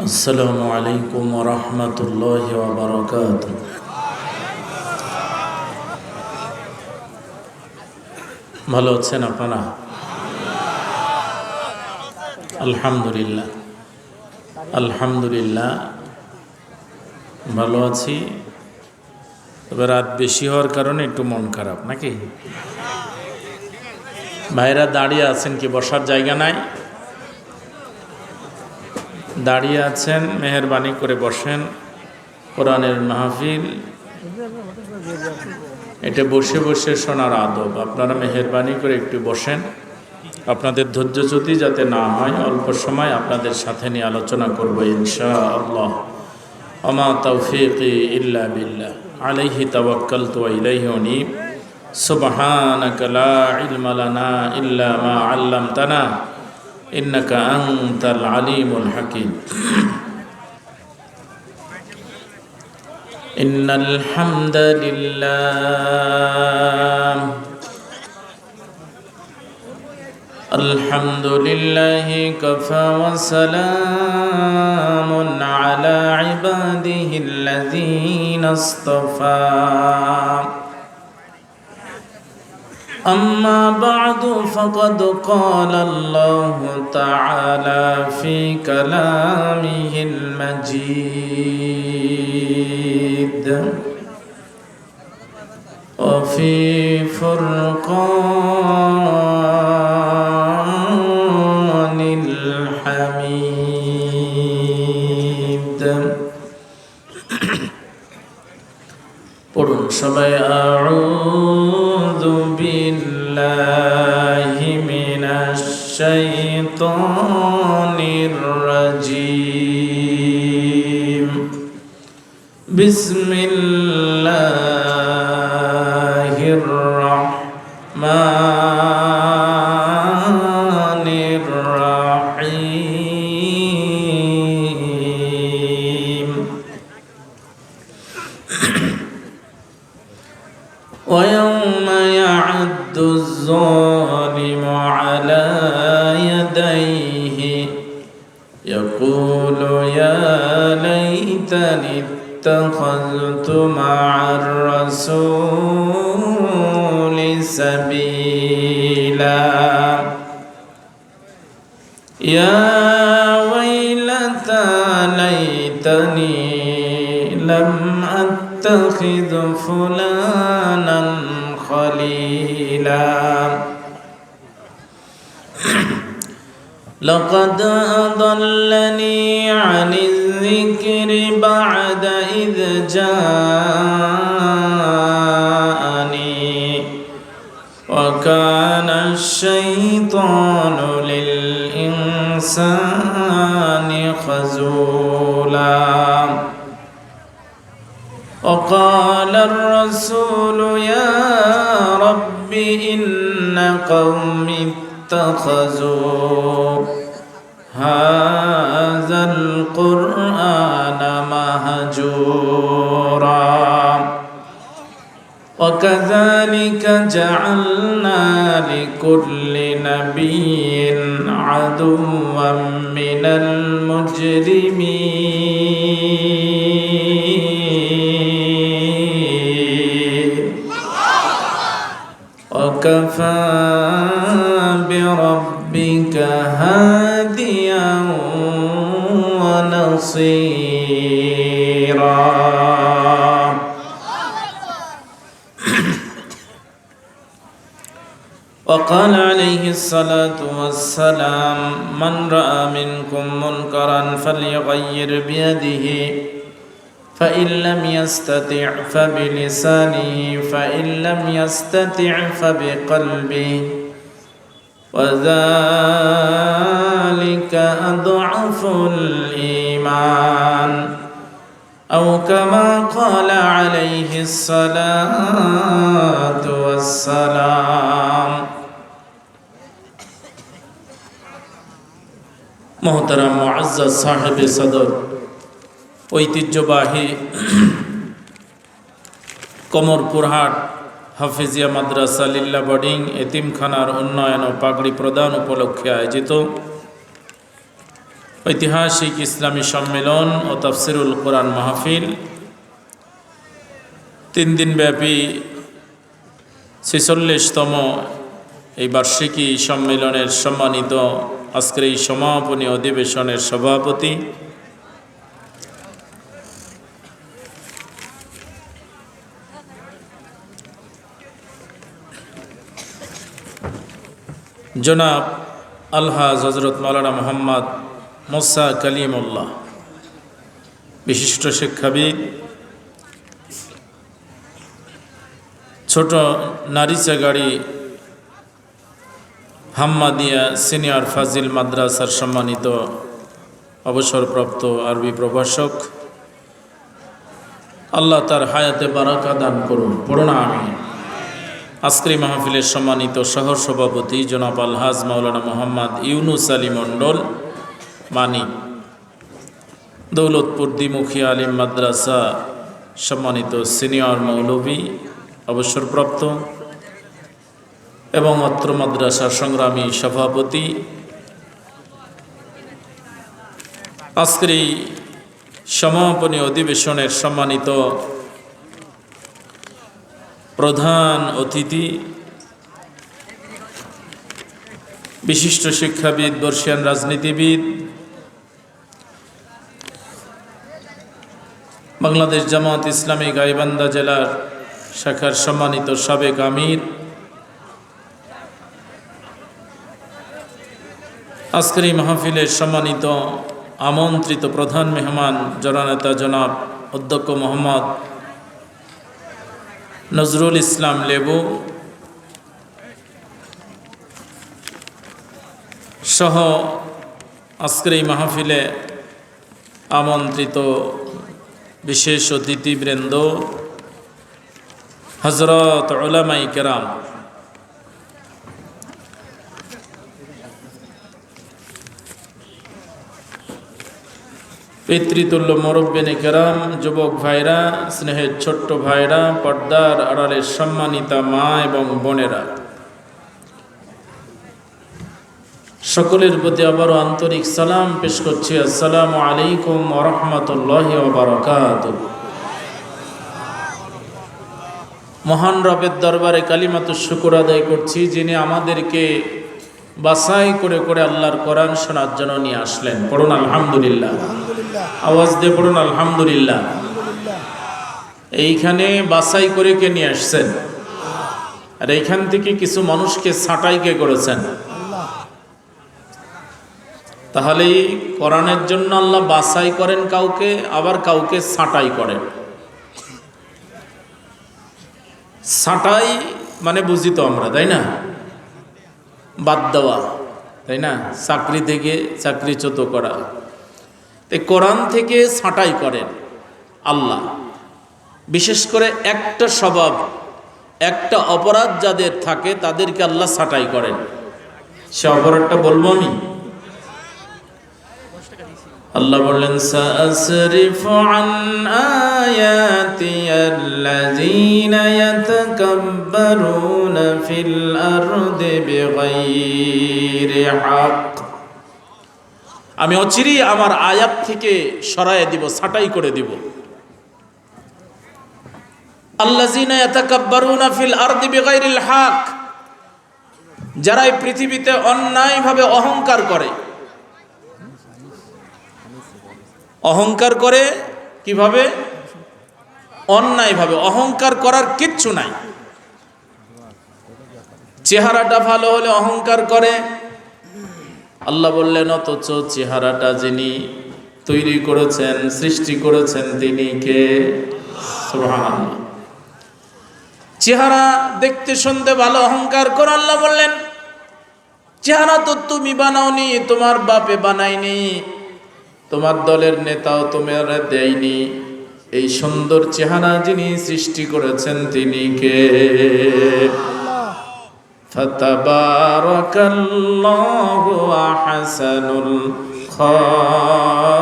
আসসালামু আলাইকুম ওয়া রাহমাতুল্লাহি ওয়া বারাকাতুহু। ভালো আছেন আপনারা? আলহামদুলিল্লাহ আলহামদুলিল্লাহ ভালো আছি। তবে রাত বেশি হওয়ার কারণে একটু মন খারাপ, নাকি? ভাইরা দাঁড়িয়ে আছেন, কি বসার জায়গা নাই? দাঁড়িয়ে আছেন, মেহেরবানি করে বসেন। কোরআনের মাহফিল এটা বসে বসে শোনার আদব। আপনারা মেহেরবানি করে একটু বসেন। আপনাদের ধৈর্যচ্যুতি যাতে না হয়, অল্প সময় আপনাদের সাথে নিয়ে আলোচনা করব ইনশাআল্লাহ। ওমা তাওফীকি ইল্লা বিল্লাহ, আলাইহি তাওয়াক্কালতু ওয়া ইলাইহি উনীব। সুবহানাকা লা ইলমা লানা ইল্লা মা আল্লামতানা ইন্নাকা আনতাল আলিমুল হাকীম। ইন্নাল হামদালিল্লাহ আলহামদুলিল্লাহি কাফা ওয়া সালামুন আলা ইবাদিহিল্লাযীনা ইসতাফা। أما بعد فقد قال الله تعالى في كلامه المجيد وفي فرقان الحميد। পড়ুন সবাই, আউযু বিল্লাহি মিনাশ শাইতানির রাজীম। বিসমিল্লাহির রাহমানির রাহিম। ويوم يعض الظالم على يديه يقول يا ليتني اتخذت مع الرسول سبيلا يا ويلتى ليتني لم أتخذ فلانا خليلا لقد أضلني عن الذكر بعد إذ جاءني وكان الشيطان للإنسان خذولا وقال الرسول يا رب إن قومي اتخذوا هذا القرآن مهجورا وكذلك جعلنا لكل نبي عدوا من المجرمين وكفى بربك هاديا ونصيرا وقال عليه الصلاة والسلام من رأى منكم منكرا فليغير بيده فإن لم يستطع فبلسانه فإن لم يستطع فبقلبه وذلك أضعف الإيمان أو كما قال عليه الصلاة والسلام। মোহতারাম মুআজ্জাজ সাহেবে সদর, ঐতিহ্যবাহী কমরপুরহাট হাফিজিয়া মাদ্রাসা লিল্লা বোর্ডিং এতিমখানার উন্নয়ন ও পাগড়ি প্রদান উপলক্ষে আয়োজিত ঐতিহাসিক ইসলামী সম্মেলন ও তাফসিরুল কোরআন মাহফিল 3 দিনব্যাপী 46তম এই বার্ষিকী সম্মেলনের সম্মানিত আজকের এই সমাপনী অধিবেশনের সভাপতি জনাব আলহাজ হযরত মাওলানা মোহাম্মদ মুসা কালিমুল্লাহ, বিশিষ্ট শিক্ষাবিদ, ছোট নারিচাগাড়ি হাম্মাদিয়া সিনিয়র ফাজিল মাদ্রাসার সম্মানিত অবসরপ্রাপ্ত আরবি প্রভাষক, আল্লাহ তার হায়াতে বারাকা দান করুন, পড়ুন আমিন। আজকের মাহফিলের সম্মানিত সহসভাপতি জনাব আলহাজ মাওলানা মোহাম্মদ ইউনুস আলী মণ্ডল মানিক, দৌলতপুর দ্বিমুখী আলিম মাদ্রাসা সম্মানিত সিনিয়র মৌলভী অবসরপ্রাপ্ত এবং অত্র মাদ্রাসার সংগ্রামী সভাপতি, আজকের এই সমাপনী অধিবেশনের সম্মানিত প্রধান অতিথি, বিশিষ্ট শিক্ষাবিদ, বর্ষিয়ান রাজনীতিবিদ, বাংলাদেশ জামাত ইসলামী গাইবান্ধা জেলার শাখার সম্মানিত সাবেক আমির, আজকের এই মাহফিলের সম্মানিত আমন্ত্রিত প্রধান মেহমান জননেতা জনাব অধ্যক্ষ মোহাম্মদ নজরুল ইসলাম লেবু সহ আজকের এই মাহফিলে আমন্ত্রিত বিশেষ অতিথিবৃন্দ, হযরত উলামায়ে কেরাম, পিতৃতুল্য মুরব্বিনে কেরাম, যুবক ভাইরা, স্নেহের ছোট্ট ভাইরা, পর্দার আড়ালের সম্মানিতা মা এবং বোনেরা, সকলের প্রতি আবারও আন্তরিক সালাম পেশ করছি। আসসালামু আলাইকুম ওয়া রাহমাতুল্লাহি ওয়া বারাকাতুহু। মহান রবের দরবারে কালিমাতুশ শুকর আদায় করছি, যিনি আমাদেরকে বাছাই করে করে আল্লাহর কোরআন শোনার জন্য নিয়ে আসলেন। পড়ুন আলহামদুলিল্লাহ, আওয়াজ দিয়ে পড়ুন আলহামদুলিল্লাহ। এইখানে বাছাই করে কে নিয়ে আসছেন? আর এইখান থেকে কিছু মানুষকে ছাঁটাই কে করেছেন? তাহলে কোরআনের জন্য আল্লাহ বাছাই করেন কাউকে, আবার কাউকে ছাঁটাই করেন। ছাঁটাই মানে বুঝি তো আমরা, তাই না? বাদ দেওয়া, তাই না? চাকরি থেকে চাকরিচ্যুত করা। তাই কোরআন থেকে ছাঁটাই করেন আল্লাহ। বিশেষ করে একটা স্বভাব, একটা অপরাধ যাদের থাকে তাদেরকে আল্লাহ ছাঁটাই করেন। সে অপরাধটা বলবো আমি। আল্লাহ বললেন, সাআসরিফু আন আয়াতি আল্লাযীনা ইয়াতাকাব্বারুনা ফিল আরদি বিগাইরি হক। আমি অচিরেই আমার আয়াত থেকে সরায়ে দিব, ছাঁটাই করে দিব। আল্লাযীনা ইয়াতাকাব্বারুনা ফিল আরদি বিগাইরিল হক, যারা এই পৃথিবীতে অন্যায়ভাবে অহংকার করে। অহংকার করে কিভাবে? অন্যায়ভাবে। অহংকার করার কিচ্ছু নাই। চেহারাটা ভালো হলে অহংকার করে, আল্লাহ বললেন অথচ চেহারাটা যিনি তৈরি করেছেন, সৃষ্টি করেছেন, তিনি কে? সুবহানাল্লাহ। চেহারা দেখতে শুনতে ভালো, অহংকার করে। আল্লাহ বললেন চেহারা তো তুমি বানাওনি, তোমার বাপে বানায়নি, তোমার দলের নেতাও তোমার দেয়নি। এই সুন্দর চেহারা যিনি সৃষ্টি করেছেন তিনি কে? ফাতাবারাকাল্লাহু আহসানুল খালিকিন।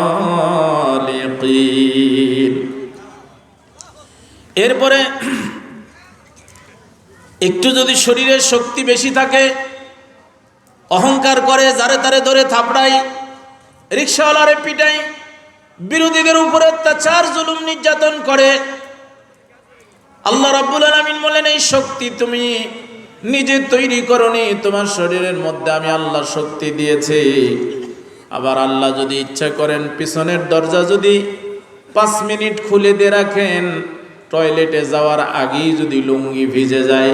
এরপরে একটু যদি শরীরের শক্তি বেশি থাকে, অহংকার করে, যারে তারে ধরে থাপড়াই, রিকশাওয়ালারে পিটাই, বিরোধীদের উপরে অত্যাচার জুলুম নির্যাতন করে। আল্লাহ রাব্বুল আলামিন বলেন, এই শক্তি তুমি নিজে তৈরি করনি, তোমার শরীরের মধ্যে আমি আল্লাহ শক্তি দিয়েছি। আবার আল্লাহ যদি ইচ্ছা করেন, পিছনের দরজা যদি 5 মিনিট খুলে দিয়ে রাখেন, টয়লেটে যাওয়ার আগেই যদি লুঙ্গি ভিজে যায়,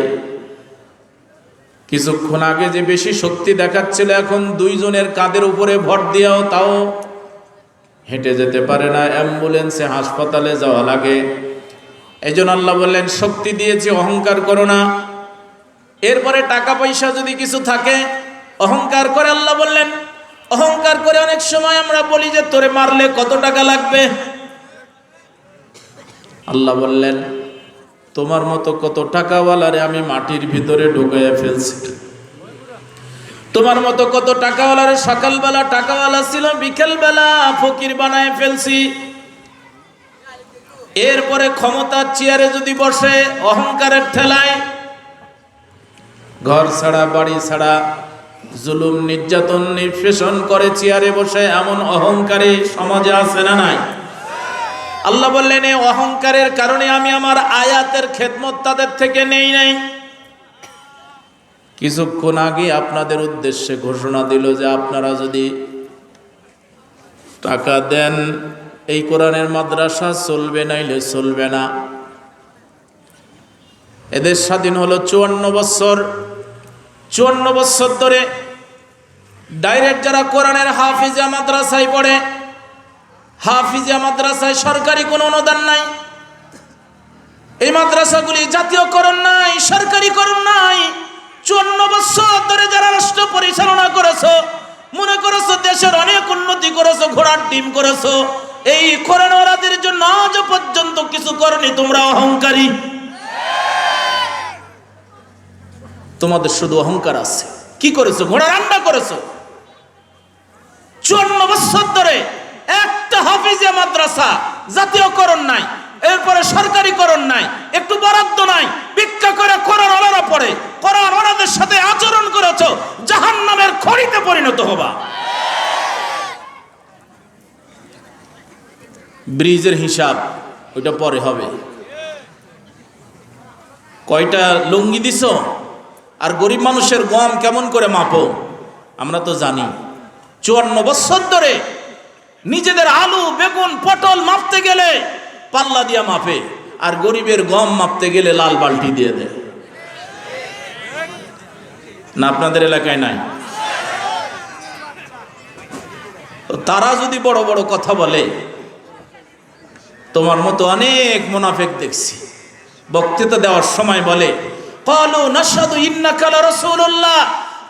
কিছুক্ষণ আগে যে বেশি শক্তি দেখাচ্ছিল, এখন 2 জনের কাঁধের উপরে ভর দিয়েও তাও হেঁটে যেতে পারে না, অ্যাম্বুলেন্সে হাসপাতালে যাওয়া লাগে। এই জন্য আল্লাহ বললেন, শক্তি দিয়েছি, অহংকার করো না। এরপরে টাকা পয়সা যদি কিছু থাকে, অহংকার করে, আল্লাহ বললেন, অহংকার করে অনেক সময় আমরা বলি যে তোরে মারলে কত টাকা লাগবে। আল্লাহ বললেন, তোমার মতো কত টাকাওয়ালারে আমি মাটির ভিতরে ঢুকাইয়া ফেলছি। তোমার মতো কত টাকাওয়ালারে সকালবেলা টাকাওয়ালা ছিল, বিকেলবেলা ফকির বানায় ফেলছি। এরপরে ক্ষমতার চেয়ারে যদি বসে, অহংকারের ঠেলায় ঘর ছাড়া বাড়ি ছাড়া জুলুম নির্যাতন নিষ্পেষণ করে চেয়ারে বসে, এমন অহংকারী সমাজে আছে না নাই? আল্লাহ বললেন, এই অহংকারের কারণে আমি আমার আয়াতের খেদমত তাদের থেকে নেই নাই। কিছুক্ষণ আগে আপনাদের উদ্দেশ্যে ঘোষণা দিল যে আপনারা যদি টাকা দেন, এই কোরআনের মাদ্রাসা চলবে, নাইলে চলবে না। এদের স্বাধীন হলো 54 বছর। 54 বছর ধরে ডাইরেক্ট যারা কোরআনের হাফিজা মাদ্রাসায় পড়ে, হাফিজা মাদ্রাসায় সরকারি কোনো অনুদান নাই। এই মাদ্রাসাগুলি জাতীয়করণ নাই, সরকারিকরণ নাই। 54 বছর ধরে যারা রাষ্ট্র পরিচালনা করেছো, মনে করেছো দেশের অনেক উন্নতি করেছো, ঘোড়ার ডিম করেছো, এই কোরআনওয়ালাদের জন্য আজ পর্যন্ত কিছু করনি। তোমরা অহংকারী, তোমাদের শুধু অহংকার আছে। কি করেছো? ঘোড়া রান্না করেছো। 54 বছর ধরে একটা হাফিজিয়া মাদ্রাসা জাতীয়করণ নাই, এরপরে সরকারিকরণ নাই, একটু বরাদ্দ নাই, ভিক্ষা করে কোরআন ওলারা পড়ে, কোরআন ওলাদের সাথে আচরণ করেছো, জাহান্নামের খড়িতে পরিণত হবা। ব্রিজের হিসাব ওইটা পরে হবে। কয়টা লুঙ্গি দিছো আর গরিব মানুষের গম কেমন করে মাপো আমরা তো জানি। 54 বছর ধরে নিজেদের আলু বেগুন পটল মাপতে গেলে পাল্লা দিয়া মাপে, আর গরিবের গম মাপতে গেলে লাল বালতি দিয়ে দেয়। না আপনাদের এলাকায় নাই? তারা যদি বড় বড় কথা বলে, তোমার মতো অনেক মুনাফিক দেখছি বক্তৃতা দেওয়ার সময় বলে, ক্বালু নাশহাদু ইন্নাকা লারাসূলুল্লাহ,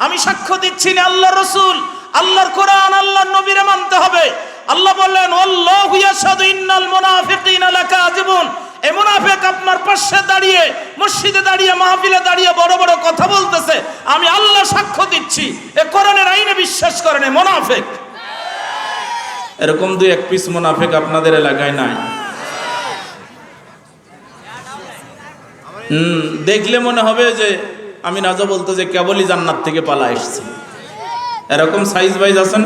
আমি সাক্ষ্য দিচ্ছি না আল্লাহর রাসূল, আল্লাহর কোরআন আল্লাহর নবীরে মানতে হবে। আল্লাহ বললেন, আল্লাহু ইয়াশহাদু ইন্নাল মুনাফিকিনা লাকাযিবুন, এই মুনাফিক আপনার পাশে দাঁড়িয়ে, মসজিদে দাঁড়িয়ে, মাহফিলে দাঁড়িয়ে বড় বড় কথা বলতেছে, আমি আল্লাহ সাক্ষ্য দিচ্ছি এ কোরআনের আইনে বিশ্বাস করে না, মুনাফিক। এরকম 2-1 পিস মুনাফিক আপনাদের এলাকায় নাই? দেখলে মনে হবে যে আমি রাজা বলতো যে কেবলই জান্নাত থেকে পালা এসেছি, এরকম সাইজ বাইজ আছেন।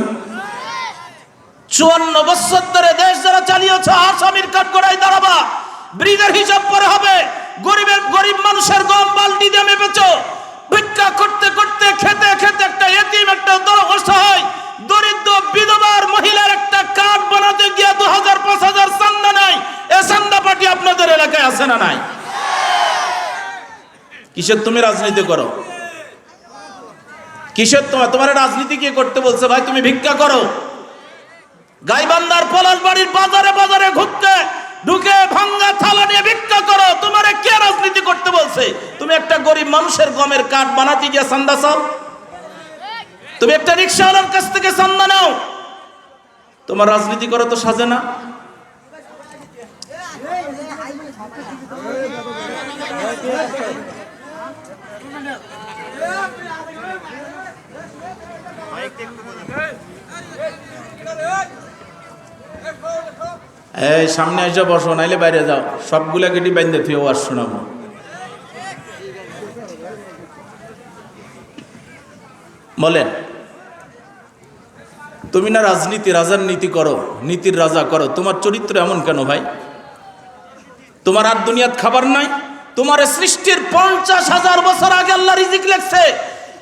54 বছর ধরে দেশ যারা চালিয়েছে, আসামির কাঠগড়ায় দাঁড়াবা, ব্রিজের হিসাব পরে হবে। গরিব মানুষের গম বালতি দিয়ে মেপেছো, ভিক্ষা করতে করতে, খেতে খেতে একটা এতিম, একটা অসহায় দরিদ্র বিধবার মহিলার একটা কার্ড বানাতে গিয়ে 2000-5000 চান্দা নাই। এ চান্দা পার্টি আপনাদের এলাকায় আছে না নাই? কিসের তুমি রাজনীতি করো? কিসের তোমার রাজনীতি কে করতে বলছে? ভাই তুমি ভিক্ষা করো, গাইবান্ধার পলাশবাড়ির বাজারে বাজারে ঘুরতে ঢুকে ভাঙ্গা থালা নিয়ে ভিক্ষা করো, তোমারে কে রাজনীতি করতে বলছে? তুমি একটা গরিব মানুষের গমের কাঠ বানাতে গিয়ে চান্দা চাও, তুমি একটা রিকশাওয়ালার কাছ থেকে চান্দা নাও, তোমার রাজনীতি করো তো সাজে না। এই সামনে এসে বসো, নাইলে বাইরে যাও, সবগুলা কেটে বাইন্ধে থুয়ে ওয়াজ শোনাবো। বলেন, তুমি না রাজার নীতি করো, নীতির রাজা করো, তোমার চরিত্র এমন কেন ভাই? তোমার আর দুনিয়াত খাবার নাই? তোমার সৃষ্টির 50,000 বছর আগে আল্লাহ রিজিক লেখছে,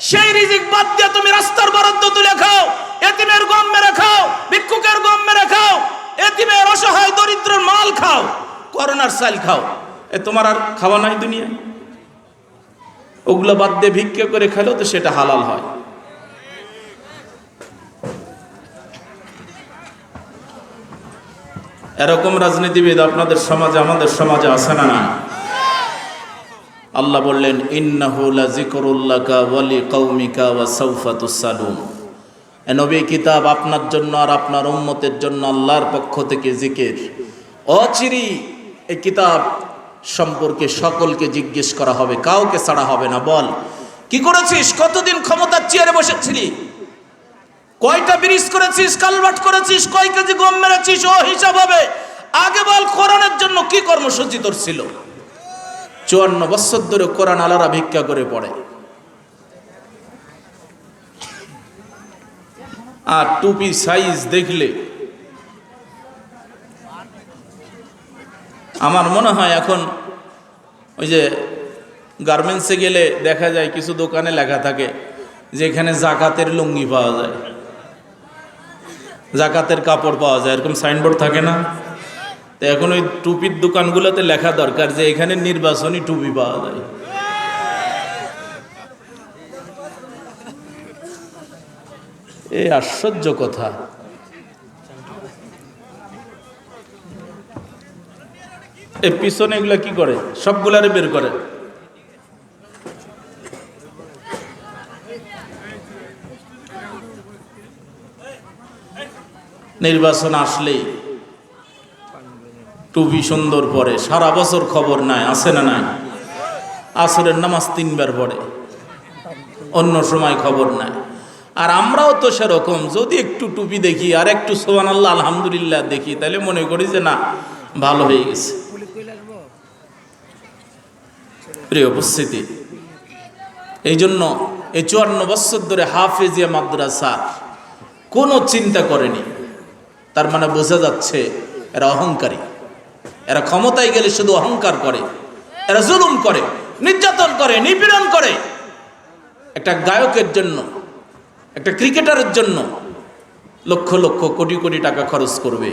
সেই রিজিক বাদ দিয়ে তুমি রাস্তার বরাদ্দ তুলে খাও, এতিমের গম মেরে খাও, ভিক্ষুকের গম মেরে খাও, এতিমের অসহায় দরিদ্রের মাল খাও, করোনার চাল খাও। তোমার আর খাওয়া নাই দুনিয়ায়? ওগুলো বাদ দিয়ে ভিক্ষা করে খেলেও তো সেটা হালাল হয়। এরকম রাজনীতিবিদ আপনাদের সমাজে, আমাদের সমাজে আছে না? না। আল্লাহ বললেন, ইন্নাহু লাযিকরুল্লাকা ওয়া লিকাউমিকা ওয়া সাউফা তুসআলুন। এ নবী, কিতাব আপনার জন্য আর আপনার উম্মতের জন্য আল্লাহর পক্ষ থেকে জিকির। অচিরেই এই কিতাব সম্পর্কে সকলকে জিজ্ঞেস করা হবে, কাউকে ছাড়া হবে না। বল, কি করেছিস? কতদিন ক্ষমতার চেয়ারে বসেছিলি? কয়টা ব্রিজ করেছিস, কালভার্ট করেছিস, কয় কেজি গম মেরেছিস? ও হিসাব হবে। আগে বল, কোরআনের জন্য কি কর্মসূচি তোর ছিল? 54 বছর ধরে কোরআন আলারা ভিক্ষা করে পড়ে, আর টুপি সাইজ দেখলে আমার মনে হয় এখন ওই যে গার্মেন্টসে গেলে দেখা যায় কিছু দোকানে লেখা থাকে যে এখানে জাকাতের লুঙ্গি পাওয়া যায়, জাকাতের কাপড় পাওয়া যায়, এরকম সাইনবোর্ড থাকে না? তো এখন ওই টুপির দোকানগুলোতে লেখা দরকার যে এখানে নির্বাচনী টুপি পাওয়া যায়। এই আশ্চর্য কথা। এই পিছনে এগুলা কি করে? সবগুলারে বের করে। নির্বাচন আসলেই টুপি সুন্দর পরে, সারা বছর খবর নাই, আছে না নাই? আসরের নামাজ 3 বার পড়ে, অন্য সময় খবর নাই। আর আমরাও তো সেরকম, যদি একটু টুপি দেখি আর একটু সুবহানাল্লাহ আলহামদুলিল্লাহ দেখি, তাহলে মনে করি যে না, ভালো হয়ে গেছে। প্রিয় উপস্থিতি, এই জন্য এই 54 বছর ধরে হাফেজিয়া মাদ্রাসা কোনো চিন্তা করেনি। তার মানে বোঝা যাচ্ছে এরা অহংকারী, এরা ক্ষমতায় গেলে শুধু অহংকার করে, এরা জুলুম করে, নির্যাতন করে, নিপীড়ন করে। একটা গায়কের জন্য, একটা ক্রিকেটারের জন্য লক্ষ লক্ষ কোটি কোটি টাকা খরচ করবে।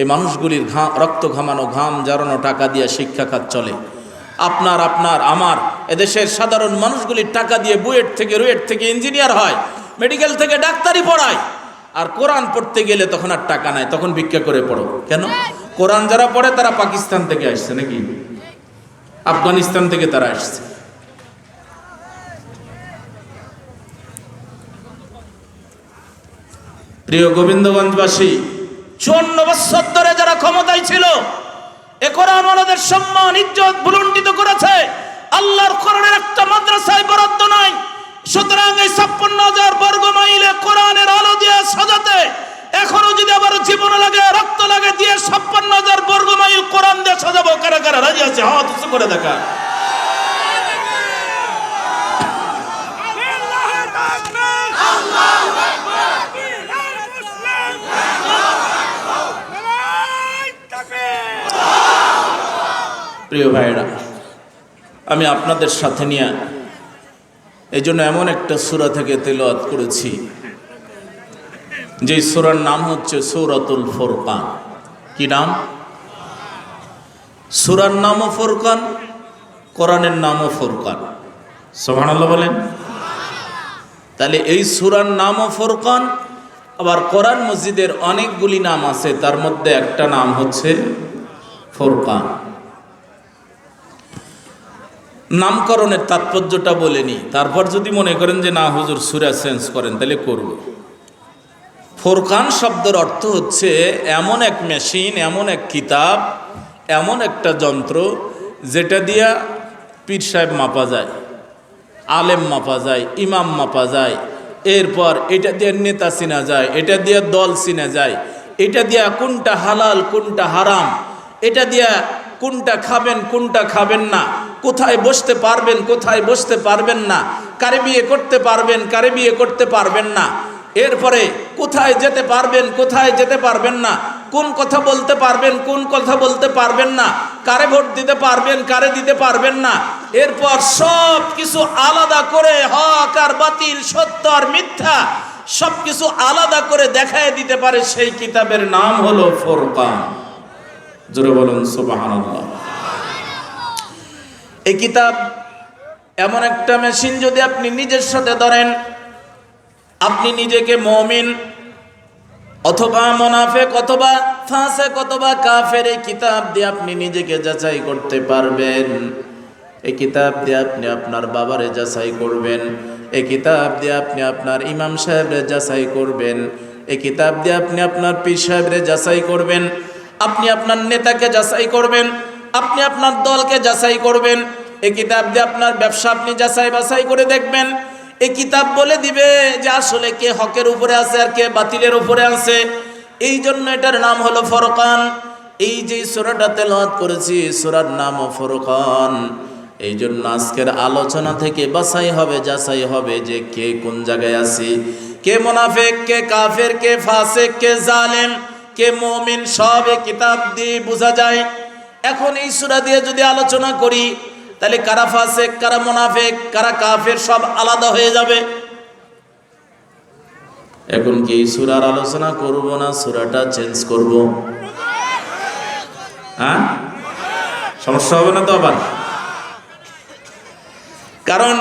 এই মানুষগুলির রক্ত ঘামানো, ঘাম ঝরানো টাকা দিয়ে শিক্ষা খাত চলে। আপনার আমার এদেশের সাধারণ মানুষগুলির টাকা দিয়ে বুয়েট থেকে, রুয়েট থেকে ইঞ্জিনিয়ার হয়, মেডিকেল থেকে ডাক্তারি পড়ায়। আর কোরআন পড়তে গেলে তখন আর টাকা নাই, তখন ভিক্ষা করে পড়ো। কেন? কোরআন যারা পড়ে তারা পাকিস্তান থেকে আসছে, নাকি আফগানিস্তান থেকে তারা আসছে। প্রিয় গোবিন্দগঞ্জবাসী, 54 বছর ধরে যারা ক্ষমতায় ছিল, এ কোরআন ওয়ালাদের সম্মান ইজ্জত ভুলুণ্ঠিত করেছে। আল্লাহর কোরআনের একটা মাদ্রাসায় বরাদ্দ নাই। সুতরাং এই 56,000 বর্গ মাইলে কোরআনের আলো দিয়ে সাজাতে এখনো যদি আবার জীবন লাগে, রক্ত লাগে, দিয়ে 56,000 বর্গ মাইল কোরআন দিয়ে সাজাবো, কারা কারা রাজি আছে? হাত উঁচু করে দেখা। প্রিয় ভাইরা, আমি আপনাদের সাথে নিয়ে এই জন্য এমন একটা সূরা থেকে তেলাওয়াত করেছি, যে সূরার নাম হচ্ছে সূরাতুল ফুরকান। কি নাম? সূরার নামও ফুরকান, কোরআনের নামও ফুরকান। সুবহানাল্লাহ বলেন। তাহলে এই সূরার নামও ফুরকান, আবার কোরআন মজিদের অনেকগুলি নাম আছে, তার মধ্যে একটা নাম হচ্ছে ফুরকান। নামকরণের তাৎপর্যটা বলেনি, তারপর যদি মনে করেন যে না হুজুর সূরা চেঞ্জ করেন, তাহলে করব। ফুরকান শব্দের অর্থ হচ্ছে এমন এক মেশিন, এমন এক কিতাব, এমন একটা যন্ত্র যেটা দিয়া পীর সাহেব মাপা যায়, আলেম মাপা যায়, ইমাম মাপা যায়। এরপর এটা দিয়ে নেতা চিনা যায়, এটা দিয়ে দল চিনা যায়, এটা দিয়া কোনটা হালাল কোনটা হারাম, এটা দিয়া কোনটা খাবেন কোনটা খাবেন না, কোথায় বসতে পারবেন কোথায় বসতে পারবেন না, কারে বিয়ে করতে পারবেন, কারে বিয়ে করতে পারবেন না, এরপরে কোথায় যেতে পারবেন, কোথায় যেতে পারবেন না, কোন কথা বলতে পারবেন, কোন কথা বলতে পারবেন না, কারে ভোট দিতে পারবেন, কারে দিতে পারবেন না, এরপর সব কিছু আলাদা করে হক আর বাতিল, সত্য আর মিথ্যা সব কিছু আলাদা করে দেখায় দিতে পারে, সেই কিতাবের নাম হলো ফুরকান। জোরে বলুন সুবহানাল্লাহ। এই কিতাব এমন একটা মেশিন, যদি আপনি নিজের সাথে ধরেন, আপনি নিজেকে মুমিন অথবা মুনাফিক অথবা ফাসিক অথবা কাফের, এই কিতাব দিয়ে আপনি নিজেকে যাচাই করতে পারবেন। এই কিতাব দিয়ে আপনি আপনার বাবারে যাচাই করবেন, এই কিতাব দিয়ে আপনি আপনার ইমাম সাহেবরে যাচাই করবেন, এই কিতাব দিয়ে আপনি আপনার পীর সাহেবরে যাচাই করবেন, আপনি আপনার নেতাকে যাচাই করবেন, আপনি আপনার দলকে যাচাই করবেন। এই কিতাব দিয়ে আপনার ব্যবসা আপনি যাচাই বাছাই করে দেখবেন। এই কিতাব বলে দিবে যে আসলে কে হকের উপরে আছে আর কে বাতিলের উপরে আছে। এই জন্য এটার নাম হলো ফুরকান। এই যে সূরাটা তেলাওয়াত করেছি, সূরার নাম ফুরকান। এই জন্য আজকের আলোচনা থেকে বাছাই হবে, যাচাই হবে যে কে কোন জায়গায় আছে, কে মুনাফিক, কে কাফের, কে ফাসিক, কে জালেম, কে মুমিন, সব এই কিতাব দিয়ে বোঝা যায়। এখন এই সূরা দিয়ে যদি আলোচনা করি, তাহলে কারা ফাসিক, কারা মুনাফিক, কারা কাফের সব আলাদা হয়ে যাবে। এখন কি এই সূরার আলোচনা করব না সূরাটা চেঞ্জ করব? হ্যাঁ, সমস্যা হবে না তো আবার? কারণ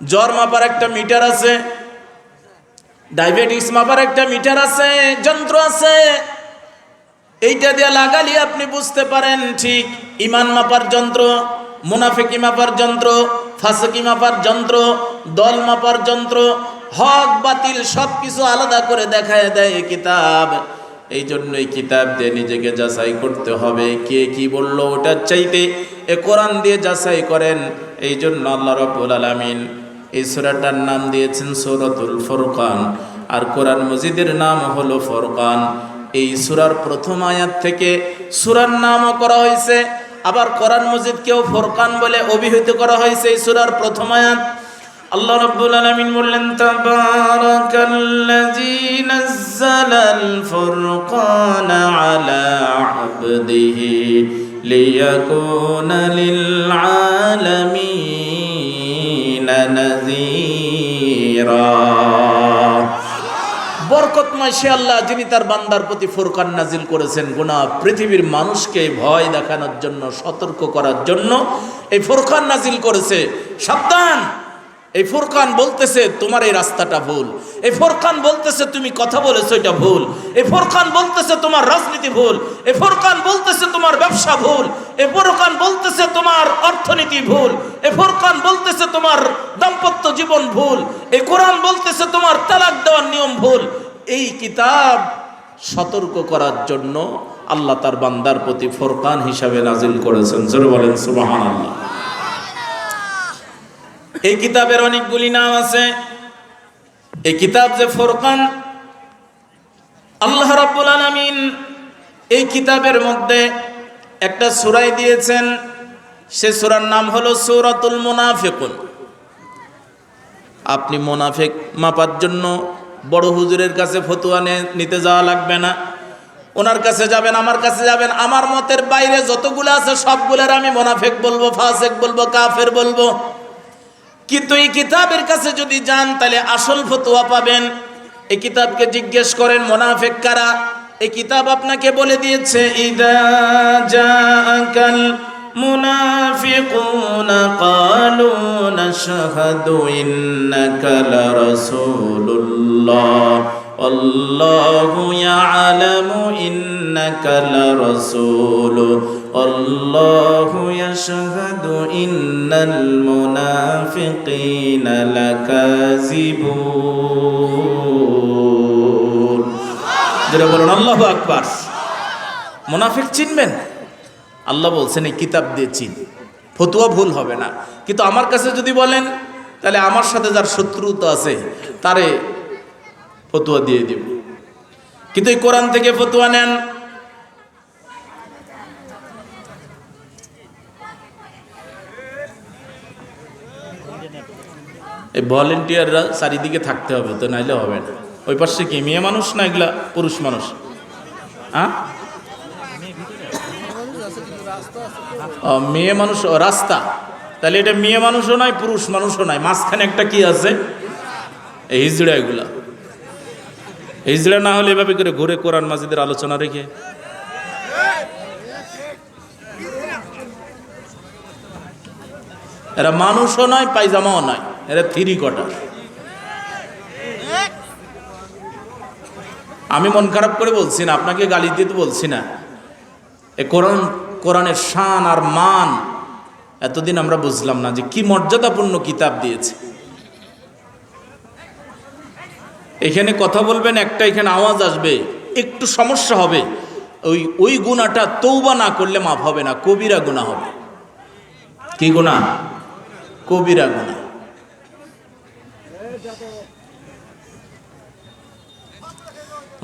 জ্বর মাপার একটা মিটার আছে, ডায়াবেটিস মাপার একটা মিটার আছে, যন্ত্র আছে। এইটা দিয়ে লাগালে আপনি বুঝতে পারেন ঠিক ঈমান মাপার যন্ত্র, মুনাফিকি মাপার যন্ত্র, ফাসিকি মাপার যন্ত্র, দল মাপার যন্ত্র, হক বাতিল সব কিছু আলাদা করে দেখায় দেয় এই কিতাব। এই জন্য এই কিতাব দিয়ে নিজেকে যাচাই করতে হবে, কে কি বললো ওটার চাইতে এ কোরআন দিয়ে যাচাই করেন। এই জন্য আল্লাহ রাব্বুল আলামিন এই সূরাটার নাম দিয়েছেন সূরাতুল ফুরকান, আর কোরআন মজিদের নাম হলো ফুরকান। এই সূরার প্রথম আয়াত থেকে সূরার নামও করা হয়েছে, আবার কোরআন মজিদকেও ফুরকান বলে অভিহিত করা হয়েছে। এই সূরার প্রথম আয়াত আল্লাহ রাব্বুল আলামিন বললেন, তাবারাকাল্লাযী নাযালাল ফুরকানা আলা আবদিহি লিয়াকুনা লিল আলামিনা নাযীরা। বরকতময় সে আল্লাহ যিনি তার বান্দার প্রতি ফুরকান নাজিল করেছেন, গোনা পৃথিবীর মানুষকে ভয় দেখানোর জন্য, সতর্ক করার জন্য এই ফুরকান নাজিল করেছে। সাবধান, এই ফুরকান বলতেছে তোমার এই রাস্তাটা ভুল, এই ফুরকান বলতেছে তুমি কথা বলেছো এটা ভুল, এই ফুরকান বলতেছে তোমার রাজনীতি ভুল, এই ফুরকান বলতেছে তোমার ব্যবসা ভুল, এই ফুরকান বলতেছে তোমার অর্থনীতি ভুল, এই ফুরকান বলতেছে তোমার দাম্পত্য জীবন ভুল, এই কোরআন বলতেছে তোমার তালাক দেওয়ার নিয়ম ভুল। এই কিতাব সতর্ক করার জন্য আল্লাহ তার বান্দার প্রতি ফুরকান হিসাবে নাজিল করেছেন। জোরে বলেন সুবহানাল্লাহ। এই কিতাবের অনেকগুলি নাম আছে। এই কিতাব যে ফুরকান, আল্লাহ রাব্বুল আলামিন এই কিতাবের মধ্যে একটা সূরা দিয়েছেন, সে সূরার নাম হলো সূরাতুল মুনাফিকুন। আপনি মুনাফিক মাপার জন্য বড় হুজুরের কাছে ফতোয়া নিতে যাওয়া লাগবে না, ওনার কাছে যাবেন, আমার কাছে যাবেন, আমার মতের বাইরে যতগুলো আছে সবগুলোর আমি মুনাফিক বলবো, ফাসিক বলবো, কাফের বলবো। কিন্তু এই কিতাবের কাছে যদি যান তাহলে আসল ফতোয়া পাবেন। এই কিতাবকে জিজ্ঞেস করেন মুনাফিক কারা, এই কিতাব আপনাকে বলে দিয়েছে, ইদা জাআকাল মুনাফিকুনা ক্বালু নাশহাদু ইন্নাকা লারাসূলুল্লাহ আল্লাহু ইয়ালামু ইন্নাকা লারাসূলুহু আল্লাহু ইয়াশহাদু ইন্নাল মুনাফিকিনা লাকাযিবুন। যারা বলুন আল্লাহু আকবার। মুনাফিক চিনবেন? আল্লাহ বলছেন এই কিতাব দিয়ে চিন, ফতোয়া ভুল হবে না। কিন্তু আমার কাছে যদি বলেন তাহলে আমার সাথে যার শত্রুতা আছে তারে ফতোয়া দিয়ে দিব। কিন্তু এই কোরআন থেকে ফতোয়া নেন, এই ভলেন্টিয়াররা চারিদিকে থাকতে হবে, তো নাইলে হবে না। ওই পাশে কি মেয়ে মানুষ না এগুলা পুরুষ মানুষ? হ্যাঁ, মেয়ে মানুষ ও রাস্তা, তাহলে এটা মেয়ে মানুষও নয় পুরুষ মানুষও নয়, মাঝখানে একটা কি আছে? এই হিজড়া। এগুলা হিজড়া না হলে এভাবে করে ঘুরে কোরআন মাজিদের আলোচনা রেখে এরা মানুষও নয় পায়জামাও নয়, এরা থ্রি কোয়ার্টার। আমি মন খারাপ করে বলছি না, আপনাকে গালি দিতে বলছি না। এ কোরআনের শান আর মান এতদিন আমরা বুঝলাম না যে কি মর্যাদাপূর্ণ কিতাব দিয়েছে। এখানে কথা বলবেন একটা, এখানে আওয়াজ আসবে, একটু সমস্যা হবে, ওই গুনাহটা তওবা না করলে মাফ হবে না, কবিরা গুনাহ হবে। কি গুনাহ? কবিরা গুনাহ।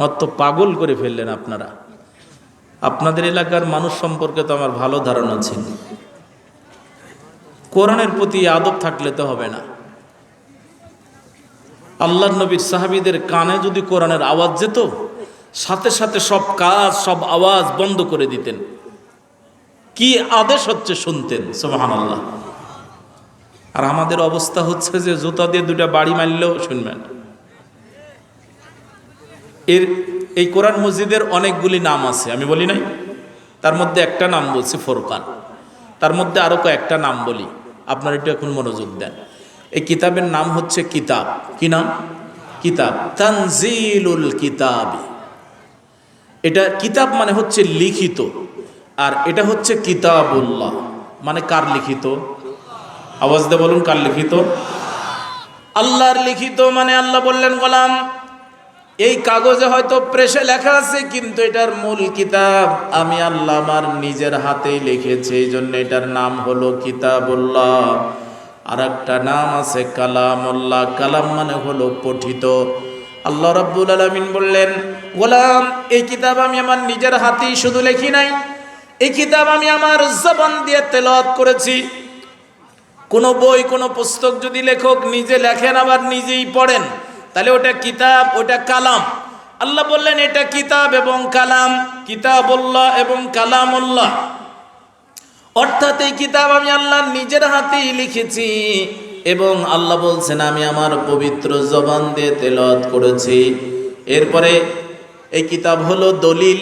অত পাগল করে ফেললেন আপনারা। আপনাদের এলাকার মানুষ সম্পর্কে তো আমার ভালো ধারণা ছিল। কোরআনের প্রতি আদব থাকলে তো হবে না। আল্লাহর নবীর সাহাবীদের কানে যদি কোরআনের আওয়াজ যেত, সাথে সাথে সব কাজ সব আওয়াজ বন্ধ করে দিতেন। কি আদেশ হচ্ছে শুনতেন, সুবহানাল্লাহ। আর আমাদের অবস্থা হচ্ছে যে জুতা দিয়ে দুটা বাড়ি মারলেও শুনবেন। এই কোরআন মসজিদের অনেকগুলি নাম আছে, আমি বলি নাই, তার মধ্যে একটা নাম বলছি ফুরকান। তার মধ্যে আরো কয়েকটা নাম বলি, আপনারা একটু এখন মনোযোগ দেন। এই কিতাবের নাম হচ্ছে কিতাব। কি নাম? কিতাব। তানজিলুল কিতাব। এটা কিতাব মানে হচ্ছে লিখিত, আর এটা হচ্ছে কিতাবুল্লাহ মানে কার লিখিত? আওয়াজ দিয়ে বলুন, কার লিখিত? আল্লাহর লিখিত। মানে আল্লাহ বললেন, গোলাম এই কাগজে হয়তো প্রেসে লেখা আছে, কিন্তু এটার মূল কিতাব আমি আল্লাহ আমার নিজের হাতেই লিখেছি, এই জন্য এটার নাম হলো কিতাবুল্লাহ। আর একটা নাম আছে কালামুল্লাহ। কালাম মানে হলো পঠিত। আল্লাহ রাব্বুল আলামিন বললেন, গোলাম এই কিতাব আমি আমার নিজের হাতেই শুধু লিখি নাই, এই কিতাব আমি আমার জবান দিয়ে তেলাওয়াত করেছি। কোনো বই কোনো পুস্তক যদি লেখক নিজে লেখেন আবার নিজেই পড়েন, তাহলে ওটা কিতাব, ওটা কালাম। আল্লাহ বললেন এটা কিতাব এবং কালাম, কিতাবুল্লাহ এবং কালামুল্লাহ। অর্থাৎ এই কিতাব আমি আল্লাহ নিজের হাতেই লিখেছি, এবং আল্লাহ বলছেন আমি আমার পবিত্র জবান দিয়ে তেলাওয়াত করেছি। এরপরে এই কিতাব হলো দলিল।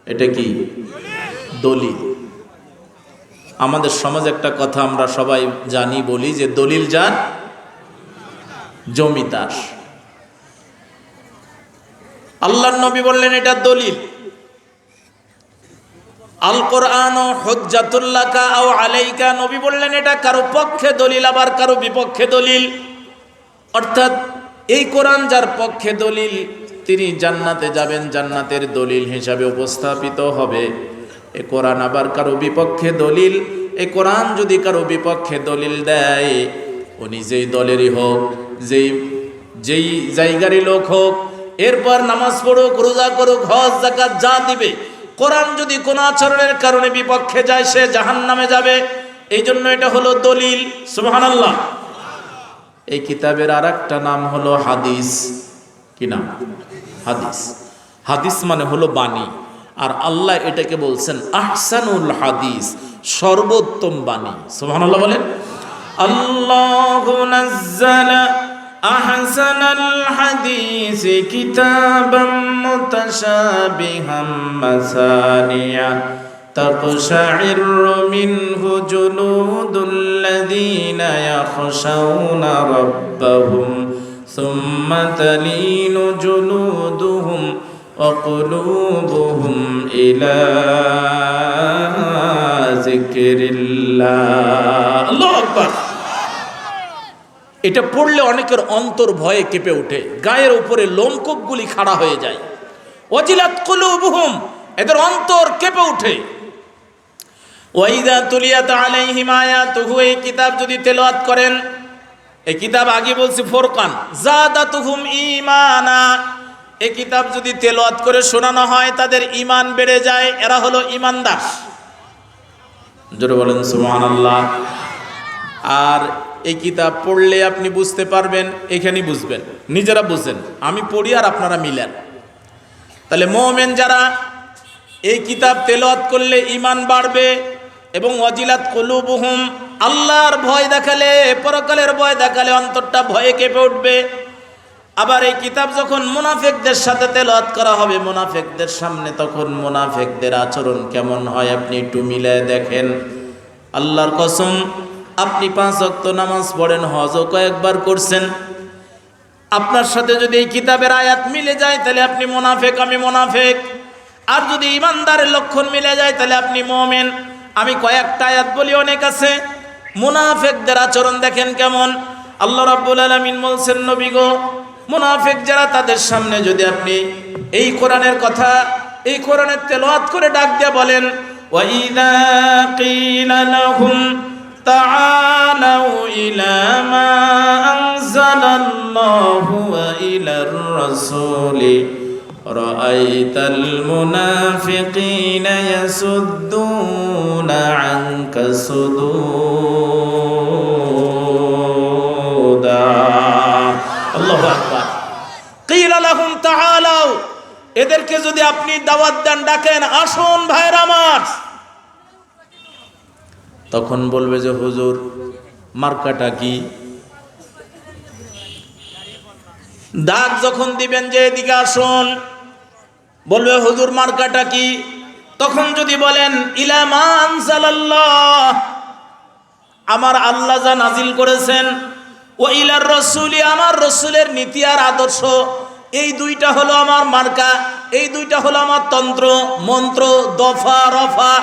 এটা কি? দলিল। আমাদের সমাজে একটা কথা আমরা সবাই জানি, বলি যে দলিল যার জমিদার। আল্লাহর নবী বললেন এটা দলিল। আল কোরআন হুজ্জাতুল লাকা আও আলাইকা, নবী বললেন এটা কারো পক্ষে দলিল আবার কারো বিপক্ষে দলিল। অর্থাৎ এই কোরআন যার পক্ষে দলিল তিনি জান্নাতে যাবেন, জান্নাতের দলিল হিসাবে উপস্থাপিত হবে। এই কোরআন আবার কারো বিপক্ষে দলিল। এই কোরআন যদি কারো বিপক্ষে দলিল দেয়, ও নিজেই দলেরই হোক, যেই জায়গারই লোক হোক, এরপর নামাজ পড়ুক, রোজা করুক, হজ যাকাত যা দিবে, কোরআন যদি কোনো আচরণের কারণে বিপক্ষে যায় সে জাহান্নামে যাবে। এই জন্য এটা হলো দলিল। সুবহানাল্লাহ। এই কিতাবের আর একটা নাম হলো হাদিস। কি নাম? হাদিস। হাদিস মানে হলো বাণী, আর আল্লাহ এটাকে বলছেন আহসানুল হাদিস, সর্বোত্তম বাণী। সুবহানাল্লাহ বলেন। আল্লাহু নাজ্জালা আহসানাল হাদিস কিতাবাম মুতাশাবিহাম মাসানিয়া তাকশাইরু মিনহু জুলুদুল্লাযীনা ইয়াখশাউনা রাব্বাহুম সুম্মা তালিনু জুলুদুহুম ওয়া কুলুবুহুম ইলা যিকরিল্লাহ। আল্লাহু আকবার। এটা পড়লে অনেকের অন্তর ভয়ে কেঁপে ওঠে, গায়ের উপরে লোমকূপগুলি খাড়া হয়ে যায়। ওয়াজিলাত কুলুবুহুম, এদের অন্তর কেঁপে ওঠে। ওয়াইদা তুলিয়াত আলাইহিম আয়াতুহু, এই কিতাব যদি তেলাওয়াত করেন, এই কিতাব আগে বলছি ফুরকান, জাদাতুহুম ঈমানা, এই কিতাব যদি তেলাওয়াত করে শোনানো হয় তাদের ঈমান বেড়ে যায়, এরা হলো ঈমানদার। জোরে বলেন সুবহানাল্লাহ। আর এই কিতাব পড়লে আপনি বুঝতে পারবেন, এখানেই বুঝবেন, নিজেরা বুঝেন, আমি পড়ি আর আপনারা মিলেন। তাহলে মুমিন যারা এই কিতাব তেলাওয়াত করলে ঈমান বাড়বে এবং ওয়াজিলাত কুলুবুহুম, আল্লাহর ভয় দেখালে, পরকালের ভয় দেখালে অন্তরটা ভয়ে কেঁপে উঠবে। আবার এই কিতাব যখন মুনাফিকদের সাথে তেলাওয়াত করা হবে, মুনাফিকদের সামনে, তখন মুনাফিকদের আচরণ কেমন হয় আপনি একটু মিলায় দেখেন। আল্লাহর কসম, আপনি 5 ওয়াক্ত নামাজ পড়েন, হজও কয়েকবার করছেন, আপনার সাথে যদি এই কিতাবের আয়াত মিলে যায় তাহলে আপনি মুনাফিক, আমি মুনাফিক। আর যদি ইমানদারের লক্ষণ মিলে যায় তাহলে আপনি মুমিন। আমি কয়েকটা আয়াত বলি, অনেক আছে। মুনাফিকদের আচরণ দেখেন কেমন। আল্লাহ রাব্বুল আলামিন বলছেন, নবী গো, মুনাফিক যারা, তাদের সামনে যদি আপনি এই কোরআনের কথা, এই কোরআনের তেলাওয়াত করে ডাক দিয়ে বলেন, ওয়া ইযা কিলা লাহুম তাআলাউ ইলা মা আনজালাল্লাহু ওয়া ইলার রাসূলি রাআইতাল মুনাফিকিনা ইয়াসুদ্দুনা আনকা সুদুদা। আল্লাহু আকবার। কিলা লাহুম তাআলাউ, এদেরকে যদি আপনি দাওয়াত দেন, ডাকেন, আসুন ভাইরা আমার, তখন বলবে যে হুজুর মার্কাটা কি? ডাক যখন দিবেন যে এদিকে আসুন, বলবে হুজুর মার্কাটা কি? তখন যদি বলেন ইলা মা আনজালাল্লাহ, আমার আল্লাহ যা নাজিল করেছেন, ও ইলার রাসূলি, আমার রাসূলের নীতি আর আদর্শ, এই দুইটা হলো আমার মার্কা, এই দুইটা হলো আমার তন্ত্র মন্ত্র, দফা রফা।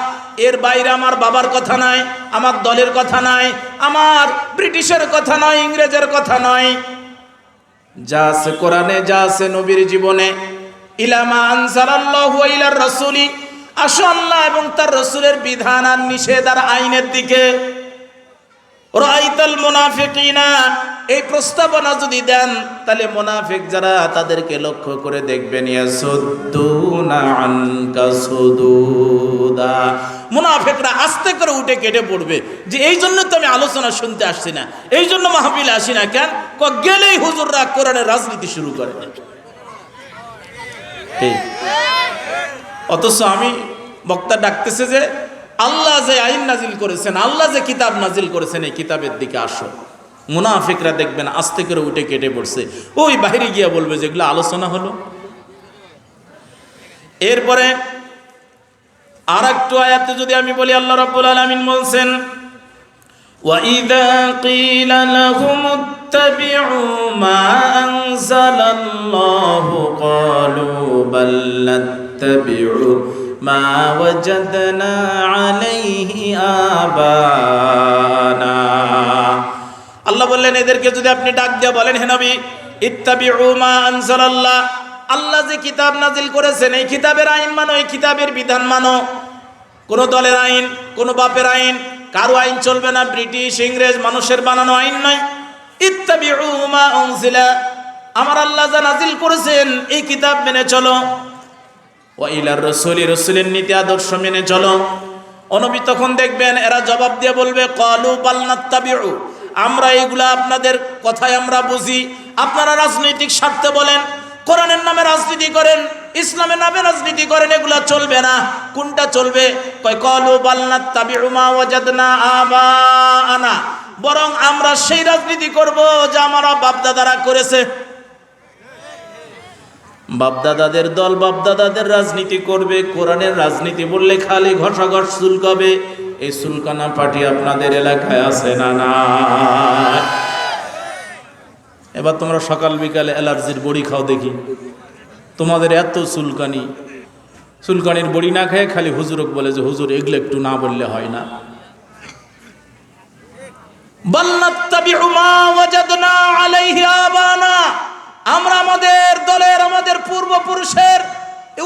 এর বাইরে আমার বাবার কথা নাই, আমার দলের কথা নাই, আমার ব্রিটিশের কথা নয়, ইংরেজের কথা নয়। যা আছে কোরআনে, যা আছে নবীর জীবনে, ইলা মা আনজালাল্লাহু ওয়া ইলার রাসূলি, আসো আল্লাহ এবং তার রাসূলের বিধান আর নিষেধ আর আইনের দিকে। রাআইতাল মুনাফিকিনা, এই প্রস্তাবনা যদি দেন তাহলে মুনাফিক যারা, তাদেরকে লক্ষ্য করে দেখবেন, ইয়াসুদ্দুনা আনকা সুদুদা, মুনাফিকরা আস্তে করে উঠে কেটে পড়বে যে এই জন্য তো আমি আলোচনা শুনতে আসছি না, এই জন্য মাহফিলে আসি না। কেন? গেলেই হুজুররা কোরআনের রাজনীতি শুরু করে। অথচ আমি বক্তা ডাকতেছে যে আল্লাহ যে আইন নাজিল করেছেন, আল্লাহ যে কিতাব নাজিল করেছেন, এই কিতাবের দিকে আসো। মুনাফিকরা দেখবেন আস্তে করে উঠে কেটে পড়ছে, ওই বাইরে গিয়া বলবে যেগুলো আলোচনা হলো। এরপরে আর একটু আয়াতে যদি আমি বলি, আল্লাহ রাব্বুল আলামিন বলছেন, ওয়া ইযা কিলা লাহুম ইত্তাবিউ মা আনজালাল্লাহু ক্বালু বাল নাত্তাবিউ মা ওয়াজাদনা আলাইহি আবানা। আল্লাহ বললেন, এদেরকে যদি আপনি ডাক দিয়ে বলেন, হে নবী, ইত্তাবিউ মা আনজালাল্লাহ, আল্লাহ যে কিতাব নাজিল করেছেন, এই কিতাবের আইন মানো, এই কিতাবের বিধান মানো। কোন দলের আইন, কোন বাপের আইন, কারো আইন চলবে না, ব্রিটিশ ইংরেজ মানুষের বানানো আইন নয়। ইত্তাবিউ মা উনজিলা, আমার আল্লাহ যা নাজিল করেছেন এই কিতাব মেনে চলো। ওয়া ইলার রাসূলি, রাসূলের নীতি আদর্শ মেনে চলো। নবী তখন দেখবেন এরা জবাব দিয়ে বলবে, ক্বালু বাল নাত্তাবিউ, আমরা এগুলা আপনাদের কথায় আমরা বুঝি, আপনারা রাজনৈতিক স্বার্থে বলেন, কোরআনের নামে রাজনীতি করেন, ইসলামের নামে রাজনীতি করেন, এগুলা চলবে না। কোনটা চলবে? কয় ক্বালু বাল নাত্তাবিউ মা ওয়াজাদনা আবানা, বরং আমরা সেই রাজনীতি করব যা আমরা বাপদাদারা করেছে। বাপদাদাদের দল বাপদাদাদের রাজনীতি করবে, কোরআনের রাজনীতি বললে খালি ঘষাঘষ চুলকাবে। এই চুলকানা পার্টি আপনাদের এলাকায় আছে না? না। এবার তোমরা সকাল বিকালে অ্যালার্জির বড়ি খাও দেখি, তোমাদের এত চুলকানি, চুলকানির বড়ি না খেয়ে খালি হুজুরক বলে যে হুজুর এগুলো একটু না বললে হয় না। বাল নাত্তাবিউ মা ওয়াজাদনা আলাইহি আবানা, আমরা আমাদের দলের, আমাদের পূর্বপুরুষের,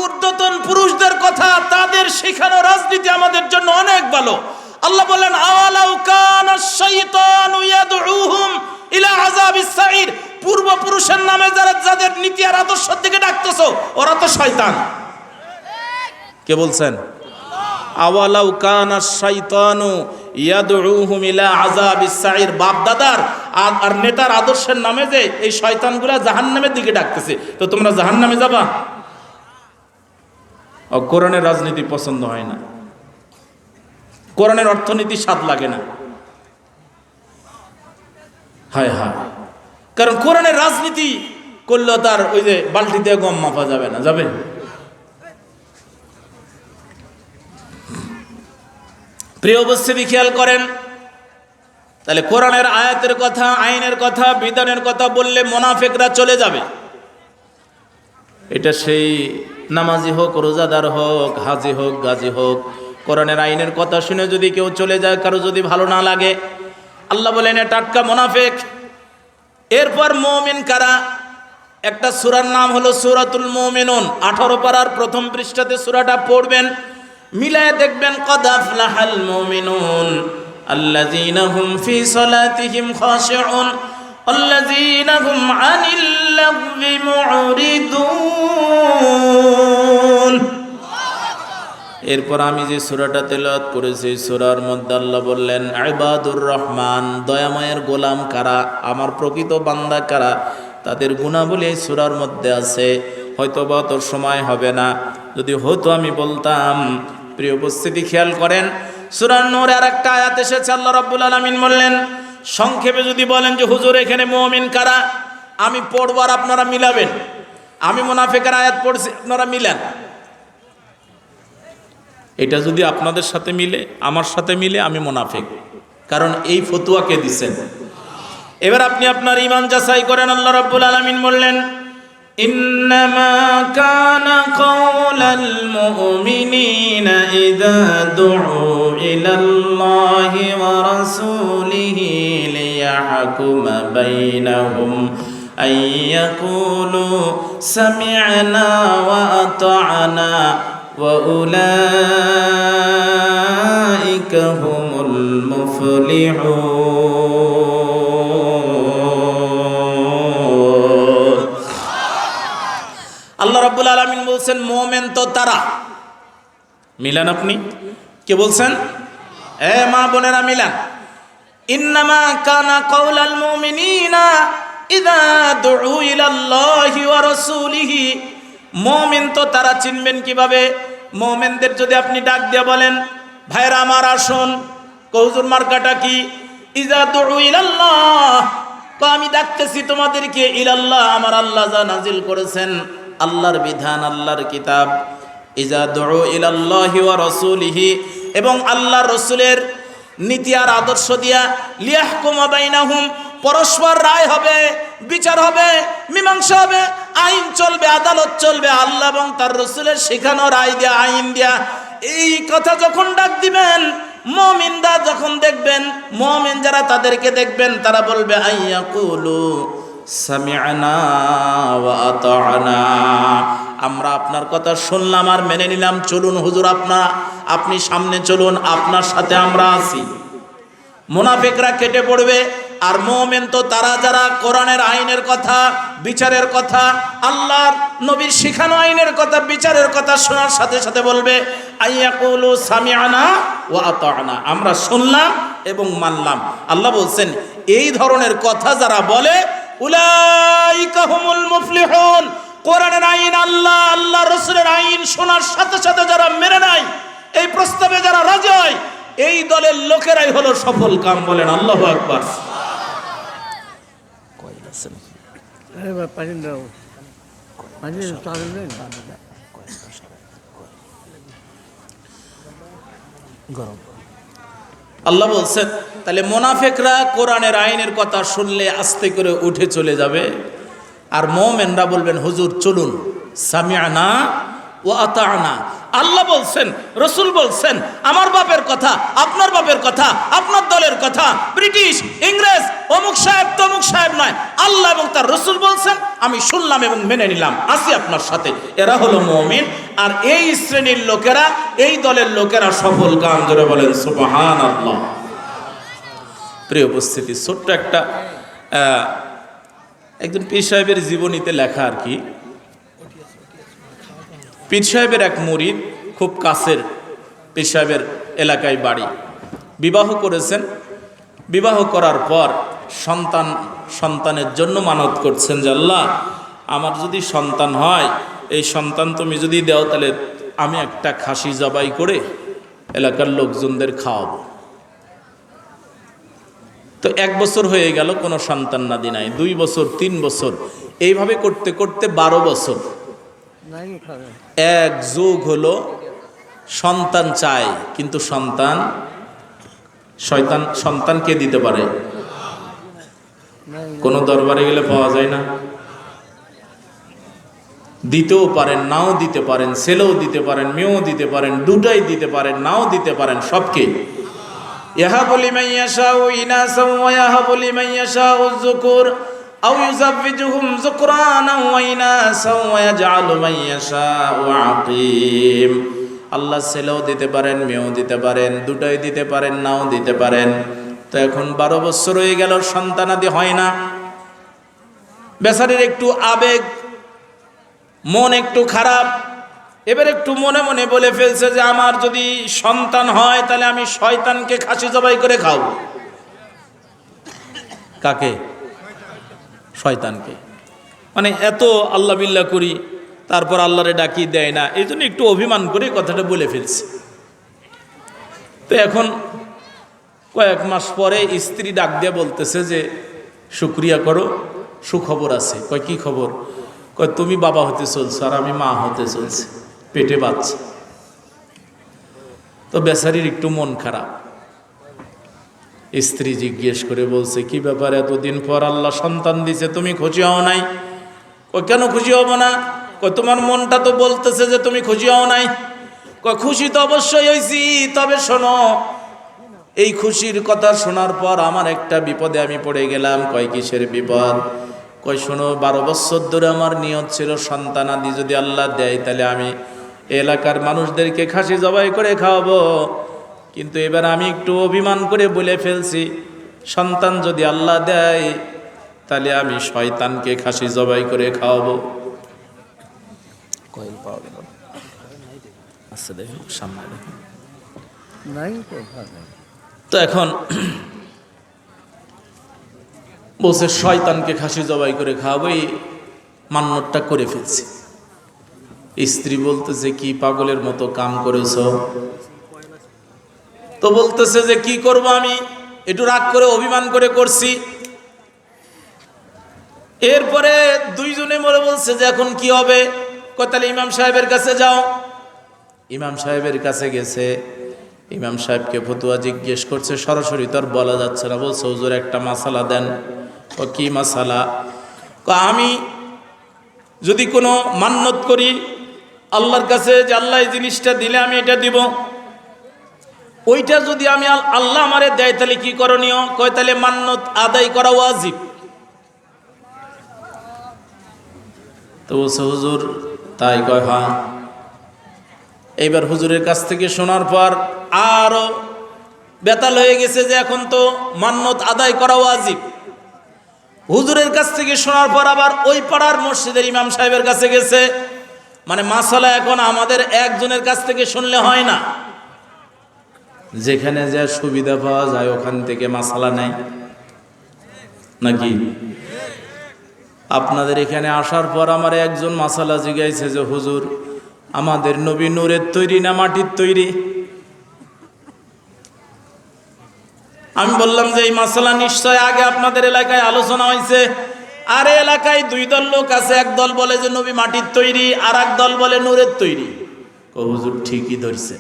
ঊর্ধ্বতন পুরুষদের কথা, তাদের শেখানো রাজনীতি আমাদের জন্য অনেক ভালো। আল্লাহ বলেন, আওয়ালাউ কানাশ শাইতানু ইয়াদউহুম ইলা আযাবিস সাঈর, পূর্বপুরুষের নামে যারা, যাদের নীতি আর আদর্শের দিকে ডাকতেছো, ওরা তো শয়তান। কে বলছেন? আওয়ালাউ কানাশ শাইতানু ইয়াদউহুম ইলা আযাবিস সাইর, বাপ দাদার আর নেতার আদর্শের নামে যে এই শয়তানগুলা জাহান্নামের দিকে ডাকতেছে, তো তোমরা জাহান্নামে যাবা। কোরআনের রাজনীতি পছন্দ হয় না, কোরআনের অর্থনীতি স্বাদ লাগে না। হায় হায়, কারণ কোরআনের রাজনীতি করলেও তার ওই যে বালতিতে গম মাপা যাবে না, যাবে? প্রিয় উপস্থিতি, খেয়াল করেন, তাহলে কোরআনের আয়াতের কথা, আইনের কথা, বিধানের কথা বললে মুনাফিকরা চলে যাবে। এটা সেই নামাজি হোক, রোজাদার হোক, হাজি হোক, গাজী হোক, কোরআনের আইনের কথা শুনে যদি কেউ চলে যায়, কারো যদি ভালো না লাগে, আল্লাহ বলেন এ টাটকা মুনাফিক। এরপর মুমিন কারা? একটা সূরার নাম হলো সূরাতুল মুমিনুন, 18 পারার প্রথম পৃষ্ঠাতে সূরাটা পড়বেন, মিলায়ে দেখবেন, কদ আফলাহাল মুমিনুন আল্লাযীনা হুম ফি সালাতিহিম খাশিউন আল্লাযীনা হুম আনিল লাগবি মুরিদুন। এরপর আমি যে সূরাটা তেলাওয়াত করেছি, সূরার মধ্যে আল্লাহ বললেন ইবাদুর রহমান, দয়াময়ের গোলাম কারা, আমার প্রকৃত বান্দা কারা, তাদের গুণাবলী এই সূরার মধ্যে আছে। হয়তো বা তোর সময় হবে না, যদি হতো আমি বলতাম। প্রিয় উপস্থিতি, খেয়াল করেন, সূরা নূরে আরেকটা আয়াত এসেছে, আল্লাহ রাব্বুল আলামিন বললেন, সংক্ষেপে যদি বলেন যে হুজুর এখানে মুমিন কারা, আমি পড়ব আর আপনারা মিলাবেন। আমি মুনাফিকের আয়াত পড়ছি, আপনারা মিলান। এটা যদি আপনাদের সাথে মিলে, আমার সাথে মিলে, আমি মুনাফিক, কারণ এই ফতোয়া কে দিছেন? এবার আপনি আপনার ঈমান যাচাই করেন। আল্লাহ রাব্বুল আলামিন বললেন, ইন্নামা কানা কাওলাল মুমিনিনা ইযা দুউ ইলাল্লাহি ওয়া রাসূলিহি লিয়াহকুমা বাইনাহুম আইয়াকুলু সামি'না ওয়া আতা'না ওয়া উলাইকা হুমুল মুফলিহুন। আল্লাহ রাব্বুল আলামিন বলছেন মুমিন তো তারা, মিলান। আপনি কে বলছেন? এ মা বোনেরা মিলান। ইন্নামা কানা কাওলাল মুমিনিনা ইযা দুউ ইলাল্লাহি ওয়া রাসূলিহি, মুমিন তো তারা চিনবেন কিভাবে? মুমিনদের যদি আপনি ডাক দিয়ে বলেন, ভাইরা আমার আসুন, হুজুর মার্কাটা কি? ইযা দুউ ইলাল্লাহ, আমি ডাকতেছি তোমাদেরকে, ইলাল্লাহ, আমার আল্লাহ যা নাজিল করেছেন, আল্লাহর বিধান, আল্লাহর কিতাব। ইযা দুউ ইলাল্লাহি ওয়া রাসূলিহি, এবং আল্লাহর রাসূলের নীতি আর আদর্শ দিয়া, লিয়াহকুমা বাইনাহুম, পরস্পর রায় হবে, বিচার হবে, মীমাংসা হবে, আইন চলবে, আদালত চলবে, আল্লাহ এবং তার রাসূলের শেখানো রায় দিয়া, আইন দিয়া। এই কথা যখন ডাক দিবেন, মুমিনরা যখন দেখবেন, মুমিন যারা তাদেরকে দেখবেন, তারা বলবে আইয়াকুলু সামি'না ওয়া আতা'না, আমরা আপনার কথা শুনলাম আর মেনে নিলাম, চলুন হুজুর আপনি সামনে চলুন, আপনার সাথে আমরা আছি। মুনাফিকরা কেটে পড়বে। আর মুমিন তো তারা যারা কোরআনের আইনের কথা, বিচারের কথা, আল্লাহর নবীর শিখানো আইনের কথা, বিচারের কথা শোনার সাথে সাথে বলবে আইয়াকুলু সামি'না ওয়া আতা'না, আমরা শুনলাম এবং মানলাম। আল্লাহ বলছেন এই ধরনের কথা যারা বলে, উলাইকা হুমুল মুফলিহুন, কোরআনের আইন, আল্লাহ রাসূলের আইন শোনার সাথে সাথে যারা মেনে নেয়, এই প্রস্তাবে যারা রাজি হয়, এই দলের লোকেরাই হলো সফল কাম। বলেন আল্লাহু আকবার। আল্লাহ বলছেন তাহলে মুনাফিকরা কোরআনের আইনের কথা শুনলে আস্তে করে উঠে চলে যাবে, আর মুমিনরা বলবেন হুজুর চলুন, সামি'না ওয়া আতা'না। আল্লাহ বলছেন, রাসূল বলছেন, আমার বাপের কথা, আপনার বাপের কথা, আপনার দলের কথা, ব্রিটিশ, ইংরেজ, অমুক সাহেব তমুক সাহেব নয়, আল্লাহ এবং তার রাসূল বলছেন, আমি শুনলাম এবং মেনে নিলাম, আছি আপনার সাথে। এরা হলো মুমিন। আর এই শ্রেণীর লোকেরা, এই দলের লোকেরা সফল কাম। জোরে বলেন সুবহানাল্লাহ। প্রিয় উপস্থিতি, ছোট্ট একটা একজন পীর সাহেবের জীবনীতে লেখা আর কি। পীর সাহেবের এক মুরিদ, খুব কাছের পীর সাহেবের এলাকায় বাড়ি, বিবাহ করেছেন, বিবাহ করার পর সন্তানের জন্য মানত করছেন যে আল্লাহ আমার যদি সন্তান হয়, এই সন্তান তুমি যদি দাও তাহলে আমি একটা খাসি জবাই করে এলাকার লোকজনদের খাওয়াবো। তো 1 বছর হয়ে গেল, কোনো সন্তান নাদি নাই। 2 বছর, 3 বছর, এইভাবে করতে করতে 12 বছর। এক যুগ হলো, সন্তান চায় কিন্তু সন্তান কে দিতে পারে? কোন দরবারে গেলে পাওয়া যায় না। দিতেও পারেন, নাও দিতে পারেন, ছেলেও দিতে পারেন, মেয়েও দিতে পারেন, দুটাই দিতে পারেন, নাও দিতে পারেন, সবকে। ইয়াহাবু লিমান ইয়াশাউ ইনাসা ওয়া ইয়াহাবু লিমান ইয়াশাউ যুকুর আও ইউযাব্বিজুহুম যুকরানা ওয়া ইনাসা ওয়া ইয়াজআলু মান ইয়াশাউ আকিম। আল্লাহ ছেলেও দিতে পারেন, মেয়েও দিতে পারেন, দুটাই দিতে পারেন, নাও দিতে পারেন। তো এখন 12 বছর হয়ে গেল, সন্তানাদি হয় না। বেচারির একটু আবেগ, মন একটু খারাপ। এবার একটু মনে মনে বলে ফেলছে যে আমার যদি সন্তান হয় তাহলে আমি শয়তানকে খাসি জবাই করে খাওয়াবো। কাকে? শয়তানকে। মানে এত আল্লাহ বিল্লাহ করি, তারপর আল্লাহরে ডাকি দেয় না, এই জন্য একটু অভিমান করে কথাটা বলে ফেলছে। তো এখন কয়েক মাস পরে স্ত্রী ডাক দিয়ে বলতেছে যে শুকরিয়া করো, সুখবর আছে। কয় কি খবর? কয় তুমি বাবা হতে চলছো আর আমি মা হতে চলছি, পেটে বাচ্চা। তো বেচারির একটু মন খারাপ। স্ত্রী জিজ্ঞেস করে বলছে কি ব্যাপার, এতদিন পর আল্লাহ সন্তান দিছে, তুমি খুশি হও নাই? কয় কেন খুশি হব না? কয় তোমার মনটা তো বলতেছে যে তুমি খুশি হও নাই। কয় খুশি তো অবশ্যই হয়েছি, তবে শোনো, এই খুশির কথা শোনার পর আমার একটা বিপদে আমি পড়ে গেলাম। কয় কিসের বিপদ? কয় শোনো, 12 বছর ধরে আমার নিয়ত ছিল সন্তানাদি যদি আল্লাহ দেয় তাহলে আমি এলাকার মানুষদেরকে খাসি জবাই করে খাওয়াবো, কিন্তু এবার আমি একটু অভিমান করে বলে ফেলছি সন্তান যদি আল্লাহ দেয় তাহলে আমি শয়তানকে খাসি জবাই করে খাওয়াবো। কয়েল পাওয়া গেল আচ্ছা, দেখুন সামনে দেখুন। তো এখন বলছে শয়তানকে খাসি জবাই করে খাওয়াবো, এই মান্যতটা করে ফেলছি। স্ত্রী বলতেছে কি পাগলের মতো কাম করেছ? তো বলতেছে যে কি করব, আমি একটু রাগ করে অভিমান করে করছি। এরপরে দুইজনে মরে বলছে যে এখন কি হবে? তাহলে ইমাম সাহেবের কাছে যাও। ইমাম সাহেবের কাছে গেছে, ইমাম সাহেবকে ফতুয়া জিজ্ঞেস করছে, সরাসরি তো আর বলা যাচ্ছে না। বলছে হুজুর একটা মাসালা দেন। ও কি মাসালা? আমি যদি কোনো মান্যত করি আল্লাহর কাছে যে আল্লাহ এই জিনিসটা দিলে আমি এটা দিব, ওইটা যদি আমি আল্লাহ আমারে দেয় তাহলে কি করণীয়? কয় তাহলে মান্যত আদায় করা ওয়াজিব। তো বলছে হুজুর তাই? কয় হ্যাঁ। এইবার হুজুরের কাছ থেকে শোনার পর আরো বেতাল হয়ে গেছে যে এখন তো মান্যত আদায় করা ওয়াজিব। হুজুরের কাছ থেকে শোনার পর আবার ওই পাড়ার মসজিদের ইমাম সাহেবের কাছে গেছে। মানে মাসালা এখন আমাদের একজনের কাছ থেকে শুনলে হয় না, যেখানে যা সুবিধা পাওয়া যায় ওখান থেকে মাসালা নেয় নাকি? আপনাদের এখানে আসার পর আমার একজন মাসালা জিজ্ঞাসা যে হুজুর আমাদের নবী নূরের তৈরি না মাটির তৈরি? আমি বললাম যে এই মাসালা নিশ্চয় আগে আপনাদের এলাকায় আলোচনা হয়েছে। আর এলাকায় 2 দল লোক আছে, এক দল বলে যে নবী মাটির তৈরি, আর এক দল বলে নূরের তৈরি। হুজুর ঠিকই ধরছে।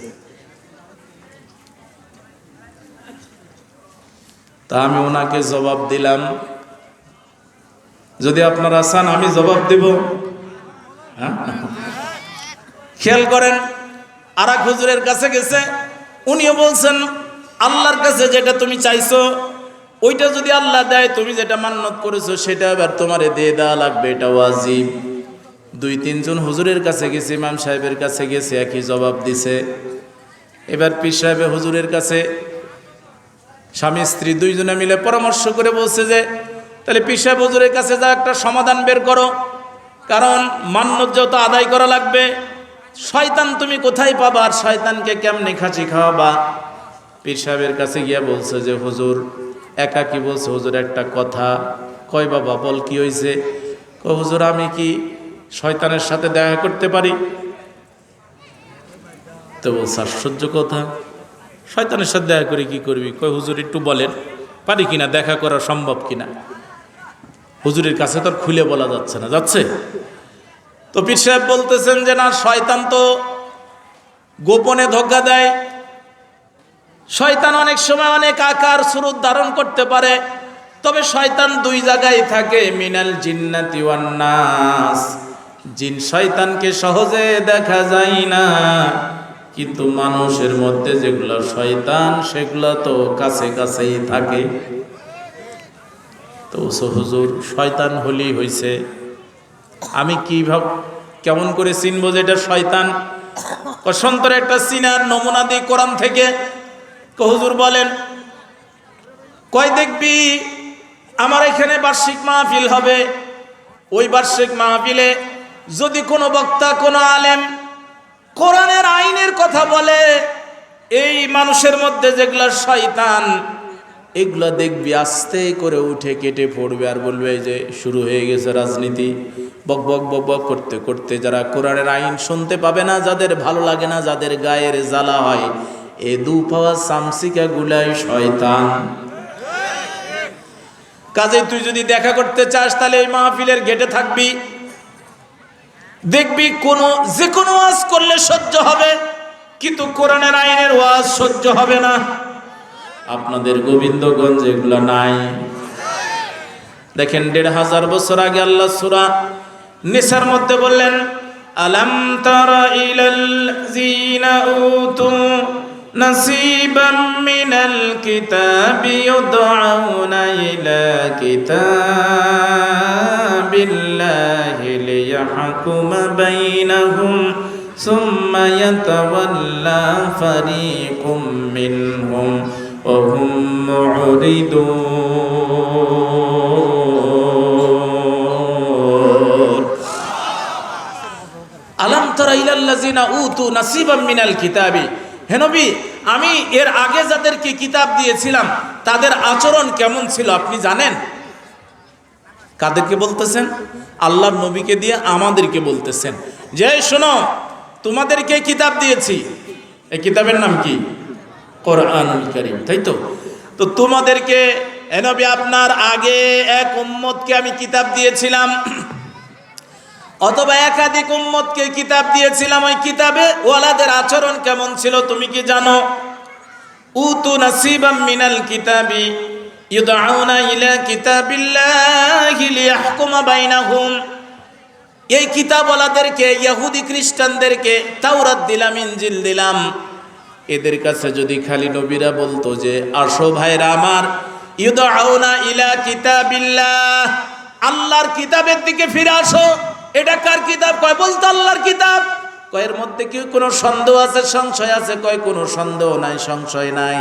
তা আমি ওনাকে জবাব দিলাম, যদি আপনারা চান আমি জবাব দেব। খেয়াল করেন, আর এক হুজুরের কাছে গেছে, উনিও বলছেন আল্লাহর কাছে যেটা তুমি চাইছো ওইটা যদি আল্লাহ দেয়, তুমি যেটা মান্যত করেছো সেটা এবার তোমারে দিয়ে দেওয়া লাগবে, এটা ওয়াজিব। 2-3 জন হুজুরের কাছে গেছে, ইমাম সাহেবের কাছে গেছে, একই জবাব দিছে। এবার পীর সাহেব হুজুরের কাছে স্বামী স্ত্রী 2 জনে মিলে পরামর্শ করে বলছে যে তাহলে পীর সাহেব হুজুরের কাছে যা একটা সমাধান বের করো, কারণ মান্যত যত আদায় করা লাগবে, শয়তান তুমি কোথায় পাবা আর শয়তানকে কেমনে খাসি খাওয়াবা? পীর সাহেবের কাছে গিয়া বলছে যে হুজুর একা কি বলছে, হুজুর একটা কথা কয়। বাবা বল, কি হয়েছে? কয় হুজুর আমি কি শয়তানের সাথে দেখা করতে পারি? তো বলছে আশ্চর্য কথা, শয়তানের সাথে দেখা করে কি করবি? কয় হুজুর একটু বলেন পারি কিনা, দেখা করা সম্ভব কিনা। হুজুরের কাছে তো আর খুলে বলা যাচ্ছে না, যাচ্ছে? তো পীর সাহেব বলতেছেন যে না, শয়তান তো গোপনে ধোঁকা দেয়। শয়তান অনেক সময় অনেক আকার স্বরূপ ধারণ করতে পারে, তবে শয়তান দুই জায়গায় থাকে, মিনাল জিন্নাতি ওয়ান নাস। জিন শয়তানকে সহজে দেখা যায় না, কিন্তু মানুষের মধ্যে যেগুলো শয়তান সেগুলো তো কাছে কাছেই থাকে। তো হুজুর শয়তান হলেই হইছে, আমি কেমন করে চিনবো যে এটা শয়তান? সন্তরে একটা চিনার নমুনা দিই কোরআন থেকে। হুজুর বলেন, কয় দেখবি আমার এখানে বার্ষিক মাহফিল হবে, ওই বার্ষিক মাহফিলে যদি কোনো বক্তা কোনো আলেম কোরআনের আইনের কথা বলে, এই মানুষের মধ্যে যেগুলো শয়তান এগুলো দেখবি আস্তে করে উঠে কেটে পড়বে আর বলবে যে শুরু হয়ে গেছে রাজনীতি। বক বক বক বক করতে করতে যারা কোরআনের আইন শুনতে পাবে না, যাদের ভালো লাগে না, যাদের গায়ের জ্বালা হয়, এ দু পাওয়া চামচিকা গুলাই শয়তান। কাজে তুই যদি দেখা করতে চাস তাহলে এই মাহফিলের গেটে থাকবি, দেখবি যে কোনো ওয়াজ করলে সহ্য হবে, কিন্তু কোরআনের আইনের ওয়াজ সহ্য হবে না। আপনাদের গোবিন্দগঞ্জ এগুলো নাই। দেখেন ১৫০০ বছর আগে আল্লাহ সূরা নিসার মধ্যে বললেন, আলাম তারা ইলাল্লাযীনা উতু নাসীবাম মিনাল কিতাবি ইউদআউনা ইলা কিতাবিল্লাহি লিয়াহকুমা বাইনাহুম সুম্মা ইয়াতাওয়াল্লা ফারীকুম মিনহুম ওয়া হুম মুরিদুন। আলাম তারা ইলাল্লাযীনা উতু নাসীবাম মিনাল কিতাবি, হে নবী আমি এর আগে যাদেরকে কিতাব দিয়েছিলাম তাদের আচরণ কেমন ছিল আপনি জানেন? কাদেরকে বলতেছেন? আল্লাহর নবীকে দিয়ে আমাদেরকে বলতেছেন যে শোনো, তোমাদেরকে কিতাব দিয়েছি। এই কিতাবের নাম কি? কোরআনুল কারীম, তাই তো? তো তোমাদেরকে, হে নবী আপনার আগে এক উম্মতকে আমি কিতাব দিয়েছিলাম, অথবা একাধিক উম্মতকে কিতাব দিয়েছিলাম। ওই কিতাবে ওয়ালাদের আচরণ কেমন ছিল তুমি কি জানো? উতু নাসীবাম মিনাল কিতাবি ইউদআউনা ইলা কিতাবিল্লাহি লিয়াহকুমা বাইনাহুম। এই কিতাবওয়ালাদেরকে, ইহুদি খ্রিস্টানদেরকে তাওরাত দিলাম, ইনজিল দিলাম। এদের কাছে যদি খালি নবীরা বলতো যে আসো ভাইরা আমার, ইউদআউনা ইলা কিতাবিল্লাহ, আল্লাহর কিতাবের দিকে ফিরে আসো। এটা কার কিতাব? কয় বলতো আল্লাহর কিতাব। কয়ের মধ্যে কি কোনো সন্দেহ আছে, সংশয় আছে? কয় কোনো সন্দেহ নাই, সংশয় নাই।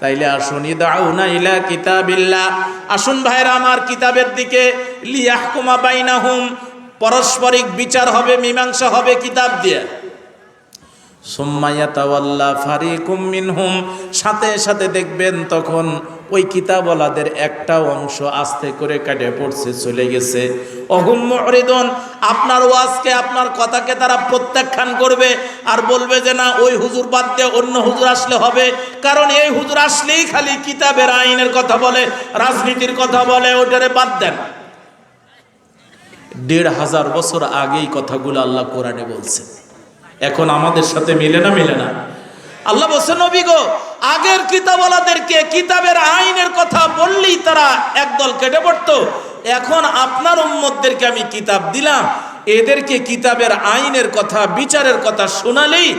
তাইলে আসুন, ইউদআউনা ইলা কিতাবিল্লাহ, আসুন ভাইরা আমার কিতাবের দিকে। লিয়াহকুমা বাইনাহুম, পারস্পরিক বিচার হবে, মীমাংসা হবে কিতাব দিয়ে। সুম্মা ইয়াতাওয়াল্লা ফারীকুম মিনহুম, সাথে সাথে দেখবেন তখন ওই কিতাবওয়ালাদের একটা অংশ আস্তে করে কাটে পড়ছে, চলে গেছে। অহুম মুরিদুন, আপনার ওয়াজকে, আপনার কথাকে তারা প্রত্যাখ্যান করবে আর বলবে যে না, ওই হুজুর বাদ দিয়ে অন্য হুজুর আসলে হবে, কারণ এই হুজুর আসলেই খালি কিতাবের আইনের কথা বলে, রাজনীতির কথা বলে, ওটারে বাদ দেন। ১৫০০ বছর আগেই কথাগুলো আল্লাহ কোরআনে বলছে। এখন আমাদের সাথে মিলে না? মিলে না। আল্লাহ বলছেন নবী গো, আগের কিতাবওয়ালাদেরকে কিতাবের আইনের কথা বললেই তারা একদল কেটে পড়তো। এখন আপনার উম্মতদেরকে আমি কিতাব দিলাম, এদেরকে কিতাবের আইনের কথা, বিচারের কথা শোনালেই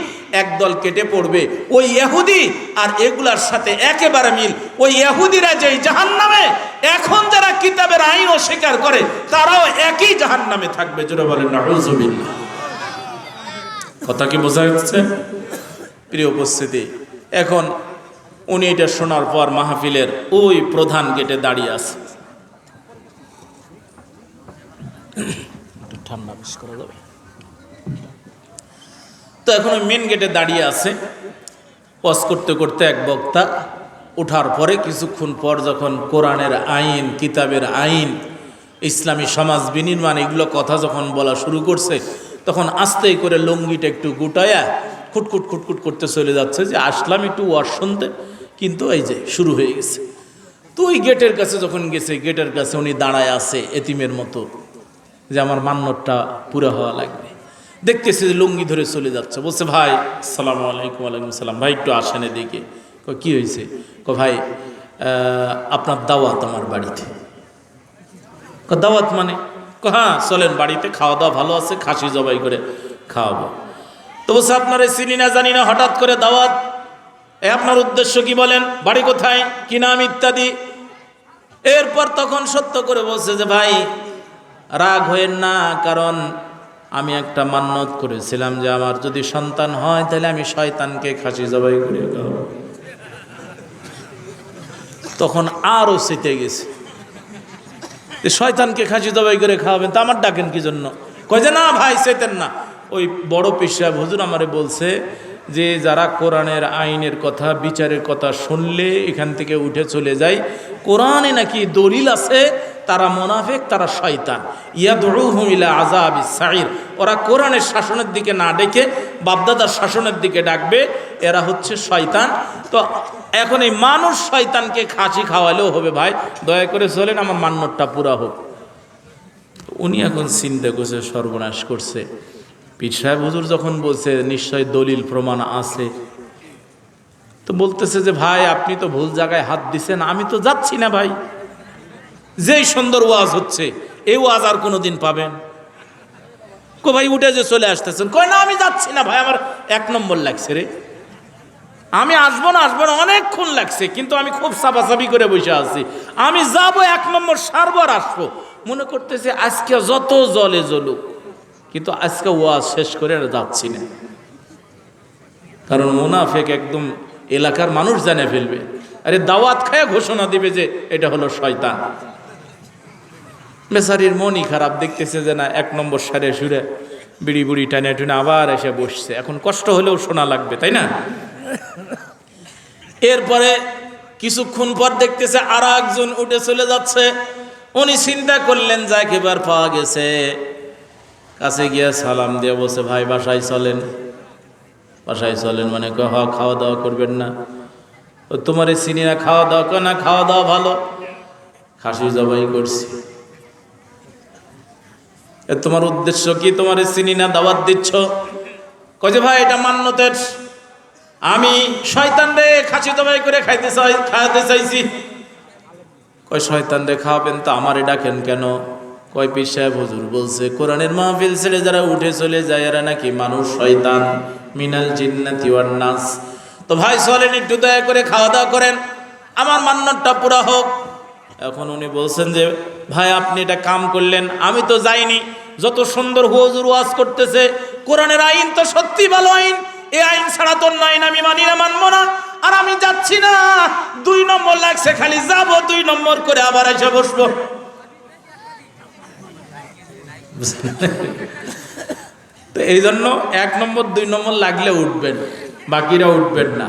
একদল কেটে পড়বে। ওই ইহুদি আর এগুলার সাথে একেবারে মিল। ওই ইহুদিরা যেই জাহান্নামে, এখন যারা কিতাবের আইন অস্বীকার করে তারাও একই জাহান্নামে থাকবে। জোরে বলেন নাউযুবিল্লাহ। কথা কি বোঝা যাচ্ছে? প্রিয় উপস্থিতি, এখন উনি এটা শোনার পর মাহফিলের ওই প্রধান গেটে দাঁড়িয়ে আছে। ঠান্ডা বেশ করা যাবে তো? এখন ওই মেন গেটে দাঁড়িয়ে আছে। ওয়াজ করতে করতে এক বক্তা ওঠার পরে কিছুক্ষণ পর যখন কোরআনের আইন, কিতাবের আইন, ইসলামী সমাজ বিনির্মাণ এগুলো কথা যখন বলা শুরু করছে, তখন আস্তে করে লুঙ্গিটা একটু গুটায়া খুটখুট খুটখুট করতে চলে যাচ্ছে যে আসলাম একটু ওয়াজ শুনতে, কিন্তু এই যে শুরু হয়ে গেছে। তো ওই গেটের কাছে যখন গেছে, গেটের কাছে উনি দাঁড়ায় আছে এতিমের মতো, যে আমার মান্যতটা পুরো হওয়া লাগবে। দেখতেছে যে লুঙ্গি ধরে চলে যাচ্ছে, বলছে ভাই আসসালামু আলাইকুম। ওয়ালাইকুম সালাম। ভাই একটু আসেন এদিকে। কি হয়েছে? ভাই আপনার দাওয়াত আমার বাড়িতে। দাওয়াত মানে? হ্যাঁ চলেন বাড়িতে, খাওয়া দাওয়া ভালো আছে, খাসি জবাই করে খাওয়াবো। তো বলছে আপনারা চিনি না জানি না, হঠাৎ করে দাওয়াত, আপনার উদ্দেশ্য কি বলেন, বাড়ি কোথায়, কি নাম ইত্যাদি। এরপর তখন সত্য করে বলছে যে ভাই রাগ হয়েন না, কারণ আমি একটা মান্যত করেছিলাম যে আমার যদি সন্তান হয় তাহলে আমি শয়তানকে খাসি জবাই করে খাওয়াবো। তখন আরও চেতে গেছে, শয়তানকে খাসি জবাই করে খাওয়াবেন, তা আমার ডাকেন কি জন্য? কয় যে না ভাই চেতেন না, ওই বড় পীর সাহেব হুজুর আমারে বলছে যে যারা কোরআনের আইনের কথা, বিচারের কথা শুনলে এখান থেকে উঠে চলে যায়, কোরআনে নাকি দলিল আছে তারা মুনাফিক, তারা শয়তান। ইয়াদউহুম ইলা আযাবিস সাঈর, ওরা কোরআনের শাসনের দিকে না ডেকে বাপদাদার শাসনের দিকে ডাকবে, এরা হচ্ছে শয়তান। তো এখন এই মানুষ শয়তানকে খাসি খাওয়ালেও হবে ভাই, দয়া করে চলেন আমার মান্যতটা পুরা হোক। উনি এখন চিন্তা করছে সর্বনাশ করছে। পীর সাহেব হুজুর যখন বলছে নিশ্চয় দলিল প্রমাণ আছে, তো বলতেছে যে ভাই আপনি তো ভুল জায়গায় হাত দিছেন, আমি তো যাচ্ছি না ভাই, যেই সুন্দর ওয়াজ হচ্ছে এই ওয়াজ আর কোনোদিন পাবেন? ভাই উঠে যে চলে আসতেছেন, কয় না আমি যাচ্ছি না ভাই, আমার 1 নম্বর লাগছে রে, আমি আসবো না অনেকক্ষণ লাগছে, কিন্তু আমি খুব চাপাচাপি করে বসে আছি, আমি যাব 1 নম্বর সারবো আর আসবো। মনে করতেছে আজকে যত জলে জ্বলুক, কিন্তু আজকে ওয়াজ শেষ করে আর যাচ্ছি না। কারণ মুনাফিক একদম এলাকার মানুষ জানে ফেলবে, আরে দাওয়াত খায় ঘোষণা দিবে যে এটা হলো শয়তান। বেচারির মনই খারাপ, দেখতেছে যে না 1 নম্বর সারে সুরে বিড়ি বুড়ি টানে টুনে আবার এসে বসছে, এখন কষ্ট হলেও শোনা লাগবে, তাই না? এরপরে কিছুক্ষণ পর দেখতেছে আর একজন উঠে চলে যাচ্ছে। উনি চিন্তা করলেন যাক এবার পাওয়া গেছে, কাছে গিয়ে সালাম দিয়ে বলছে ভাই বাসায় চলেন। বাসায় চলেন মানে খাওয়া দাওয়া করবেন না? তোমার চিনি না, খাওয়া দাওয়া না, খাওয়া দাওয়া ভালো, খাসি জবাই করছি। তোমার উদ্দেশ্য কি, তোমার চিনি না দাওয়াত দিচ্ছ? কয় যে ভাই এটা মান্যতের, আমি শয়তান রে খাসি জবাই করে খাওয়াতে চাইছি। কয় শয়তান রে খাওয়াবেন তো আমারে ডাকেন কেন? কয় পীর সাহেব হুজুর বলছে কোরআনের মাহফিল ছেড়ে যারা উঠে চলে যায় এরা নাকি মানুষ শয়তান, মিনাল জিন্নাতি ওয়ান নাস। তো ভাই চলেন একটু দয়া করে খাওয়া দাওয়া করেন, আমার মান্যতটা পুরা হোক। এখন উনি বলছেন যে ভাই আপনি এটা কাম করলেন, আমি তো যাইনি, যত সুন্দর হুজুর ওয়াজ করতেছে, কোরআনের আইন তো সত্যি ভালো আইন, এই আইন ছাড়া তো আইন আমি মানি না, মানবো না, আর আমি যাচ্ছি না। 2 নম্বর লাগছে, খালি যাবো 2 নম্বর করে আবার এসে বসবো। তো এই জন্য 1 নম্বর 2 নম্বর লাগলে উঠবেন, বাকিরা উঠবেন না।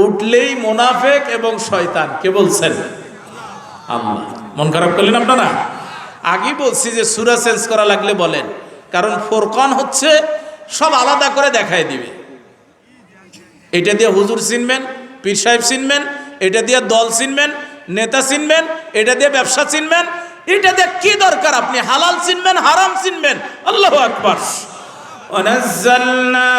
উঠলেই মুনাফিক এবং শয়তান। কে বলছেন? আল্লাহ। মন খারাপ করলেন আপনারা? আগে বলছি যে সূরা চেঞ্জ করা লাগলে বলেন, কারণ ফুরকান হচ্ছে সব আলাদা করে দেখায় দিবে। এটা দিয়ে হুজুর চিনবেন, পীর সাহেব চিনবেন, এটা দিয়ে দল চিনবেন, নেতা চিনবেন, এটা দিয়ে ব্যবসা চিনবেন, এটা দিয়ে কি দরকার আপনি হালাল চিনবেন, হারাম চিনবেন। আল্লাহু আকবার। ওয়ানাজ্জালনা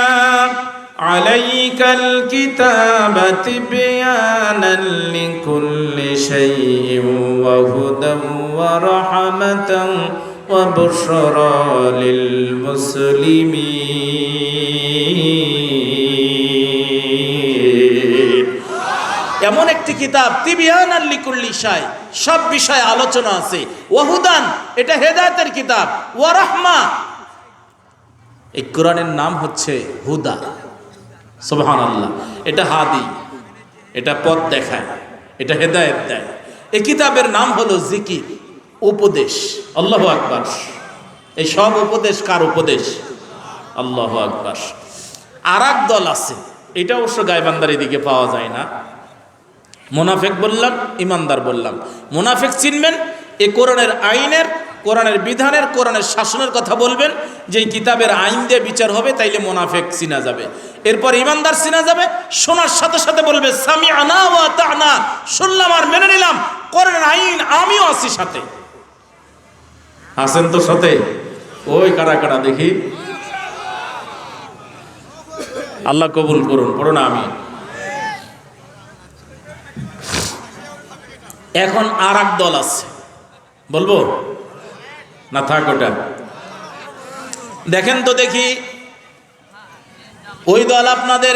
আলাইকাল কিতাবা তিবয়ানান লিকুল্লি শাইইন ওয়া হুদান ওয়া রাহমাতান ওয়া বুশরা লিল মুসলিমিন। এমন একটি কিতাব, তিবয়ানান লিকুল্লি শাই, সব বিষয়ে আলোচনা আছে। ওয়া হুদান, এটা হেদায়েতের কিতাব। ওয়া রাহমা, এই কোরআনের নাম হচ্ছে হুদা। সুবহানাল্লাহ। এটা হাদি, এটা পথ দেখায়, এটা হেদায়েত দেয়। এই কিতাবের নাম হলো জিকির, উপদেশ। আল্লাহু আকবার। এই সব উপদেশ কার উপদেশ? আল্লাহু আকবার। আর এক দল আছে, এটা অবশ্য গায়বান্দার দিকে পাওয়া যায় না। মুনাফিক বললাম, ইমানদার বললাম। মুনাফিক চিনবেন, এই কোরআনের আইনের, কোরআনের বিধানের, কোরআনের শাসনের কথা বলবেন, যেই কিতাবের আইন দিয়ে বিচার হবে, তাইলে মুনাফিক চিনা যাবে। এরপর ইমানদার চিনা যাবে, শোনার সাথে সাথে বলবে সামিআনা ওয়া আতা'না, শুনলাম আর মেনে নিলাম, কোরআনের আইন আমিও আছি সাথে। আছেন তো সাথে? ওই কারা কারা দেখি। আল্লাহ কবুল করুন, পড়ো না আমি। এখন আর এক দল আছে, বলবো না থাক ওটা? দেখেন তো দেখি, ওই দল আপনাদের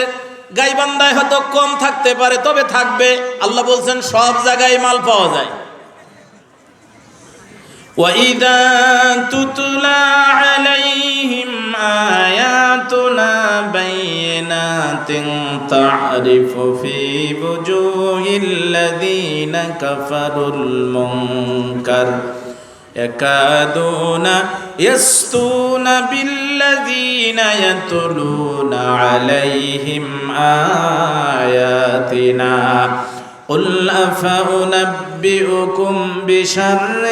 গাইবান্ধায় হয়তো কম থাকতে পারে, তবে থাকবে। আল্লাহ বলছেন সব জায়গায় মাল পাওয়া যায়। وَإِذَا تُتْلَى عَلَيْهِمْ آيَاتُنَا بَيِّنَاتٍ تَعْرِفُ فِي وُجُوهِ الَّذِينَ كَفَرُوا الْمُنكَرَ يَكَادُونَ يَسْطُونَ بِالَّذِينَ يَتْلُونَ عَلَيْهِمْ آيَاتِنَا قُلْ أَفَأُنَبِّئُكُمْ بِشَرٍّ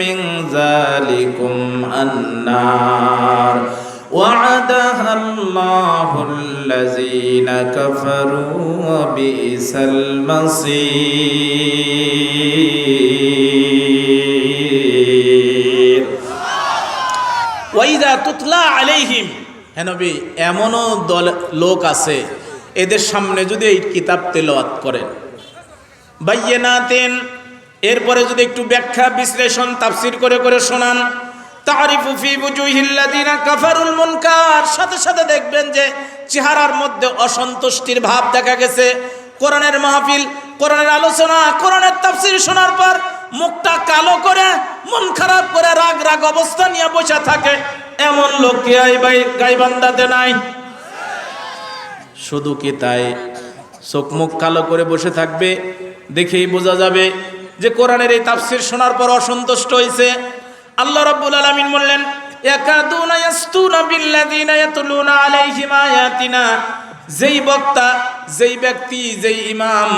مِّن ذَلِكُمْ النَّارَ وَعَدَهَا اللَّهُ الَّذِينَ كَفَرُوا وَبِئْسَ الْمَصِيرُ وَإِذَا تُتْلَى عَلَيْهِمْ, হে নবী, এমনও দল লোক আছে, এদের সামনে যদি এই কিতাব তেলাওয়াত করেন, বায়্যিনাতিন, এরপরে যদি একটু ব্যাখ্যা বিশ্লেষণ তাফসীর করে করে শোনান, তারিফু ফি বুজুহিল্লাযিনা কাফারুল মুনকার, সাথে সাথে দেখবেন যে চেহারার মধ্যে অসন্তুষ্টির ভাব দেখা গেছে। কোরআনের মাহফিল, কোরআনের আলোচনা, কোরআনের তাফসীর শোনার পর মুখটা কালো করে, মন খারাপ করে, রাগ রাগ অবস্থা নিয়ে বসে থাকে, এমন লোক কি গাইবান্ধাতে নাই? শুধু কি তাই চোখ মুখ কালো করে বসে থাকবে? দেখেই বোঝা যাবে যে কোরআনের এই তাফসীর শোনার পর অসন্তুষ্ট হয়েছে। আল্লাহ রাব্বুল আলামিন বললেন ইয়াকাদুনা ইয়াসতুনা বিল্লাযিনা ইয়াতলুনা আলাইহিম আয়াতিনা, যেই বক্তা, যেই ব্যক্তি, যেই ইমাম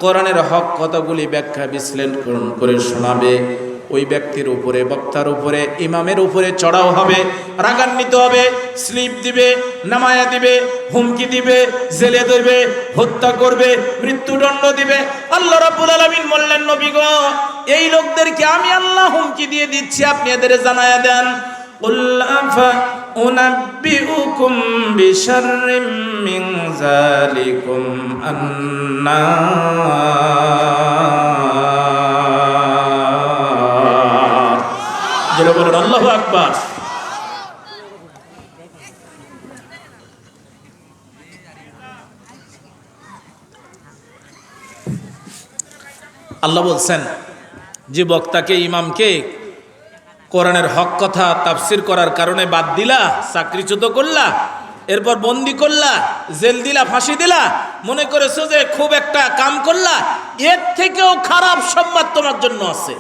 কোরআনের হক কথাগুলি ব্যাখ্যা বিশ্লেষণ করে শোনাবে, ওই ব্যক্তির উপরে, বক্তার উপরে, ইমামের উপরে চড়াও হবে, রাগান্বিত হবে, স্লিপ দিবে, নামায়া দিবে, হুমকি দিবে, জেলে দেবে, হত্যা করবে, মৃত্যুদণ্ড দিবে। আল্লাহ রাব্বুল আলামিন বললেন নবী গো, এই লোকদেরকে আমি আল্লাহ হুমকি দিয়ে দিচ্ছি, আপনি এদের জানায়া দেন। কুল আফা উনাব্বিউকুম বিশাররিম মিন যালিকুম আন্নার। জোরে বলুন আল্লাহু আকবার। আল্লাহ বলছেন যে বক্তাকে, ইমামকে কোরআনের হক কথা তাফসীর করার কারণে বাদ দিলা, চাকরিচ্যুত করলা, এরপর বন্দি করলা, জেল দিলা, ফাঁসি দিলা, মনে করেছো যে খুব একটা কাম করলা, এর থেকেও খারাপ সংবাদ তোমার জন্য আছে।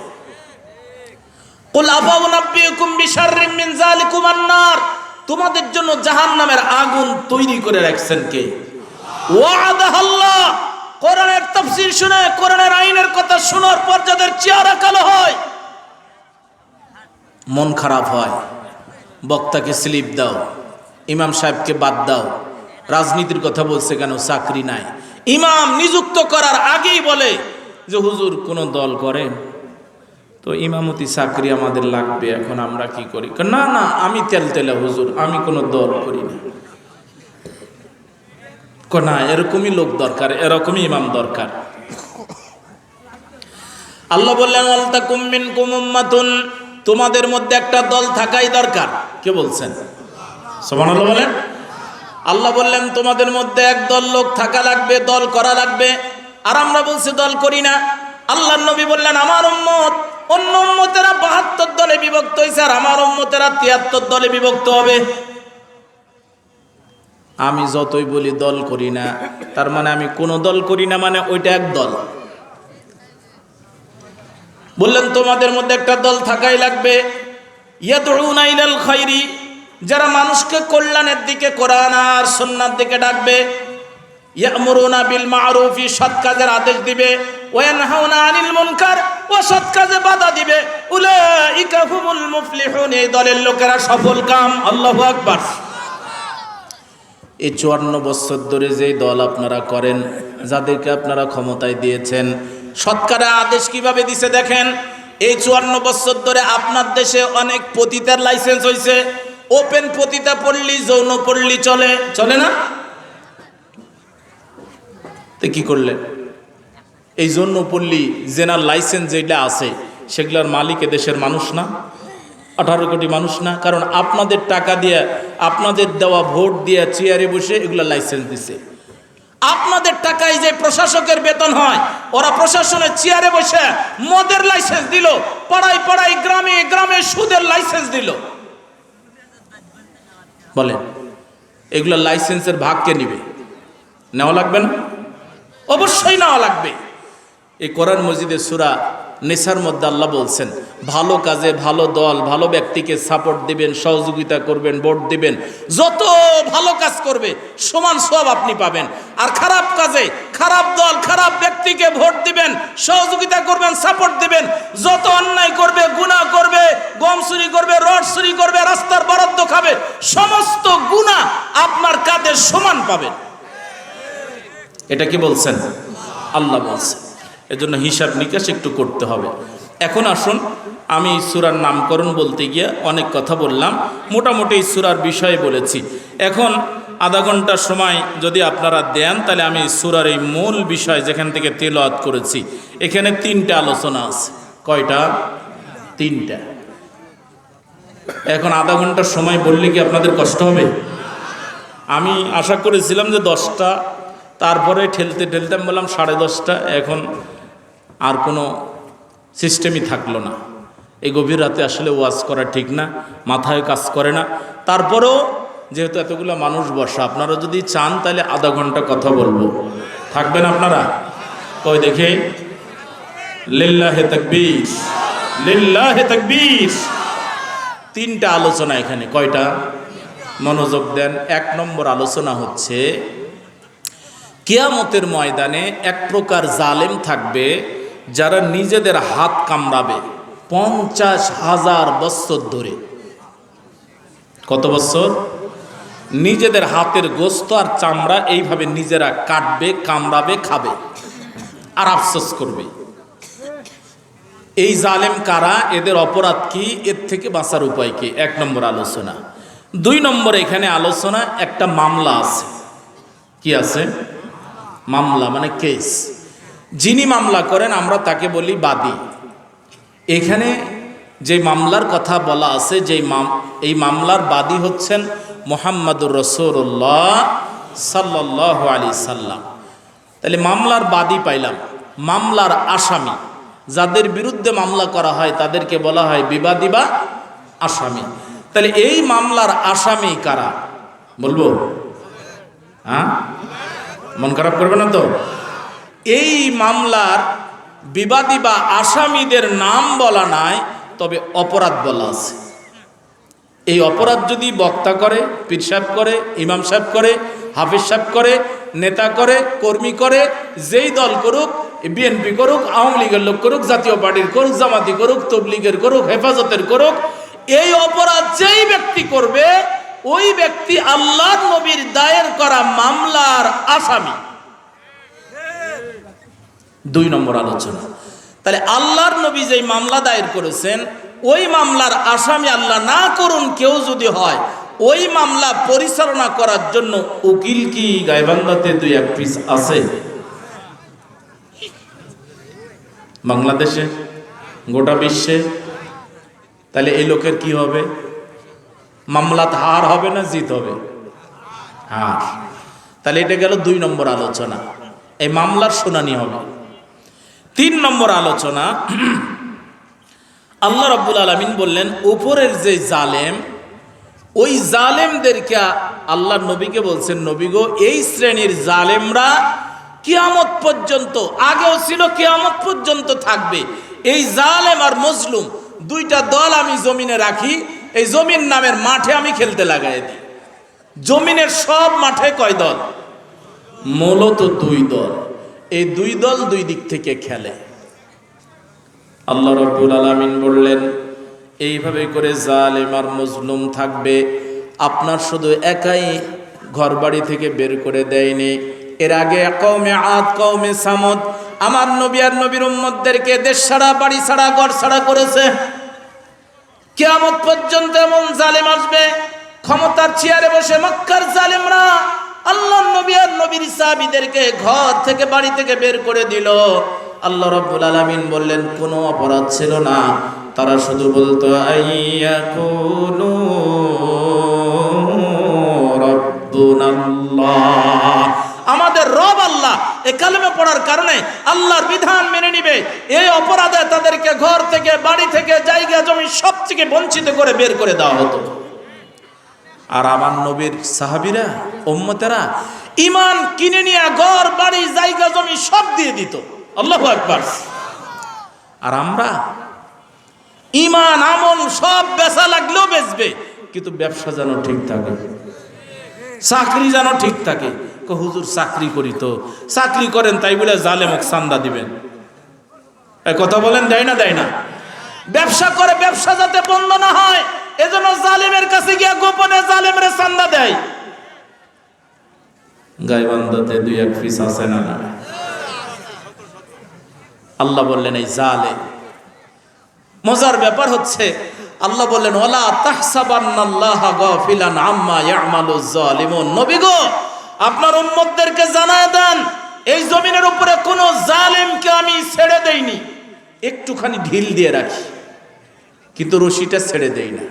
কুল আফা উনাব্বিউকুম বিশাররিম মিন যালিকুম আন-নার, তোমাদের জন্য জাহান্নামের আগুন তৈরি করে রাখছেন কে? ওয়াদাহাল্লাহ। কোরআনের তাফসীর শুনে, কোরআনের আইনের কথা শোনার পর যাদের চেহারা কালো হয়, মন খারাপ হয়, বক্তাকে স্লিপ দাও, ইমাম সাহেবকে বাদ দাও, রাজনীতির কথা বলছে কেন, চাকরি নাই। ইমাম নিযুক্ত করার আগেই বলে যে হুজুর কোন দল করেন তো, ইমামতি চাকরি আমাদের লাগবে, এখন আমরা কি করি? না না, আমি তেলতেলা হুজুর, আমি কোনো দল করি না। না, এরকমই লোক দরকার, এরকমই ইমাম দরকার। আল্লাহ বললেন ওয়ালতাকুম মিনকুম উম্মাতুন, তোমাদের মধ্যে একটা দল থাকাই দরকার। কে বলছেন? সুবহানাল্লাহ বলেন। আল্লাহ বললেন তোমাদের মধ্যে একদল লোক থাকা লাগবে, দল করা লাগবে। আর আমরা বলছি দল করি না। আল্লাহর নবী বললেন আমার উম্মত অন্য উম্মতেরা ৭২ দলে বিভক্ত হয়েছে, আর আমার উম্মতেরা ৭৩ দলে বিভক্ত হবে। আমি যতই বলি দল করি না, তার মানে আমি কোন দল করি না, মানে ওইটা এক দল। বললেন তোমাদের মধ্যে একটা দল থাকাই লাগবে, ইয়াদউনা ইলাল খায়রি, যারা মানুষকে কল্যাণের দিকে, কোরআন আর সুন্নাহর দিকে ডাকবে। ইয়ামুরুনা বিল মারুফি, সৎ কাজের আদেশ দিবে, ওয়া ইয়ানহাউনা আনিল মুনকার, ও সৎ কাজে বাধা দিবে। উলাইকা হুমুল মুফলিহুন, এই দলের লোকেরা সফল কাম। আল্লাহু আকবার। এই 54 বছর ধরে যেই দল আপনারা করেন, যাদেরকে আপনারা ক্ষমতায় দিয়েছেন, সৎকারের আদেশ কিভাবে দিছে দেখেন। এই 54 বছর ধরে আপনার দেশে অনেক পতিতার লাইসেন্স হয়েছে। ওপেন পতিতা পল্লী, যৌন পল্লী চলে, চলে না? তো কি করলেন? এই যৌন পল্লী জেনার লাইসেন্স যেটা আছে, সেগুলোর মালিক দেশের মানুষ না, 18 কোটি মানুষ না? কারণ আপনাদের টাকা দিয়ে, আপনাদের দেওয়া ভোট দিয়ে চেয়ারে বসে এগুলো লাইসেন্স দিছে। আপনাদের টাকায় যে প্রশাসকের বেতন হয়, ওরা প্রশাসনের চেয়ারে বসে মদের লাইসেন্স দিল, পাড়ায় পাড়ায় গ্রামে গ্রামে সুদের লাইসেন্স দিল। বলেন, এগুলো লাইসেন্সের ভাগ কে নিবে? নেওয়া লাগবে না? অবশ্যই নেওয়া লাগবে। এই কোরআন মজিদের সূরা নিসার মধ্যে আল্লাহ বলছেন, ভালো কাজে ভালো দল, ভালো ব্যক্তিকে সাপোর্ট দিবেন, সহযোগিতা করবেন, ভোট দিবেন। যত ভালো কাজ করবে সমান সওয়াব আপনি পাবেন। আর খারাপ কাজে খারাপ দল, খারাপ ব্যক্তিকে ভোট দিবেন, সহযোগিতা করবেন, সাপোর্ট দিবেন, যত অন্যায় করবে, গুনাহ করবে, গম চুরি করবে, রড চুরি করবে, রাস্তার বরাদ্দ খাবে, সমস্ত গুনাহ আপনার কাঁধে সমান পাবেন। এটা কি বলছেন? আল্লাহ বলছেন। এজন্য হিসাব নিকাশ একটু করতে হবে। এখন আসুন, আমি সূরার নামকরণ বলতে গিয়ে অনেক কথা বললাম, মোটামুটি এই সূরার বিষয়ে বলেছি। এখন আধা ঘন্টার সময় যদি আপনারা দেন, তাহলে আমি সূরার এই মূল বিষয় যেখান থেকে তেলাওয়াত করেছি, এখানে 3টা আলোচনা আছে। কয়টা? 3টা। এখন আধা ঘন্টার সময় বললে কি আপনাদের কষ্ট হবে? আমি আশা করেছিলাম যে 10টা, তারপরে ঠেলতে ঠেলতে আমি বললাম 10:30। এখন আর কোনো সিস্টেমই থাকলো না। এই গভীর রাতে আসলে ওয়াজ করা ঠিক না, মাথায় কাজ করে না। তারপরেও যেহেতু এতগুলো মানুষ বসা, আপনারা যদি চান তাহলে আধা ঘন্টা কথা বলবো। থাকবেন আপনারা? কই দেখে, লিল্লাহে তাকবীর, লিল্লাহে তাকবীর। 3টা আলোচনা এখানে। কয়টা? মনোযোগ দেন। 1 নম্বর আলোচনা হচ্ছে, কিয়ামতের ময়দানে এক প্রকার জালেম থাকবে, যারা নিজেদের হাত কামড়াবে 50,000 বছর ধরে। কত বছর? নিজেদের হাতের গোস্ত আর চামড়া এইভাবে নিজেরা কাটবে, কামড়াবে, খাবে আর আফসোস করবে। এই জালেম কারা? এদের অপরাধ কি? এর থেকে বাঁচার উপায় কি? 1 নম্বর আলোচনা। 2 নম্বর এখানে আলোচনা, একটা মামলা আছে। কি আছে? মামলা মানে কেস। যিনি মামলা করেন আমরা তাকে বলি বাদী। এখানে যে মামলার কথা বলা আছে, এই মামলার বাদী হচ্ছেন মুহাম্মাদুর রাসূলুল্লাহ সাল্লাল্লাহু আলাইহি সাল্লাম। তাহলে মামলার বাদী পাইলাম। মামলার আসামি, যাদের বিরুদ্ধে মামলা করা হয় তাদেরকে বলা হয় বিবাদী বা আসামি। তাহলে এই মামলার আসামি কারা বলবো? হ্যাঁ, মন খারাপ করবে না তো? এই মামলার বিবাদী বা আসামিদের নাম বলা নাই, তবে অপরাধ বলা আছে। এই অপরাধ যদি বক্তা করে, পীর সাহেব করে, ইমাম সাহেব করে, হাফেজ সাহেব করে, নেতা করে, কর্মী করে, যেই দল করুক, বিএনপি করুক, আওয়ামী লীগের লোক করুক, জাতীয় পার্টির করুক, জামাতি করুক, তবলিগের করুক, হেফাজতের করুক, এই অপরাধ যেই ব্যক্তি করবে, ওই ব্যক্তি আল্লাহর নবীর দায়ের করা মামলার আসামি। 2 নম্বর আলোচনা। তাহলে আল্লাহর নবী যেই মামলা দায়ের করেছেন, ওই মামলার আসামি আল্লাহ না করুন কেউ যদি হয়, ওই মামলা পরিচালনা করার জন্য উকিল কি গাইবান্ধাতে 2-1 পিস আছে? বাংলাদেশে, গোটা বিশ্বে। তাহলে এই লোকের কি হবে? মামলাত হার হবে না জিত হবে? হার। তাহলে এটা গেল 2 নম্বর আলোচনা। এই মামলার শুনানি হবে। 3 নম্বর আলোচনা, আল্লাহ রাব্বুল আলামিন বললেন, উপরের যে জালেম, ওই জালেমদেরকে আল্লাহ নবীকে বলছেন, নবী গো, এই শ্রেণীর জালেমরা কিয়ামত পর্যন্ত, আগেও ছিল, কিয়ামত পর্যন্ত থাকবে। এই জালেম আর মজলুম 2টা দল আমি জমিনে রাখি, এই জমিন নামের মাঠে আমি খেলতে লাগাই দিই। জমিনের সব মাঠে কয় দল? মূলত দুই দল। এই দুই দল দুই দিক থেকে খেলে। আল্লাহ রাব্বুল আলামিন বললেন, এইভাবে করে জালেম আর মজলুম থাকবে। আপনার শুধু একাই ঘর বাড়ি থেকে বের করে দেয়নি, এর আগে কওমে আদ, কওমে সামুদ আমার নবী আর নবীর উম্মতদেরকে দেশ ছাড়া, বাড়ি ছাড়া, ঘর ছাড়া করেছে। কিয়ামত পর্যন্ত এমন জালেম আসবে, ক্ষমতার চেয়ারে বসে মক্কার জালেমরা আল্লাহর নবী আর নবীর সাহাবীদেরকে ঘর থেকে, বাড়ি থেকে বের করে দিল। আল্লাহ রাব্বুল আলামিন বললেন, কোনো অপরাধ ছিল না, তারা শুধু বলতো আইয়াকুলু রাব্বুনাল্লাহ, আমাদের রব আল্লাহ। এই কালেমা পড়ার কারণে আল্লাহর বিধান মেনে নিবে, এই অপরাধে তাদেরকে ঘর থেকে, বাড়ি থেকে, জায়গা জমি সব থেকে বঞ্চিত করে বের করে দেওয়া হতো। আর আমার নবীর সাহাবীরা, উম্মতেরা ঈমান কিনে নিয়ে ঘর বাড়ি, জায়গা জমি সব দিয়ে দিত। আল্লাহু আকবার। আর আমরা ঈমান আমল সব বেচা লাগলেও বেচবে, কিন্তু ব্যবসা যেন ঠিক থাকে, চাকরি যেন ঠিক থাকে। হুজুর চাকরি করি তো, চাকরি করেন তাই বলে জালেমক চান্দা দিবেন, এই কথা বলেন, দেয় না? দেয় না। ব্যবসা করে, ব্যবসা যাতে বন্ধ না হয় এজন্য জালেমের কাছে গিয়া গোপনে জালেমের চান্দা দেয়। গাইবান্ধাতে দুই এক পিস আছে না? আল্লাহ বললেন এই জালেম। মজার ব্যাপার হচ্ছে আল্লাহ বললেন, ওয়ালা তাহসাবান্নাল্লাহা গাফিলান আম্মা ইয়ামালুজ জালিমুন। নবী গো, আপনার উম্মতদেরকে জানায় দেন, এই জমিনের উপরে কোন জালেমকে আমি ছেড়ে দেইনি, একটুখানি ঢিল দিয়ে রাখি, কিন্তু রশিটা ছেড়ে দেই না।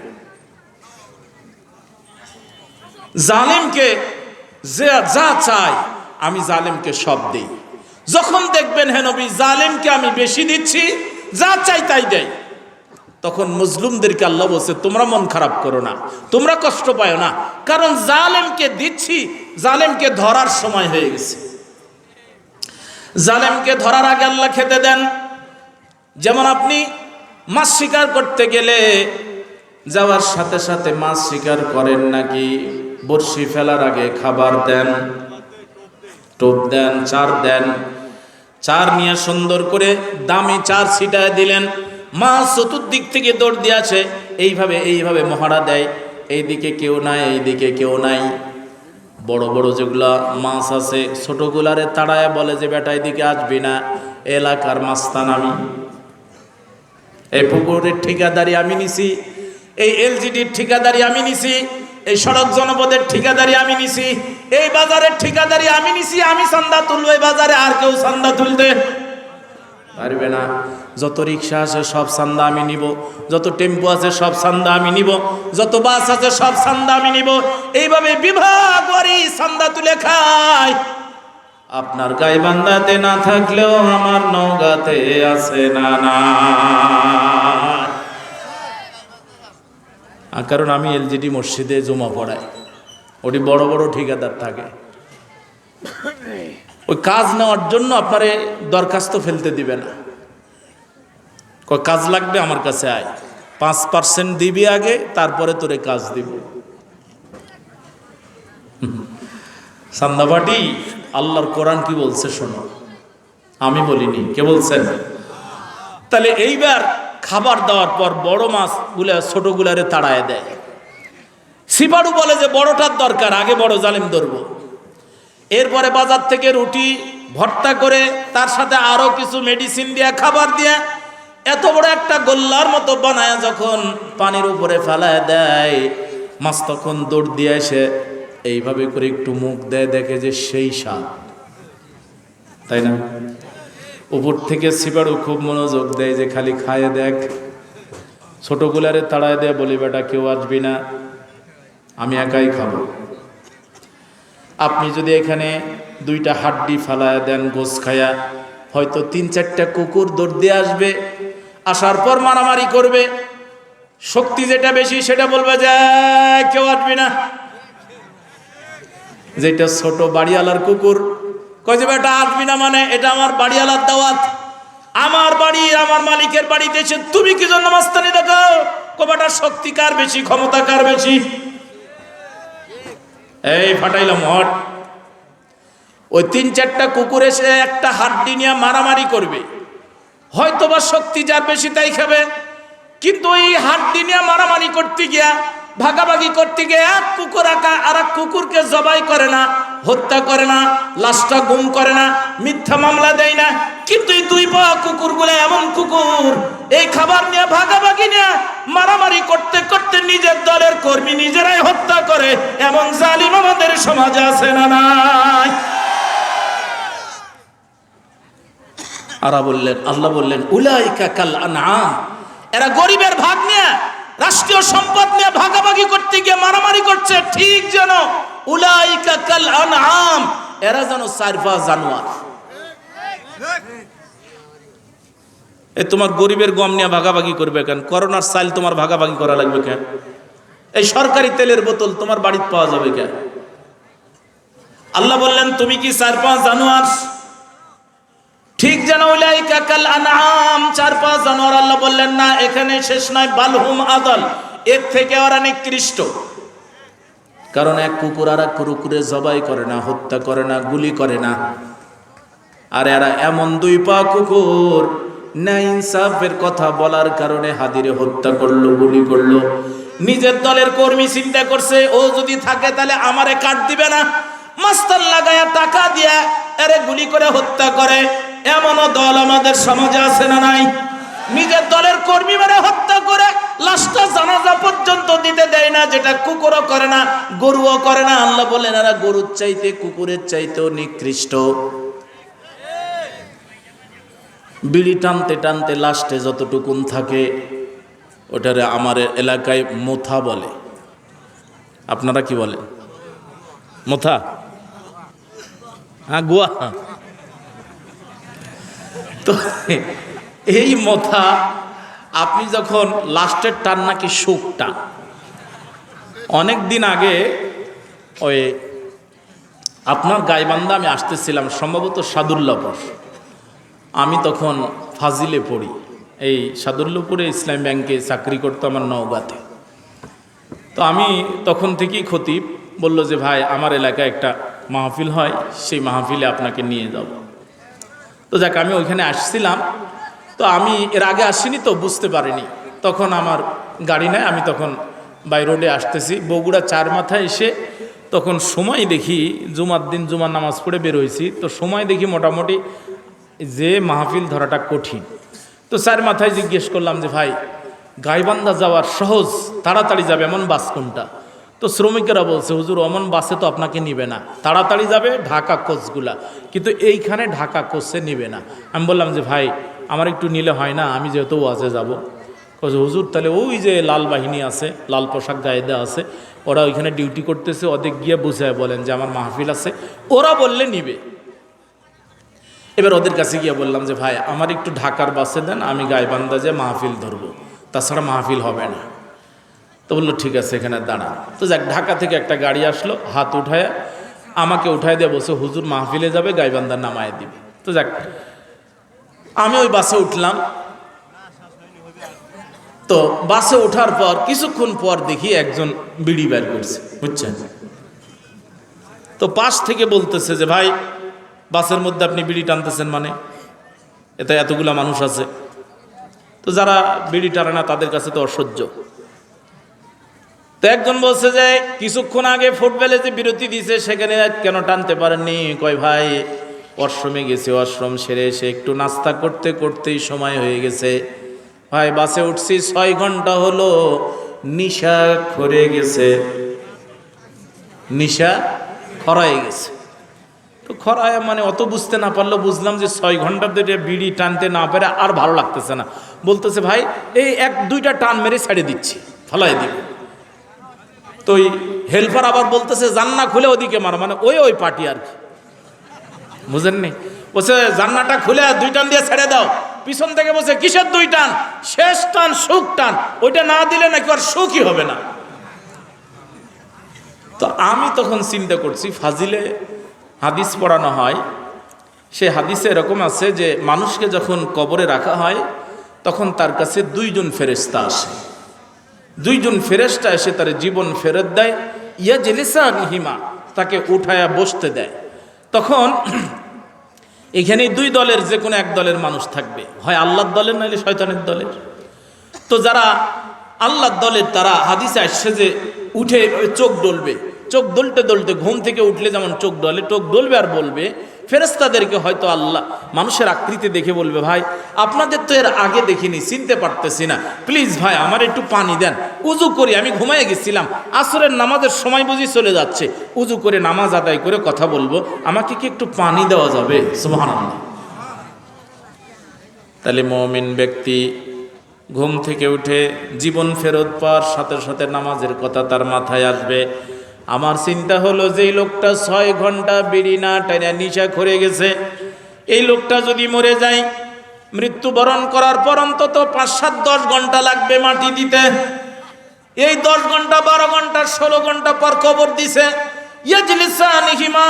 জালিমকে যা চাই আমি জালিমকে সব দেই। যখন দেখবেন হে নবী জালিমকে আমি বেশি দিচ্ছি, যা চাই তাই দেই, তখন মজলুমদেরকে আল্লাহ বলছে, তোমরা মন খারাপ করো না, তোমরা কষ্ট পাও না, কারণ জালেমকে দিচ্ছি, জালেমকে ধরার সময় হয়ে গেছে। জালেমকে ধরার আগে আল্লাহ খেতে দেন। যেমন আপনি মাছ শিকার করতে গেলে যাওয়ার সাথে সাথে মাছ শিকার করেন নাকি? বড়শি ফেলার আগে খাবার দেন, টোপ দেন, চার দেন, চার নিয়ে সুন্দর করে দামি চার ছিটায় দিলেন, মাছ চতুর্দিক থেকে দৌড় দিয়েছে, এইভাবে মহড়া দেয়, এইদিকে কেউ নাই, এইদিকে কেউ নাই। বড় বড় যেগুলা মাছ আছে ছোটগুলারে তাড়ায় বলে যে বেটা এদিকে আসবি না, এলাকার মাস্তান আমি, এই পুকুরের ঠিকাদারি আমি নিছি, এই এলজিডির ঠিকাদারি আমি নিছি, এই সড়ক জনপদের ঠিকাদারি আমি নিছি, এই বাজারের ঠিকাদারি আমি নিছি, আমি চান্দা তুলবো, এই বাজারে আর কেউ চান্দা তুলতে পারবে না। যত রিক্সা আছে সব চান্দা আমি নিব, যত টেম্পো আছে সব চান্দা আমি নিব, যত বাস আছে সব চান্দা আমি নিব। এইভাবে বিভাগওয়ারি চান্দা তুলে খায়। আপনার গাইবান্ধাতে না থাকলেও আমার নওগাঁতে আছে না? কারণ আমি এলজিডি মসজিদে জমা পড়াই, ওটি বড় বড় ঠিকাদার থাকে, ওই কাজ নেওয়ার জন্য আপনারে দরখাস্ত ফেলতে দিবে না, কাজ লাগবে আমার কাছে আয়, 5% দিবি আগে, তারপরে তোরে কাজ দিব। সান্দাবাটি আল্লাহর কোরআন কি বলছে শোনো, আমি বলিনি, কে বলছেন? তাহলে এইবার খাবার দেওয়ার পর বড় মাছ গুলা ছোটগুলারে তাড়ায় দেয়। সিপাড়ু বলে যে বড়টার দরকার, আগে বড় জালিম ধরবো। এরপরে বাজার থেকে রুটি ভর্তা করে তার সাথে আরো কিছু মেডিসিন দিয়া, খাবার দিয়া, এত বড় একটা গোল্লার মতো বানায় যখন পানির উপরে ফেলায় দেয়, মাছ তখন দৌড় দিয়ে এসে এইভাবে করে একটু মুখ দেয়, দেখে যে সেই স্বাদ, তাই না? উপর থেকে সিপাড়ু খুব মনোযোগ দেয় যে খালি খায় দেখ। ছোটগুলারে তাড়ায় দেয়, বলি বেটা কেউ আসবি না, আমি একাই খাবো। আপনি যদি এখানে 2টা হাড্ডি ফালায় দেন গোস খায়া, হয়তো 3-4টা কুকুর দৌড় দিয়ে আসবে, আসার পর মারামারি করবে, শক্তি যেটা বেশি সেটা বলবে যে কেউ আসবি না। যেটা ছোট বাড়িওয়ালার কুকুর কয় যে বেটা আসবি না, মানে এটা আমার বাড়িওয়ালার দাওয়াত, আমার বাড়ি, আমার মালিকের বাড়িতে এসে তুমি কি জন্য মাস্তানি দেখাও? বেটার শক্তি কার বেশি, ক্ষমতা কার বেশি? এই ফাটাইলাম হট। ওই 3-4টা কুকুর এসে একটা হাড্ডি নিয়ে মারামারি করবে, হয়তোবা শক্তি যার বেশি তাই খাবে। কিন্তু ওই হাড্ডি নিয়ে মারামারি করতে গিয়া, ভাগাভাগি করতে গিয়ে এক কুকুর আর এক কুকুরকে জবাই করে না, হত্যা করে না, লাশটা গুম করে না, মিথ্যা মামলা দেয় না। কিন্তু এই 2 পা কুকুরগুলো এমন কুকুর, এই খাবার নিয়ে ভাগাভাগি নিয়ে মারামারি করতে করতে নিজের দলের কর্মী নিজেরাই হত্যা করে, এমন জালিম আমাদের সমাজে আছে না নাই? আল্লাহ বললেন উলাইকা কাল আনআম, এরা গরিবের ভাগ নিয়ে, রাষ্ট্রীয় সম্পদ নিয়ে ভাগাভাগি করতে গিয়ে মারামারি করছে, ঠিক যেন উলাইকা কাল আনআম, এরা যেন 4 জানোয়ার। এই তোমার গরিবের গম নিয়ে ভাগাভাগি করবে কেন? করোনার চাল তোমার ভাগাভাগি করা লাগবে কেন? এই সরকারি তেলের বোতল তোমার বাড়িতে পাওয়া যাবে কেন? আল্লাহ বললেন তুমি কি 4 জানোয়ার? ঠিক যেন উলাইকা কাল আনআম, 4 জানোয়ার। আল্লাহ বললেন না, এখানে শেষ নয়, বালহুম আদাল, এর থেকে ওরা নিকৃষ্ট। কারণ এক কুকুর আর এক কুকুরে জবাই করে না, হত্যা করে না, গুলি করে না। আর এরা এমন 2 পা কুকুর, না ইনসাফের কথা বলার কারণে হাদিরে হত্যা করলো, গুলি করলো। নিজের দলের কর্মী চিন্তা করছে ও যদি থাকে তাহলে আমারে কাট দিবে না, মাস্তান লাগায়া টাকা দিয়া এরে গুলি করে হত্যা করে। এমনও দল আমাদের সমাজে আছে না নাই? নিজের দলের কর্মী মেরে হত্যা করে লাশটা জানাজা পর্যন্ত দিতে দেয় না, যেটা কুকুরও করে না, গরুও করে না। আল্লাহ বলেন এরা গরুর চাইতে, কুকুরের চাইতেও নিকৃষ্ট। বিড়ি টানতে টানতে লাস্টে যতটুকুন থাকে ওটারে আমার এলাকায় মোথা বলে। আপনারা কি বলেন? মোথা? হ্যাঁ, গুয়া। তো এই মোথা আপনি যখন লাস্টের টান নাকি সুখটা, অনেক দিন আগে ওই আপনার গাইবান্ধা আমি আসতেছিলাম, সম্ভবত সাদুল্লাপুর। আমি তখন ফাজিলে পড়ি, এই সাদুল্লাপুরে ইসলাম ব্যাংকে চাকরি করতো আমার নওগাঁতে। তো আমি তখন থেকেই খতিব বলল যে ভাই আমার এলাকায় একটা মাহফিল হয়, সেই মাহফিলে আপনাকে নিয়ে যাব। তো যাক আমি ওইখানে আসছিলাম। তো আমি এর আগে আসিনি, তো বুঝতে পারিনি। তখন আমার গাড়ি নাই, আমি তখন বাই রোডে আসতেছি, বগুড়া 4 মাথায় এসে তখন সময় দেখি, জুমার দিন জুমার নামাজ পড়ে বের হয়েছি, তো সময় দেখি মোটামুটি যে মাহফিল ধরাটা কঠিন। তো 4 মাথায় জিজ্ঞেস করলাম যে ভাই গাইবান্ধা যাওয়ার সহজ, তাড়াতাড়ি যাবে এমন বাস কোনটা? তো শ্রমিকেরা বলছে হুজুর অমন বাসে তো আপনাকে নিবে না, তাড়াতাড়ি যাবে ঢাকা কোচগুলা, কিন্তু এইখানে ঢাকা কোচে নিবে না। আমি বললাম যে ভাই আমার একটু নিলে হয় না, আমি যেহেতু ওয়াজে যাব। বলছে হুজুর তাহলে ওই যে লাল বাহিনী আছে, লাল পোশাক গায়ে দেওয়া আছে, ওরা ওইখানে ডিউটি করতেছে, ওদের গিয়ে বুঝায় বলেন যে আমার মাহফিল আছে, ওরা বললে নিবে। এবার ওদের কাছে গিয়ে বললাম যে ভাই আমার একটু ঢাকার বাসে দেন, আমি গাইবান্ধা যে মাহফিল ধরবো, তাছাড়া মাহফিল হবে না। তো বললো ঠিক আছে এখানে দাঁড়ান। তো যাক ঢাকা থেকে একটা গাড়ি আসলো, হাত উঠায় আমাকে উঠায় দিয়ে বলছে হুজুর মাহফিলে যাবে, গাইবান্ধার নামায় দিবে। তো যাক আমি ওই বাসে উঠলাম। তো বাসে ওঠার পর কিছুক্ষণ পর দেখি একজন বিড়ি বের করছে, বুঝছেন? তো পাশ থেকে বলতেছে যে ভাই বাসের মধ্যে আপনি বিড়ি টানতেছেন মানে? এতে এতগুলা মানুষ আছে। তো যারা বিড়ি টানে না তাদের কাছে তো অসহ্য। তো একজন বলছে যে কিছুক্ষণ আগে ফুটবলে যে বিরতি দিয়েছে সেখানে কেন টানতে পারেননি? কয় ভাই ওয়াশরুমে গেছে, ওয়াশরুম সেরে এসে একটু নাস্তা করতে করতেই সময় হয়ে গেছে। ভাই বাসে উঠছি 6 ঘন্টা হলো, নিশা খরে গেছে, নিশা খরায় গেছে। তো খরায় মানে অত বুঝতে না পারলেও বুঝলাম যে 6 ঘন্টা ধরে বিড়ি টানতে না পারে আর ভালো লাগতেছে না। বলতেছে ভাই এই 1-2টা টান মেরে ছেড়ে দিচ্ছি, ফলাই দিব। তো ওই হেল্পার আবার বলতেছে জান্না খুলে ওদিকে মারো, মানে ওই পার্টি আর কি, বুঝেননি? বলছে জান্নাটা খুলে 2 টান দিয়ে ছেড়ে দাও। পিছন থেকে বলছে কিসের 2 টান? শেষ টান, সুখ টান, ওইটা না দিলে নাকি আর সুখই হবে না। তো আমি তখন চিন্তা করছি ফাজিলে হাদিস পড়ানো হয়, সে হাদিসে এরকম আছে যে মানুষকে যখন কবরে রাখা হয় তখন তার কাছে 2 জন ফেরেশতা আসে। 2 জন ফেরেশতা এসে তার জীবন ফেরত দেয়, ইয়া জেলিসা নিহিমা, তাকে উঠায়া বসতে দেয়। তখন এখানে দুই দলের যে কোনো এক দলের মানুষ থাকবে, হয় আল্লাহর দলের নাহলে শয়তানের দলের। তো যারা আল্লাহর দলের তারা হাদিসে আসছে যে উঠে চোখ ডলবে, চোখ দলতে দলতে ঘুম থেকে উঠলে যেমন চোখ ডলবে আর বলবে, ফেরেশতাদেরকে হয়তো আল্লাহ মানুষের আকৃতি দেখে বলবে, ভাই আপনাদের তো এর আগে দেখিনি, চিনতে পারতেছি না, প্লিজ ভাই আমার একটু পানি দেন, উজু করি, আমি ঘুমায় গেছিলাম, আসরের নামাজের সময় বুঝি চলে যাচ্ছে, উজু করে নামাজ আদায় করে কথা বলবো, আমাকে কি একটু পানি দেওয়া যাবে? সুবহানাল্লাহ। তাহলে মুমিন ব্যক্তি ঘুম থেকে উঠে জীবন ফেরত পাওয়ার সাথে সাথে নামাজের কথা তার মাথায় আসবে। আমার চিন্তা হলো যে লোকটা 6 ঘন্টা বিড়ি না টাইনা নিশা করে গেছে, এই লোকটা যদি মরে যায়, মৃত্যুবরণ করার পর অন্তত 5-7-10 ঘন্টা লাগবে মাটি দিতে। এই 10 ঘন্টা 12 ঘন্টা 16 ঘন্টা পর কবর দিছে, ইয়াজলিসানিহিমা,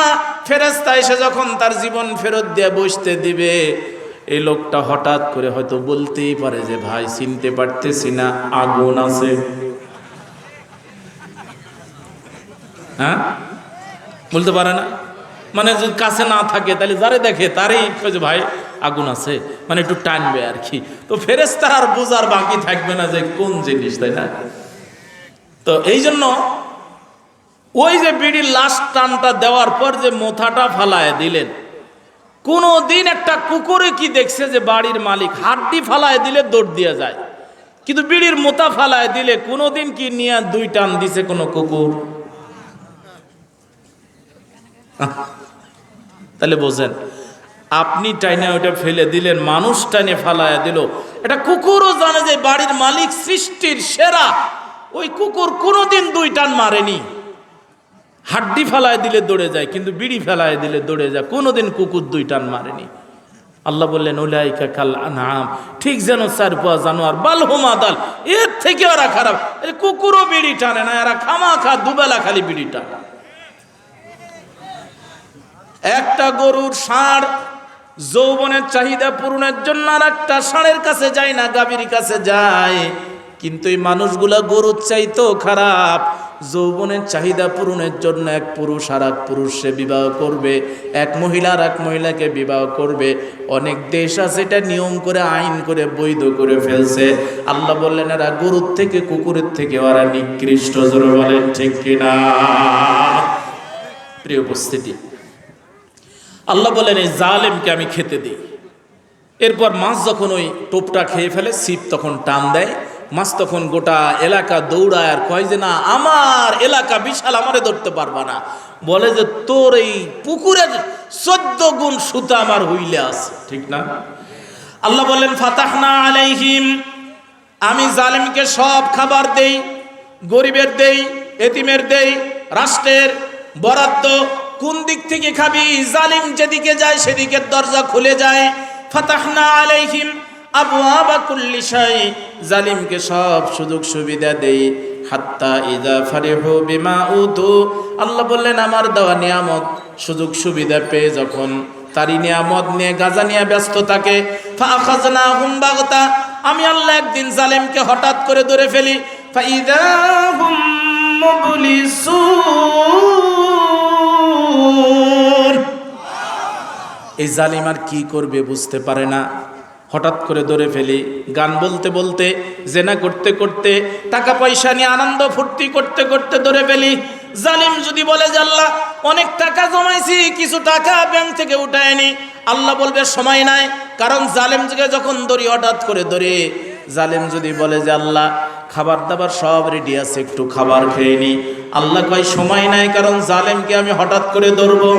ফেরেশতা এসে যখন তার জীবন ফেরত দিয়ে বসতে দিবে, এই লোকটা হঠাৎ করে হয়তো বলতেই পারে যে ভাই চিনতে পারতেছি না, আগুন আছে। হ্যাঁ, বলতে পারে না, মানে যদি কাছে না থাকে তাহলে যারে দেখে তারই যে ভাই আগুন আছে, মানে একটু টানবে আর কি। তো ফেরেশতার আর বোঝার বাকি থাকবে না যে কোন জিনিস, তাই না? তো এই জন্য ওই যে বিড়ির লাস্ট টানটা দেওয়ার পর যে মোথাটা ফালায় দিলেন, কোনো দিন একটা কুকুরে কি দেখছে যে বাড়ির মালিক হাড্ডি ফালায় দিলে দৌড় দিয়ে যায়, কিন্তু বিড়ির মোতা ফালায় দিলে কোনোদিন কি নিয়ে 2 টান দিছে কোনো কুকুর? তাহলে বোঝেন, আপনি টাইনে ওটা ফেলে দিলেন, মানুষ টাইনে ফালায় দিল, এটা কুকুরও জানে যে বাড়ির মালিক সৃষ্টির সেরা, ওই কুকুর কোনোদিন 2 টান মারেনি। হাড্ডি ফেলায় দিলে দৌড়ে যায়, কিন্তু বিড়ি ফেলায় দিলে দৌড়ে যায়, কোনোদিন কুকুর 2 টান মারেনি। আল্লাহ বললেন উলাইকা কাল আনআম, ঠিক যেন 4 পা জানোয়ার, বালহুম আদাল, এর থেকে ওরা খারাপ। কুকুরও বিড়ি টানে না, এরা খামাখা দুবেলা খালি বিড়ি টানে। একটা গরুর ষাঁড় যৌবনের চাহিদা পূরণের জন্য আর একটা ষাঁড়ের কাছে যায় না, গাভীর কাছে যায়, কিন্তু এই মানুষগুলা গরুর চাইতেও খারাপ। যৌবনের চাহিদা পূরণের জন্য এক পুরুষ আর এক পুরুষে বিবাহ করবে, এক মহিলা আর এক মহিলাকে বিবাহ করবে। অনেক দেশ আছে এটা নিয়ম করে আইন করে বৈধ করে ফেলছে। আল্লাহ বললেন এরা গরুর থেকে কুকুরের থেকে ওরা নিকৃষ্ট। জোরে বলেন ঠিক কিনা? প্রিয় উপস্থিতি, আল্লাহ বলেন এই জালেমকে আমি খেতে দিই। এরপর মাছ যখন ওই টোপটা খেয়ে ফেলে, ছিপ তখন টান দেয়, মাছ তখন গোটা এলাকা দৌড়ায় আর কয় যে না আমার এলাকা বিশাল, আমারে ধরতে পারবা না। বলে যে তোর এই পুকুরের 14 গুণ সুতা আমার হইলে আছে, ঠিক না? আল্লাহ বললেন ফাতাহনা আলাইহিম, আমি জালেমকে সব খাবার দেই, গরিবের দেই, এতিমের দেই, রাষ্ট্রের বরাদ্দ। কোন দিক থেকে খাবি? জালিম যেদিকে যায় সেদিকে দরজা খুলে যায়। ফাতাহনা আলাইহিম আবওয়াবা কুল্লি শাই, জালিমকে সব সুযোগ সুবিধা দেই। হাত্তা ইযা ফারিহু বিমা উতু, আল্লাহ বললেন আমার দেওয়া নিয়ামত সুযোগ সুবিধা পেয়ে যখন তারই নিয়ামত নিয়ে গাজা নিয়ে ব্যস্ত থাকে, ফাআখাযনাহুম বাগতা, আমি আল্লাহ একদিন জালিমকে হঠাৎ করে ধরে ফেলি। ফাইযা হুম মুবলিসুন, এই জালিম আর কি করবে বুঝতে পারে না, হঠাৎ করে ধরে ফেলি। গান বলতে বলতে, জেনা করতে করতে, টাকা পয়সা নিয়ে আনন্দ ফুর্তি করতে করতে ধরে ফেলি। জালিম যদি বলে যে আল্লাহ অনেক টাকা জমাইছি, কিছু টাকা ব্যাংক থেকে উঠায় নি, আল্লাহ বলবে সময় নাই। কারণ জালিমকে যখন ধরি হঠাৎ করে ধরে, জালিম যদি বলে যে আল্লাহ খাবার দাবার সব রেডি আছে, একটু খাবার খেয়ে নি, আল্লাহ কয় সময় নাই, কারণ জালেমকে আমি হঠাৎ করে ধরবো।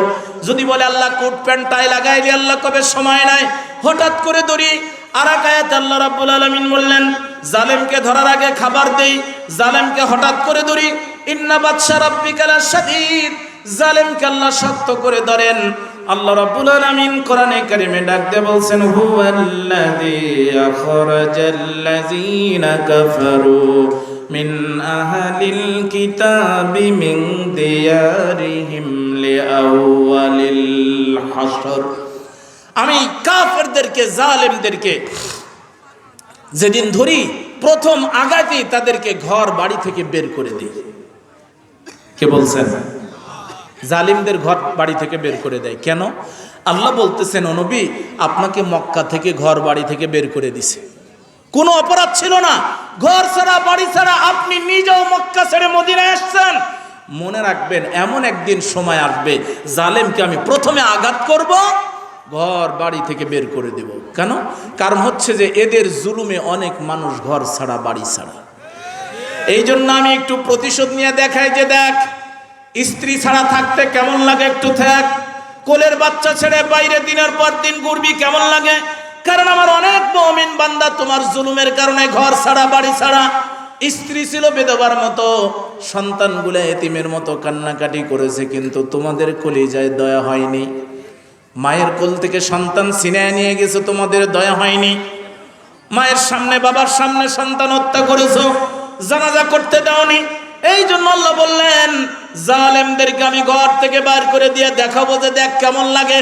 যদি বলে আল্লাহ কোট প্যান্ট টাই লাগাইলি, আল্লাহ কবে সময় নাই, হঠাৎ করে ধরি। আর এক আয়াতে আল্লাহ রাব্বুল আলামিন বললেন জালেমকে ধরার আগে খাবার দেই, জালেমকে হঠাৎ করে ধরি। ইন্না বাতশা রাব্বিকা লাশাদীদ, জালেমকে আল্লাহ শক্ত করে ধরেন। আল্লাহ রাব্বুল আলামিন কোরআনে কারিমে ডাক দিয়ে বলছেন হুয়াল্লাযী আখরাজাল্লাযীনা কাফারু মিন আহলিল কিতাবি মিন দিয়ারিহিম লিআওয়ালিল হাসর, আমি কাফেরদেরকে জালেমদেরকে যেদিন ধরি প্রথম আগাতেই তাদেরকে ঘর বাড়ি থেকে বের করে দিই। কে বলছেন? জালিমদের ঘর বাড়ি থেকে বের করে দেয়। কেন? আল্লাহ বলতেছেন, ও নবী, আপনাকে মক্কা থেকে ঘর বাড়ি থেকে বের করে দিছে, কোনো অপরাধ ছিল না, ঘর ছাড়া বাড়ি ছাড়া আপনি নিজেও মক্কা ছেড়ে মদিনায় আসছেন। মনে রাখবেন, এমন একদিন সময় আসবে জালেমকে আমি প্রথমে আঘাত করব, ঘর বাড়ি থেকে বের করে দেব। কেন? কারণ হচ্ছে যে এদের জুলুমে অনেক মানুষ ঘর ছাড়া বাড়ি ছাড়া। এই জন্য আমি একটু প্রতিশোধ নিয়ে দেখাই যে দেখ, স্ত্রী ছাড়া থাকতে কেমন লাগে, একটু থাক, কোলের বাচ্চা ছেড়ে বাইরে দিনের পর দিন ঘুরবি, কেমন লাগে? কারণ আমার অনেক মুমিন বান্দা তোমার জুলুমের কারণে ঘর ছাড়া বাড়ি ছাড়া, স্ত্রী ছিল বিধবার মতো, সন্তানগুলো এতিমের মতো কান্নাকাটি করেছে, কিন্তু তোমাদের কলিজায় দয়া হয়নি। মায়ের কোল থেকে সন্তান ছিনিয়ে নিয়ে গেছে, তোমাদের দয়া হয়নি। মায়ের সামনে বাবার সামনে সন্তান হত্যা করেছো, জানাজা করতে দাওনি। এই জন্য আল্লাহ বললেন, জালেমদেরকে আমি ঘর থেকে বার করে দিয়ে দেখাবো যে দেখ কেমন লাগে।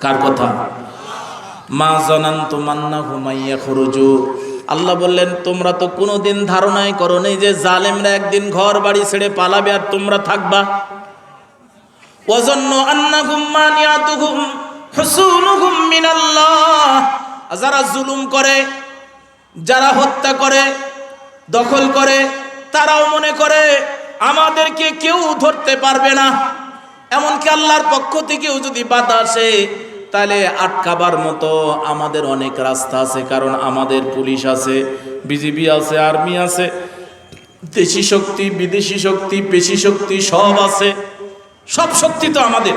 কার কথা? মা জানানতুম আন্নাহুম ইয়াখরুজু। আল্লাহ বললেন, তোমরা তো কোনোদিন ধারণাই করো নাই যে জালেমরা একদিন ঘর বাড়ি ছেড়ে পালাবে আর তোমরা থাকবা। ওয়াজান্নু আন্নাহুম মানিয়াতুহুম হুসুনুহুম মিনাল্লাহ। যারা জুলুম করে, যারা হত্যা করে, দখল করে, তারাও মনে করে আমাদেরকে কেউ ধরতে পারবে না। এমনকি আল্লাহর পক্ষ থেকেও যদি বাধা আসে, তাহলে আটকাবার মতো আমাদের অনেক রাস্তা আছে। কারণ আমাদের পুলিশ আছে, বিজিবি আছে, আর্মি আছে, দেশি শক্তি, বিদেশি শক্তি, পেশি শক্তি সব আছে। সব শক্তি তো আমাদের।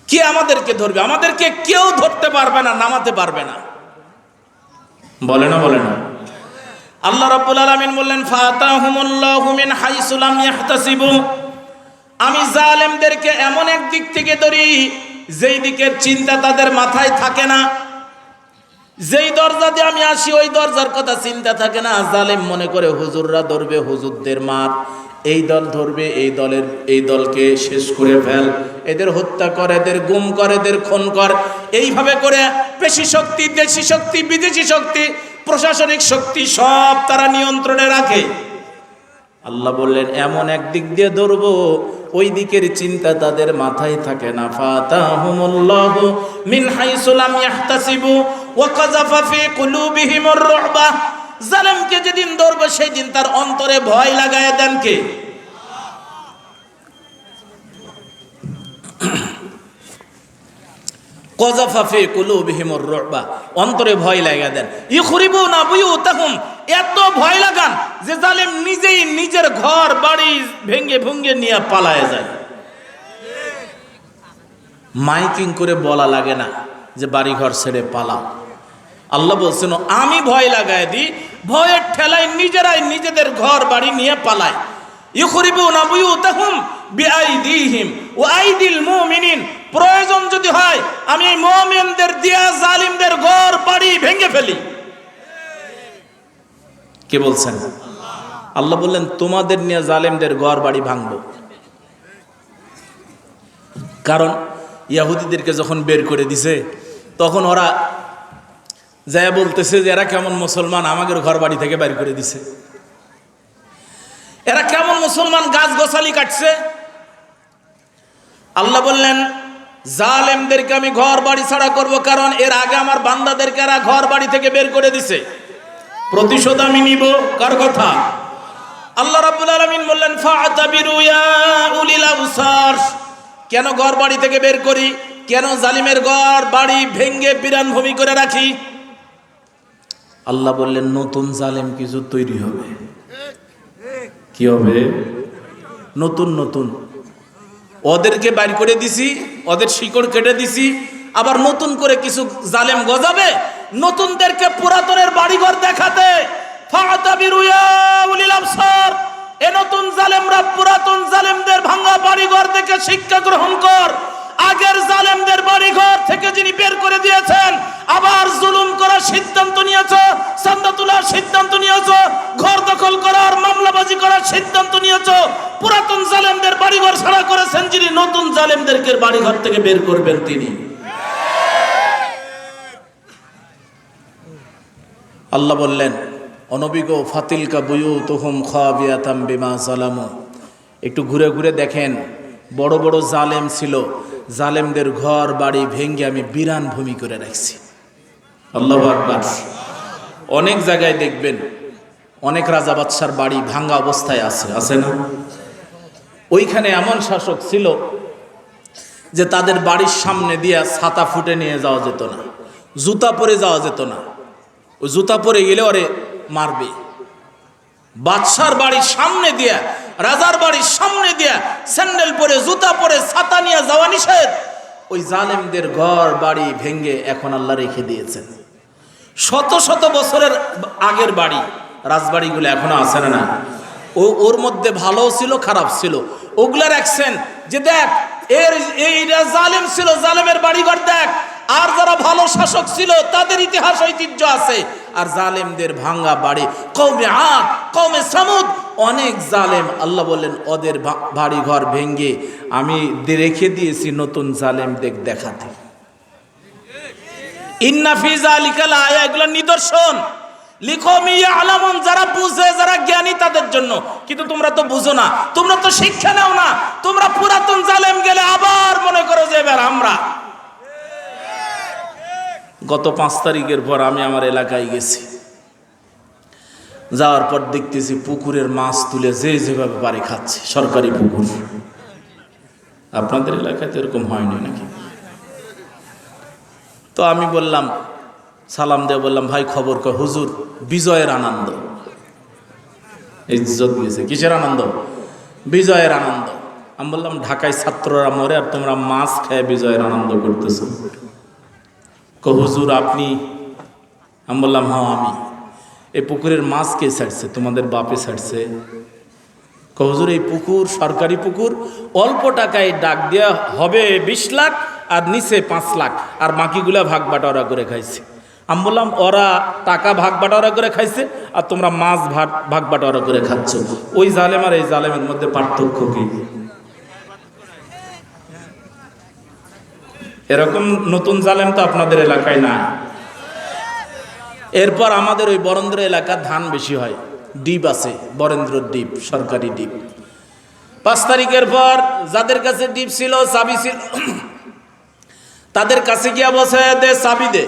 কে আমাদেরকে ধরবে? আমাদেরকে কেউ ধরতে পারবে না, নামাতে পারবে না। বলে না, বলে না? আল্লাহ রাব্বুল আলামিন বললেন, ফাতাহুমুল্লাহু মিন হাইসু লাম ইয়াহতাসিবু। আমি জালেমদেরকে এমন এক দিক থেকে ধরি যেই দিকের চিন্তা তাদের মাথায় থাকে না। যেই দরজা দিয়ে আমি আসি ওই দরজার কথা চিন্তা থাকে না। জালেম মনে করে হুজুররা ধরবে, হুজুরদের মার, এই দল ধরবে, এই দলকে শেষ করে ফেল, এদের হত্যা কর, এদের গুম কর, এদের খুন কর। এইভাবে করে পেশি শক্তি, দেশি শক্তি, বিদেশি শক্তি, প্রশাসনিক শক্তি সব তারা নিয়ন্ত্রণে রাখে। আল্লাহ বললেন, এমন এক দিক দিয়ে ধরবো ওই দিকের চিন্তা তাদের মাথায় থাকে না। ফাতাহুমুল্লাহু মিন হাইসু লাম ইয়াহতাসিবু ওয়া কাযাফা ফি কুলুবিহিমুর রুবা। জালেমকে যেদিন ধরবে সেই দিন তার অন্তরে ভয় লাগায় দেন কে? কাযাফা ফি কুলুবিহিমুর রুবা, অন্তরে ভয় লাগায় দেন। ইখরিবুনা বুয়ুতাহুম, এত ভয় লাগান যে জালেম নিজেই নিজের ঘর বাড়ি ভেঙে ভেঙে নিয়ে পালায় যায়। মাইকিং করে বলা লাগে না যে বাড়ি ঘর ছেড়ে পালাও। আল্লাহ বলছেন, আমি ভয় লাগায় দিই, ভয়ের ঠেলায় নিজেরাই নিজেদের ঘর বাড়ি নিয়ে পালায়। ইখরিবুনা বুয়ুতাহুম বিআইদিহিম ওয়া আইদিল মুমিনিন। প্রয়োজন যদি হয় আমি এই মুমিনদের দিয়া জালিমদের ঘর বাড়ি ভেঙে ফেলি। কে বলছেন? আল্লাহ বললেন, তোমাদের নিয়ে জালেমদের ঘর বাড়ি ভাঙবো। কারণ ইহুদিদেরকে যখন বের করে দিছে, তখন ওরা যায় বলতেছে যে এরা কেমন মুসলমান, আমাদের ঘর বাড়ি থেকে বের করে দিছে। এরা কেমন মুসলমান, গাছ গোছালি কাটছে। আল্লাহ বললেন, জালেমদেরকে আমি ঘর বাড়ি ছাড়া করব, কারণ এর আগে আমার বান্দাদেরকে এরা ঘর বাড়ি থেকে বের করে দিছে। প্রতিশোধ আমি নিব। কার কথা? আল্লাহ রাব্বুল আলামিন বললেন, ফাআতাবিরু ইয়া উলিল আবসার। কেন ঘর বাড়ি থেকে বের করি? কেন জালিমের ঘর বাড়ি ভেঙ্গে বিরান ভূমি করে রাখি? আল্লাহ বললেন, নতুন জালেম কিছু তৈরি হবে। কি হবে? নতুন নতুন। ওদেরকে বাইর করে দিছি, ওদের শিকড় কেটে দিছি, আবার নতুন করে কিছু জালেম গজাবে, নতুনদেরকে পুরাতনের বাড়িঘর দেখাতে। ফাআতাবিরু ইয়া উলিল আবসার, এ নতুন জালেমরা পুরাতন জালেমদের ভাঙা বাড়িঘর থেকে শিক্ষা গ্রহণ কর। আগের জালেমদের বাড়িঘর থেকে যিনি বের করে দিয়েছেন, আবার জুলুম করার সিদ্ধান্ত নিয়েছো, চাঁদা তোলার সিদ্ধান্ত নিয়েছো, ঘর দখল করার, মামলাবাজি করার সিদ্ধান্ত নিয়েছো। পুরাতন জালেমদের বাড়িঘর ছাড়া করেছেন যিনি, নতুন জালেমদেরকে বাড়িঘর থেকে বের করবেন তিনি। আল্লাহ বললেন, অনবিগো ফাতিলকা বুয়ুতুহুম খাবিয়াতাম বিমা যালামু। একটু ঘুরে ঘুরে দেখেন, বড় বড় জালেম ছিল, জালেমদের ঘর বাড়ি ভেঙে আমি বিরান ভূমি করে রাখছি। আল্লাহু আকবার। অনেক জায়গায় দেখবেন অনেক রাজা বাদশার বাড়ি ভাঙ্গা অবস্থায় আছে না? ওইখানে এমন শাসক ছিল যে তাদের বাড়ির সামনে দিয়ে ছাতা ফুটে নিয়ে যাওয়া যেত না, জুতা পরে যাওয়া যেত না। ওই জুতা পরে গেলে ওরে মারবে। বাদশার বাড়ির সামনে দিয়া, রাজার বাড়ির সামনে দিয়া স্যান্ডেল পরে, জুতা পরে, ছাতা নিয়ে যাওয়া নিষেধ। ওই জালেমদের ঘর বাড়ি ভেঙ্গে এখন আল্লাহ রেখে দিয়েছেন। শত শত বছরের আগের বাড়ি, রাজবাড়িগুলো এখনো আছে না? ওর মধ্যে ভালো ছিল, খারাপ ছিল, ওগুলা রাখছেন যে দেখ এইটা জালেম ছিল, জালেমের বাড়িঘর দেখ। আর যারা ভালো শাসক ছিল তাদের ইতিহাস ঐতিহ্য আছে। আর জালেমদের ভাঙ্গা বাড়ি, কওমে আদ, কওমে সামুদ, অনেক জালেম, আল্লাহ বললেন ওদের বাড়ি ঘর ভেঙ্গে আমি রেখে দিয়েছি নতুন জালেমদের দেখাতে। ইন্না ফি যালিকা লাআয়া, এগুলো নিদর্শন। লিকওমি ইয়ালামুন, যারা বুঝে, যারা জ্ঞানী তাদের জন্য। কিন্তু তোমরা তো বুঝো না, তোমরা তো শিক্ষা নাও না। তোমরা পুরাতন জালেম গেলে আবার মনে করো যে এবার আমরা। গত 5 তারিখের পর আমি আমার এলাকায় গেছি, যাওয়ার পর দেখতেছি পুকুরের মাছ তুলে যে যেভাবে পারে খাচ্ছে, সরকারি পুকুর। আপনাদের এলাকায় তো এরকম হয়নি নাকি? তো আমি বললাম, সালাম দিয়ে বললাম, ভাই খবর কয়। হুজুর বিজয়ের আনন্দ। ইজ্জত দিয়েছে, কিসের আনন্দ? বিজয়ের আনন্দ। আমি বললাম ঢাকায় ছাত্ররা মরে আর তোমরা মাছ খেয়ে বিজয়ের আনন্দ করতেছো। হুজুর আপনি? আমি বললাম হ্যাঁ আমি। এই পুকুরের মাছ কে ছাড়ছে? তোমাদের বাপে ছাড়ছে। হুজুর এই পুকুর সরকারি পুকুর, অল্প টাকায় ডাক দেওয়া হবে 20 লাখ আর নিচে 5 লাখ, আর বাকিগুলা ভাগ বাটোয়ারা করে খাইছে। আমি বললাম ওরা টাকা ভাগ বাটোয়ারা করে খাইছে আর তোমরা মাছ ভাগ বাটোয়ারা করে খাচ্ছ। ওই জালেম আর এই জালেমের মধ্যে পার্থক্য কি? এরকম নতুন জালেম তো আপনাদের এলাকায় না। এরপর আমাদের ওই বরেন্দ্র এলাকার ধান বেশি হয়, ডিপ আছে, বরেন্দ্র ডিপ, সরকারি ডিপ। 5 তারিখের পর যাদের কাছে ডিপ ছিল, চাবি ছিল, তাদের কাছে গিয়া বসে, দে চাবি দে।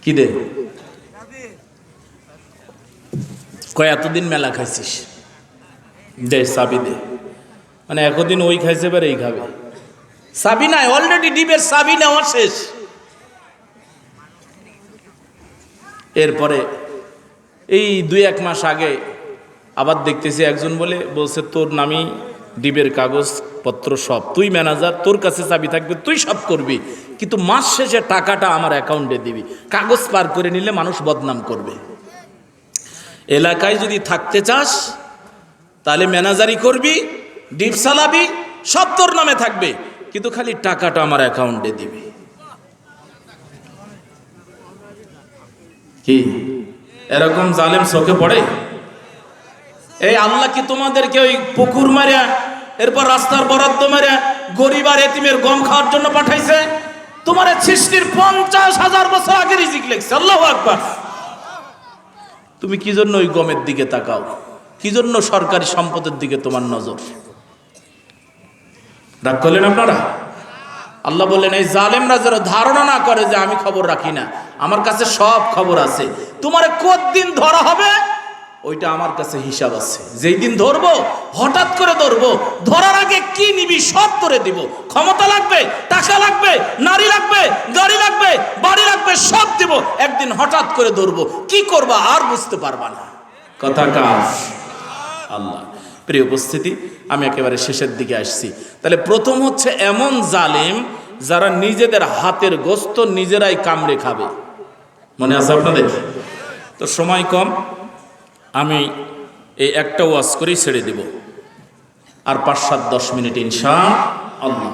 কি দে? কয় এতদিন মেলা খাইছিস, দে চাবি দে। মানে একদিন ওই খাইছে, এবার এই খাবে। চাবি নাই, অলরেডি ডিপের চাবি নেওয়া শেষ। এরপরে এই 2-1 মাস আগে আবার দেখতেছি একজন বলছে তোর নামই ডিবের কাগজপত্র সব, তুই ম্যানেজার, তোর কাছে চাবি থাকবে, তুই সব করবি, কিন্তু মাস শেষে টাকাটা আমার অ্যাকাউন্টে দিবি। কাগজ পার করে নিলে মানুষ বদনাম করবে। এলাকায় যদি থাকতে চাস তাহলে ম্যানেজারি করবি, ডিপ চালাবি, সব তোর নামে থাকবে, কিন্তু খালি টাকাটা আমার অ্যাকাউন্টে দিবি। কি এরকম জালেম চোখে পড়ে? এই আল্লাহ কি তোমাদেরকে ওই পুকুর মারিয়া, এরপর রাস্তার বরাদ্দ মারিয়া গরিব আর এতিমের গম খাওয়ার জন্য পাঠাইছে? তোমার সৃষ্টির 50,000 বছর আগে রিজিক লেখছে। আল্লাহু আকবার। তুমি কি জন্য ওই গমের দিকে তাকাও? কি জন্য সরকারি সম্পদের দিকে তোমার নজর? রাগ করলেন আপনারা? আল্লাহ বললেন এই জালেমরা যেন ধারণা না করে যে আমি খবর রাখি না, আমার কাছে সব খবর আছে। তোমারে কতদিন ধরা হবে ওইটা আমার কাছে হিসাব আছে। যেই দিন ধরবো, হঠাৎ করে ধরবো, ধরার আগে কি নিবি সব করে দিব। ক্ষমতা লাগবে, টাকা লাগবে, নারী লাগবে, গাড়ি লাগবে, বাড়ি লাগবে, সব দিব। একদিন হঠাৎ করে ধরবো, কি করবা আর বুঝতে পারবা না। কথা কাজ আল্লাহ। প্রিয় উপস্থিতি, আমি একেবারে শেষের দিকে আসছি। তাহলে প্রথম হচ্ছে এমন জালেম যারা নিজেদের হাতের গোস্ত নিজেরাই কামড়ে খাবে। মনে আছে আপনাদের? তো সময় কম, আমি এই একটা ওয়াজ করেই ছেড়ে দেব, আর 5-7-10 মিনিট ইনশাআল্লাহ।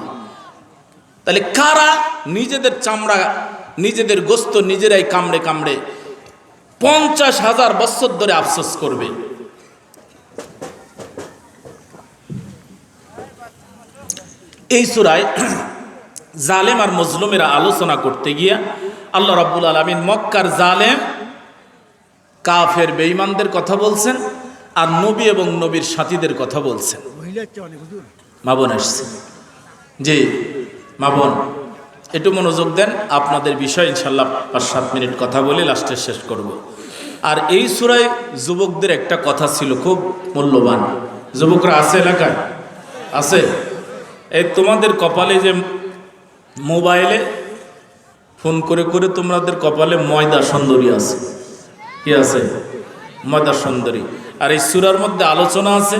তাহলে কারা নিজেদের চামড়া, নিজেদের গোস্ত নিজেরাই কামড়ে কামড়ে 50,000 বছর ধরে আফসোস করবে? এই সূরায় জালেম আর মজলুমেরা আলোচনা করতে গিয়া আল্লাহ রাব্বুল আলামিন মক্কার জালেম কাফের বেঈমানদের কথা বলছেন, আর নবী এবং নবীর সাথীদের কথা বলছেন। মা বোন আসছে, জি মা বোন একটু মনোযোগ দেন, আপনাদের বিষয় ইনশাল্লাহ 5-7 মিনিট কথা বলে লাস্টে শেষ করব। আর এই সূরায় যুবকদের একটা কথা ছিল খুব মূল্যবান। যুবকরা আছে এলাকায়? আছে? এই তোমাদের কপালে যে মোবাইলে ফোন করে করে তোমাদের কপালে ময়দা সুন্দরী আছে, কি আছে? ময়দা সুন্দরী। আর এই সূরার মধ্যে আলোচনা আছে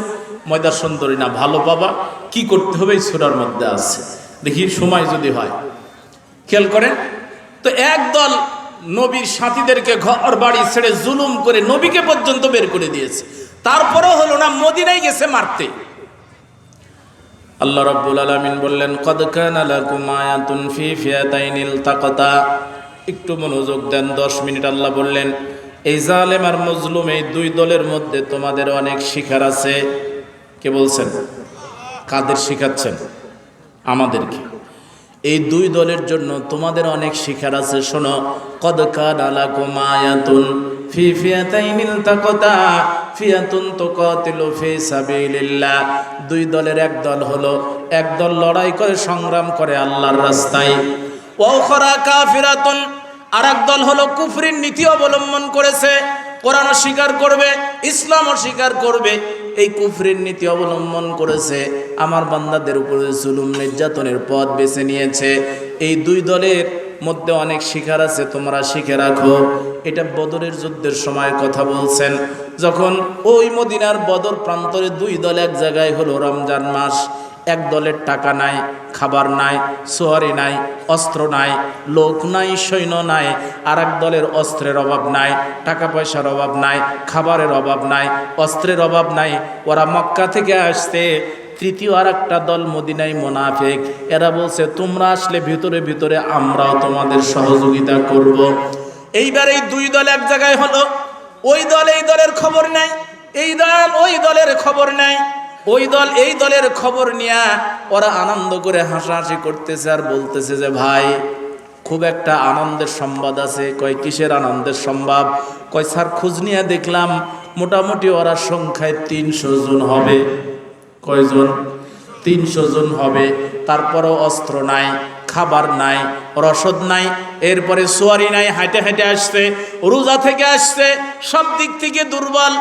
ময়দা সুন্দরী না, ভালো পাবা কি করতে হবে এই সূরার মধ্যে আছে। দেখি সময় যদি হয় খেয়াল করেন তো। একদল নবীর সাথীদেরকে ঘর বাড়ি ছেড়ে জুলুম করে নবীকে পর্যন্ত বের করে দিয়েছে, তারপরেও হলো না, মদিনায় গেছে মারতে। আল্লাহ রাব্বুল আলামিন বললেন, কদ কানা লাকুম আয়াতুন ফি ফিয়াতাইনিল তাকাতা। একটু মনোযোগ দেন, 10 মিনিট। আল্লাহ বললেন, এই জালেম আর মজলুম এই দুই দলের মধ্যে তোমাদের অনেক শিখার আছে। কে বলছেন? কাদের শিখাচ্ছেন? আমাদেরকে। এই দুই দলের জন্য তোমাদের অনেক শিখার আছে, শোনো। কদ কানা লাকুম আয়াতুন ফি ফিয়াতাইনিল তাকাতা ফিয়াতুন তুকাতিলু ফি সাবিলিল্লাহ। দুই দলের এক দল হলো, এক দল লড়াই করে সংগ্রাম করে আল্লাহর রাস্তায়। ওয়া উখরা কাফিরাতুন, আর এক দল হলো কুফরির নীতি অবলম্বন করেছে, কোরআন স্বীকার করবে, ইসলাম স্বীকার করবে, এই কুফরির নীতি অবলম্বন করেছে, আমার বান্দাদের উপরে জুলুম নির্যাতনের পথ বেছে নিয়েছে। এই দুই দলের মধ্যে অনেক শিখার আছে, তোমরা শিখে রাখো। এটা বদরের যুদ্ধের সময় কথা বলছেন, যখন ওই মদিনার বদর প্রান্তরে দুই দল এক জায়গায় হলো রমজান মাস। এক দলের টাকা নাই, খাবার নাই, সোয়ারি নাই, অস্ত্র নাই, লোক নাই, সৈন্য নাই। আর এক দলের অস্ত্রের অভাব নাই, টাকা পয়সার অভাব নাই, খাবারের অভাব নাই, অস্ত্রের অভাব নাই। ওরা মক্কা থেকে আসতে। তৃতীয় আর একটা দল মদিনায় মুনাফিক, এরা বলছে তোমরা আসলে ভিতরে ভিতরে আমরাও তোমাদের সহযোগিতা করব। এইবার এই দুই দল এক জায়গায় হলো, ওই দল এই দলের খবর নাই, এই দল ওই দলের খবর নাই। ওই দল এই দলের খবর নিয়ে ওরা আনন্দ করে হাসাহাসি করতেছে আর বলতেছে যে ভাই খুব একটা আনন্দের সংবাদ আছে। কয় কিসের আনন্দের সংবাদ? কয় স্যার খোঁজ নিয়ে দেখলাম মোটামুটি ওরা সংখ্যায় 300 জন হবে। কয়জন? 300 জন হবে। তারপরও অস্ত্র নাই, খাবার নাই, রসদ নাই, এরপরে সোয়ারি নাই, হাঁটে হাঁটে আসছে, রোজা থেকে আসছে, সব দিক থেকে দুর্বল।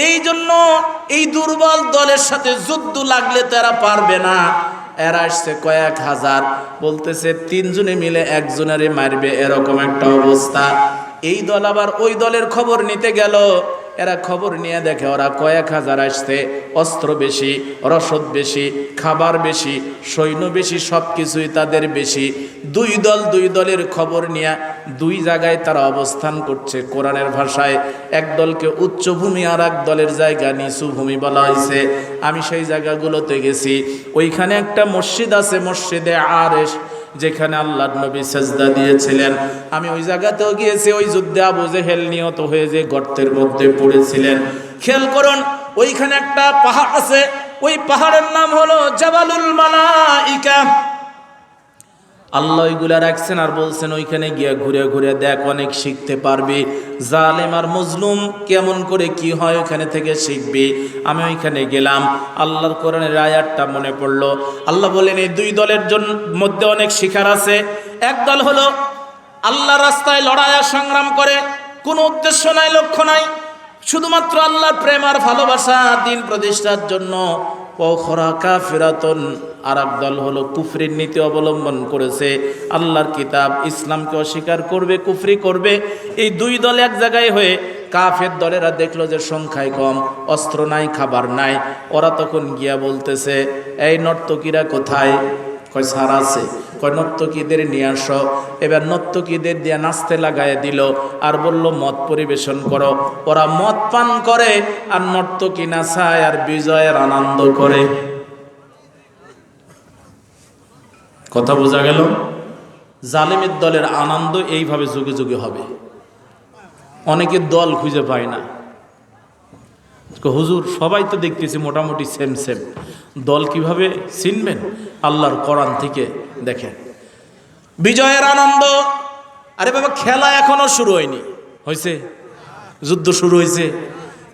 এই জন্য এই দুর্বল দলের সাথে যুদ্ধ লাগলে তারা পারবে না। এরা আসছে কয়েক হাজার, বলতেছে 3 জনে মিলে একজনেরই মারবে, এরকম একটা অবস্থা। এই দল আবার ওই দলের খবর নিতে গেল, এরা খবর নিয়ে দেখে ওরা কয়েক হাজার আসছে, অস্ত্র বেশি, রসদ বেশি, খাবার বেশি, সৈন্য বেশি, সব কিছুই তাদের বেশি। দুই দলের খবর নিয়ে দুই জায়গায় তারা অবস্থান করছে। কোরআনের ভাষায় এক দলকে উচ্চভূমি আর এক দলের জায়গা নিচু ভূমি বলা হয়েছে। আমি সেই জায়গাগুলোতে গেছি, ওইখানে একটা মসজিদ আছে, মসজিদে আরেশ, যেখানে আল্লাহর নবী সাজদা দিয়েছিলেন। আমি ওই জায়গাতেও গিয়েছি। ওই যুদ্ধে আবু জেহেল নিহত হয়ে যে গর্তের মধ্যে পড়েছিলেন। খেয়াল করুন, ওইখানে একটা পাহাড় আছে, ওই পাহাড়ের নাম হলো জাবালুল মালাইকা। আল্লাহ ওইগুলা রাখছেন আর বলছেন ওইখানে গিয়ে ঘুরে ঘুরে দেখ, অনেক শিখতে পারবি। জালেম আর মজলুম কেমন করে কি হয় ওইখানে থেকে শিখবি। আমি ওইখানে গেলাম, আল্লাহর কোরআনের আয়াতটা মনে পড়লো। আল্লাহ বলেন এই দুই দলের মধ্যে অনেক শিখার আছে। এক দল হলো আল্লাহর রাস্তায় লড়াই আর সংগ্রাম করে, কোনো উদ্দেশ্য নাই, লক্ষ্য নাই, শুধুমাত্র আল্লাহর প্রেম আর ভালোবাসা, দিন প্রতিষ্ঠার জন্য। ওখরা কাফিরাতুন, আর এক দল হলো কুফরির নীতি অবলম্বন করেছে, আল্লাহর কিতাব ইসলামকে অস্বীকার করবে, কুফরি করবে। এই দুই দল এক জায়গায় হয়ে কাফের দলেরা দেখলো যে সংখ্যায় কম, অস্ত্র নাই, খাবার নাই। ওরা তখন গিয়া বলতেছে এই নর্তকীরা কোথায়? কয় স্যার আছে। কয় নর্তকীদের নিয়ে আসো। এবার নর্তকীদের দিয়ে নাচতে লাগায় দিল আর বলল মদ পরিবেশন করো। ওরা মদ পান করে আর নর্তকী নাচায় আর বিজয়ের আনন্দ করে। কথা বোঝা গেল? জালেমের দলের আনন্দ এইভাবে যুগে যুগে হবে। অনেকে দল খুঁজে পায় না। হুজুর সবাই তো দেখতেছি মোটামুটি সেম সেম, দল কিভাবে চিনবেন? আল্লাহর কোরআন থেকে দেখেন বিজয়ের আনন্দ। আরে বাবা, খেলা এখনো শুরু হয়নি, হয়েছে? যুদ্ধ শুরু হয়েছে,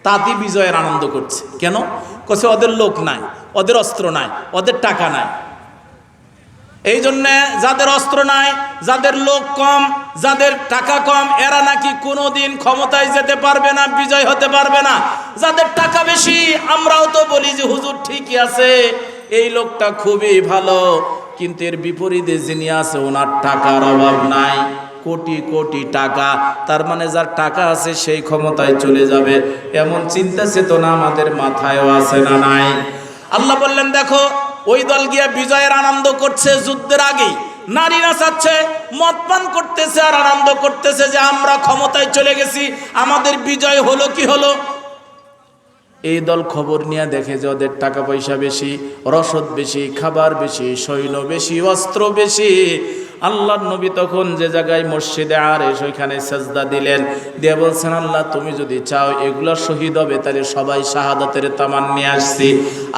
তাতেই বিজয়ের আনন্দ করছে। কেন? কছে ওদের লোক নাই, ওদের অস্ত্র নাই, ওদের টাকা নাই। এই জন্যে যাদের অস্ত্র নাই, যাদের লোক কম, যাদের টাকা কম, এরা নাকি কোনোদিন ক্ষমতায় যেতে পারবে না, বিজয় হতে পারবে না। যাদের টাকা বেশি, আমরাও তো বলি যে হুজুর ঠিকই আছে, এই লোকটা খুবই ভালো, কিন্তু এর বিপরীতে যিনি আছে ওনার টাকার অভাব নাই, কোটি কোটি টাকা, তার মানে যার টাকা আছে সেই ক্ষমতায় চলে যাবে, এমন চিন্তা চেতনা আমাদের মাথায়ও আছে না নাই? আল্লাহ বললেন দেখো, ওই দল গিয়া বিজয়ের আনন্দ করছে যুদ্ধের আগেই, নারী নাচাচ্ছে, মদ পান করতেছে আর আনন্দ করতেছে যে আমরা ক্ষমতায় চলে গেছি, আমাদের বিজয় হলো কি হলো। এই দল খবর নিয়ে দেখে যে ওদের টাকা পয়সা বেশি, রসদ বেশি, খাবার বেশি, সৈন্য বেশি, অস্ত্র বেশি। আল্লাহর নবী তখন যে জায়গায় মসজিদে আরেশ ওইখানে সেজদা দিলেন, দিয়ে বলছেন আল্লাহ তুমি যদি চাও এগুলো শহীদ হবে তাহলে সবাই শাহাদাতের তামান নিয়ে আসছি,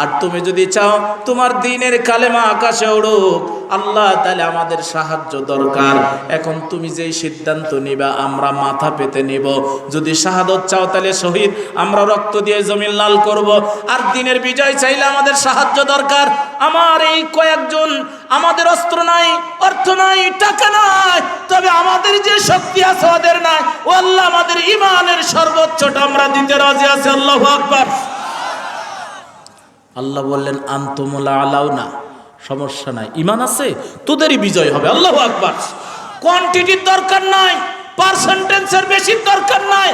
আর তুমি যদি চাও তোমার দ্বীনের কালেমা আকাশে উড়ুক আল্লাহ, তাহলে আমাদের সাহায্য দরকার। এখন তুমি যেই সিদ্ধান্ত নিবা আমরা মাথা পেতে নিব, যদি শাহাদত চাও তাহলে শহীদ, আমরা রক্ত দিয়ে জমিন লাল করব, আর দ্বীনের বিজয় চাইলে আমাদের সাহায্য দরকার। আমার এই কয়েকজন, আমাদের অস্ত্র নাই, অর্থ নাই, টাকা নাই, তবে আমাদের যে শক্তি আছে ওদের নাই। ও আল্লাহ, আমাদের ঈমানের সর্বোচ্চটা আমরা দিতে রাজি আছি। আল্লাহু আকবার। আল্লাহ বললেন আনতুমুল আলাউনা, সমস্যা নাই, ঈমান আছে, তোদেরই বিজয় হবে। আল্লাহু আকবার। কোয়ান্টিটির দরকার নাই, পার্সেন্টেজের বেশি দরকার নাই।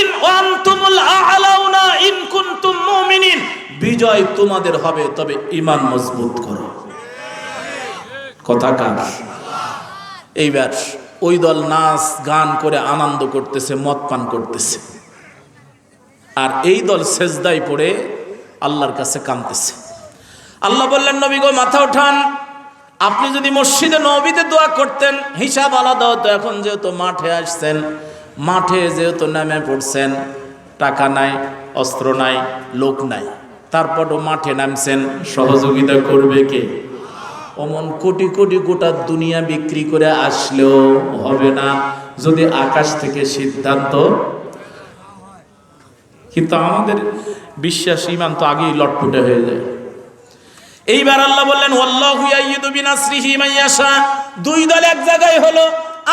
ইন আনতুমুল আলাউনা ইন কুনতুম মুমিনিন, বিজয় তোমাদের হবে, তবে ঈমান মজবুত করো। কথা কার? এইবার ওই দল নাচ গান করে আনন্দ করতেছে, মদ পান করতেছে, আর এই দল সেজদায় পড়ে আল্লাহর কাছে কাঁদতেছে। আল্লাহ বললেন নবী গো মাথা উঠান, আপনি যদি মসজিদে নবীতে দোয়া করতেন হিসাব আলাদা হতো। এখন যেহেতু মাঠে আসছেন, মাঠে যেহেতু নেমে পড়ছেন, টাকা নাই, অস্ত্র নাই, লোক নাই, তারপরও মাঠে নামছেন, সহযোগিতা করবে কে? অমন কোটি কোটি গোটা দুনিয়া বিক্রি করে আসলেও হবে না যদি আকাশ থেকে সিদ্ধান্ত। কিন্তু আমাদের বিশ্বাস ঈমান তো আগেই লটপটে হয়ে যায়। এইবার আল্লাহ বললেন ওয়াল্লাহু ইয়াইয়িদু বিনাসরিহি মান ইয়াশা, দুই দল এক জায়গায় হলো,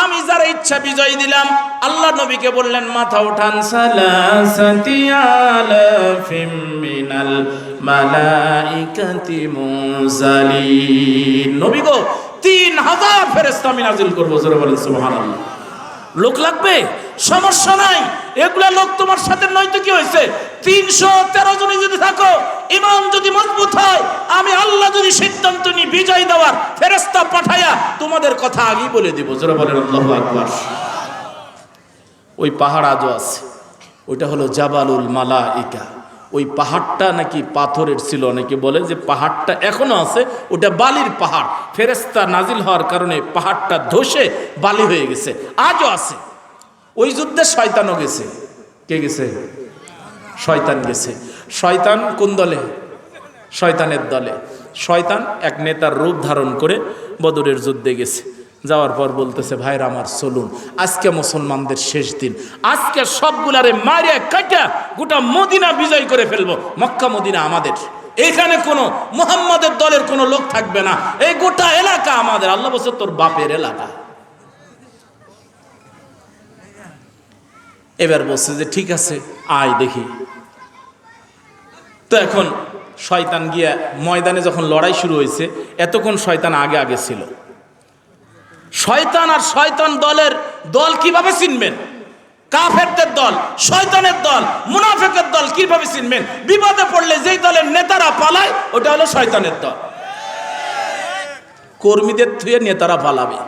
আমি যারা ইচ্ছা বিজয় দিলাম। আল্লাহ নবীকে বললেন মাথা উঠান, সালাসাতি আলাফিম মিনাল মালাইকাতি মুনজালিন, নবী গো 3000 ফেরেশতা আমি নাজিল করব। জোরে বলেন সুবহানাল্লাহ। লোক লাগবে, সমস্যা নাই, এগুলা লোক তোমার সাথে নয়তো কি হয়েছে, 313 জনে যদি থাকো, ঈমান যদি মজবুত হয়, আমি আল্লাহ যদি সিদ্ধান্ত নিই বিজয় দেওয়ার, ফেরেশতা পাঠায়া তোমাদের কথা আগেই বলে দিব। জোরে বলেন আল্লাহু আকবার। ওই পাহাড় আজও আছে, ওইটা হলো জাবালুল মালাইকা। ওই পাহাড়টা নাকি পাথরের ছিল, অনেকে বলে যে পাহাড়টা এখনো আছে, ওটা বালির পাহাড়, ফেরেশতা নাজিল হওয়ার কারণে পাহাড়টা ধসে বালি হয়ে গেছে, আজও আছে। ওই যুদ্ধে শয়তানও গেছে। কে গেছে? শয়তান গেছে। শয়তান কোন দলে? শয়তানের দলে। শয়তান এক নেতার রূপ ধারণ করে বদরের যুদ্ধে গেছে। যাওয়ার পর বলতেছে ভাইরা আমার চলুন, আজকে মুসলমানদের শেষ দিন, আজকে সবগুলারে মারে কাটা গোটা মদিনা বিজয় করে ফেলবো, মক্কা মদিনা আমাদের, এখানে কোনো মুহাম্মাদের দলের কোনো লোক থাকবে না, এই গোটা এলাকা আমাদের। আল্লাহ বলছে তোর বাপের এলাকা। এবার বলছে যে ঠিক আছে আয় দেখি। তো এখন শয়তান গিয়া ময়দানে যখন লড়াই শুরু হয়েছে, এতক্ষণ শয়তান আগে আগে ছিল। শয়তান আর শয়তান দলের দল কিভাবে চিনবেন? কাফেরদের দল, শয়তানের দল, মুনাফিকের দল কিভাবে চিনবেন? বিপদে পড়লে যেই দলের নেতারা পালায় ওটা হলো শয়তানের দল। কর্মীদের থুয়ে নেতারা পালাবে,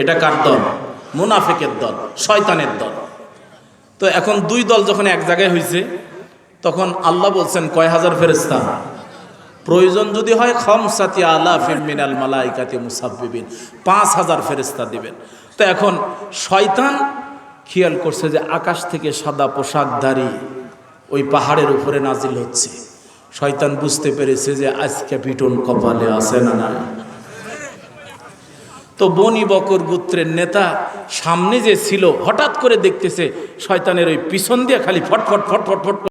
এটা কার দল? মুনাফিকের দল, শয়তানের দল। তো এখন দুই দল যখন এক জায়গায় হয়েছে, তখন আল্লাহ বলছেন কয় হাজার ফেরেশতা? প্রয়োজন যদি হয় খামসাতি আলাফিম মিনাল মালাইকাতি মুসাব্বিবিন, 5000 ফেরেশতা দিবেন। তো এখন শয়তান খেয়াল করছে যে আকাশ থেকে সাদা পোশাকধারী ওই পাহাড়ের উপরে নাজিল হচ্ছে। শয়তান বুঝতে পেরেছে যে আজকে পিটন কপালে আছে না না। তো বনি বকর গোত্রের নেতা সামনে যে ছিল, হঠাৎ করে দেখতেছে শয়তানের ওই পিছন দিয়ে খালি ফটফট ফটফট ফট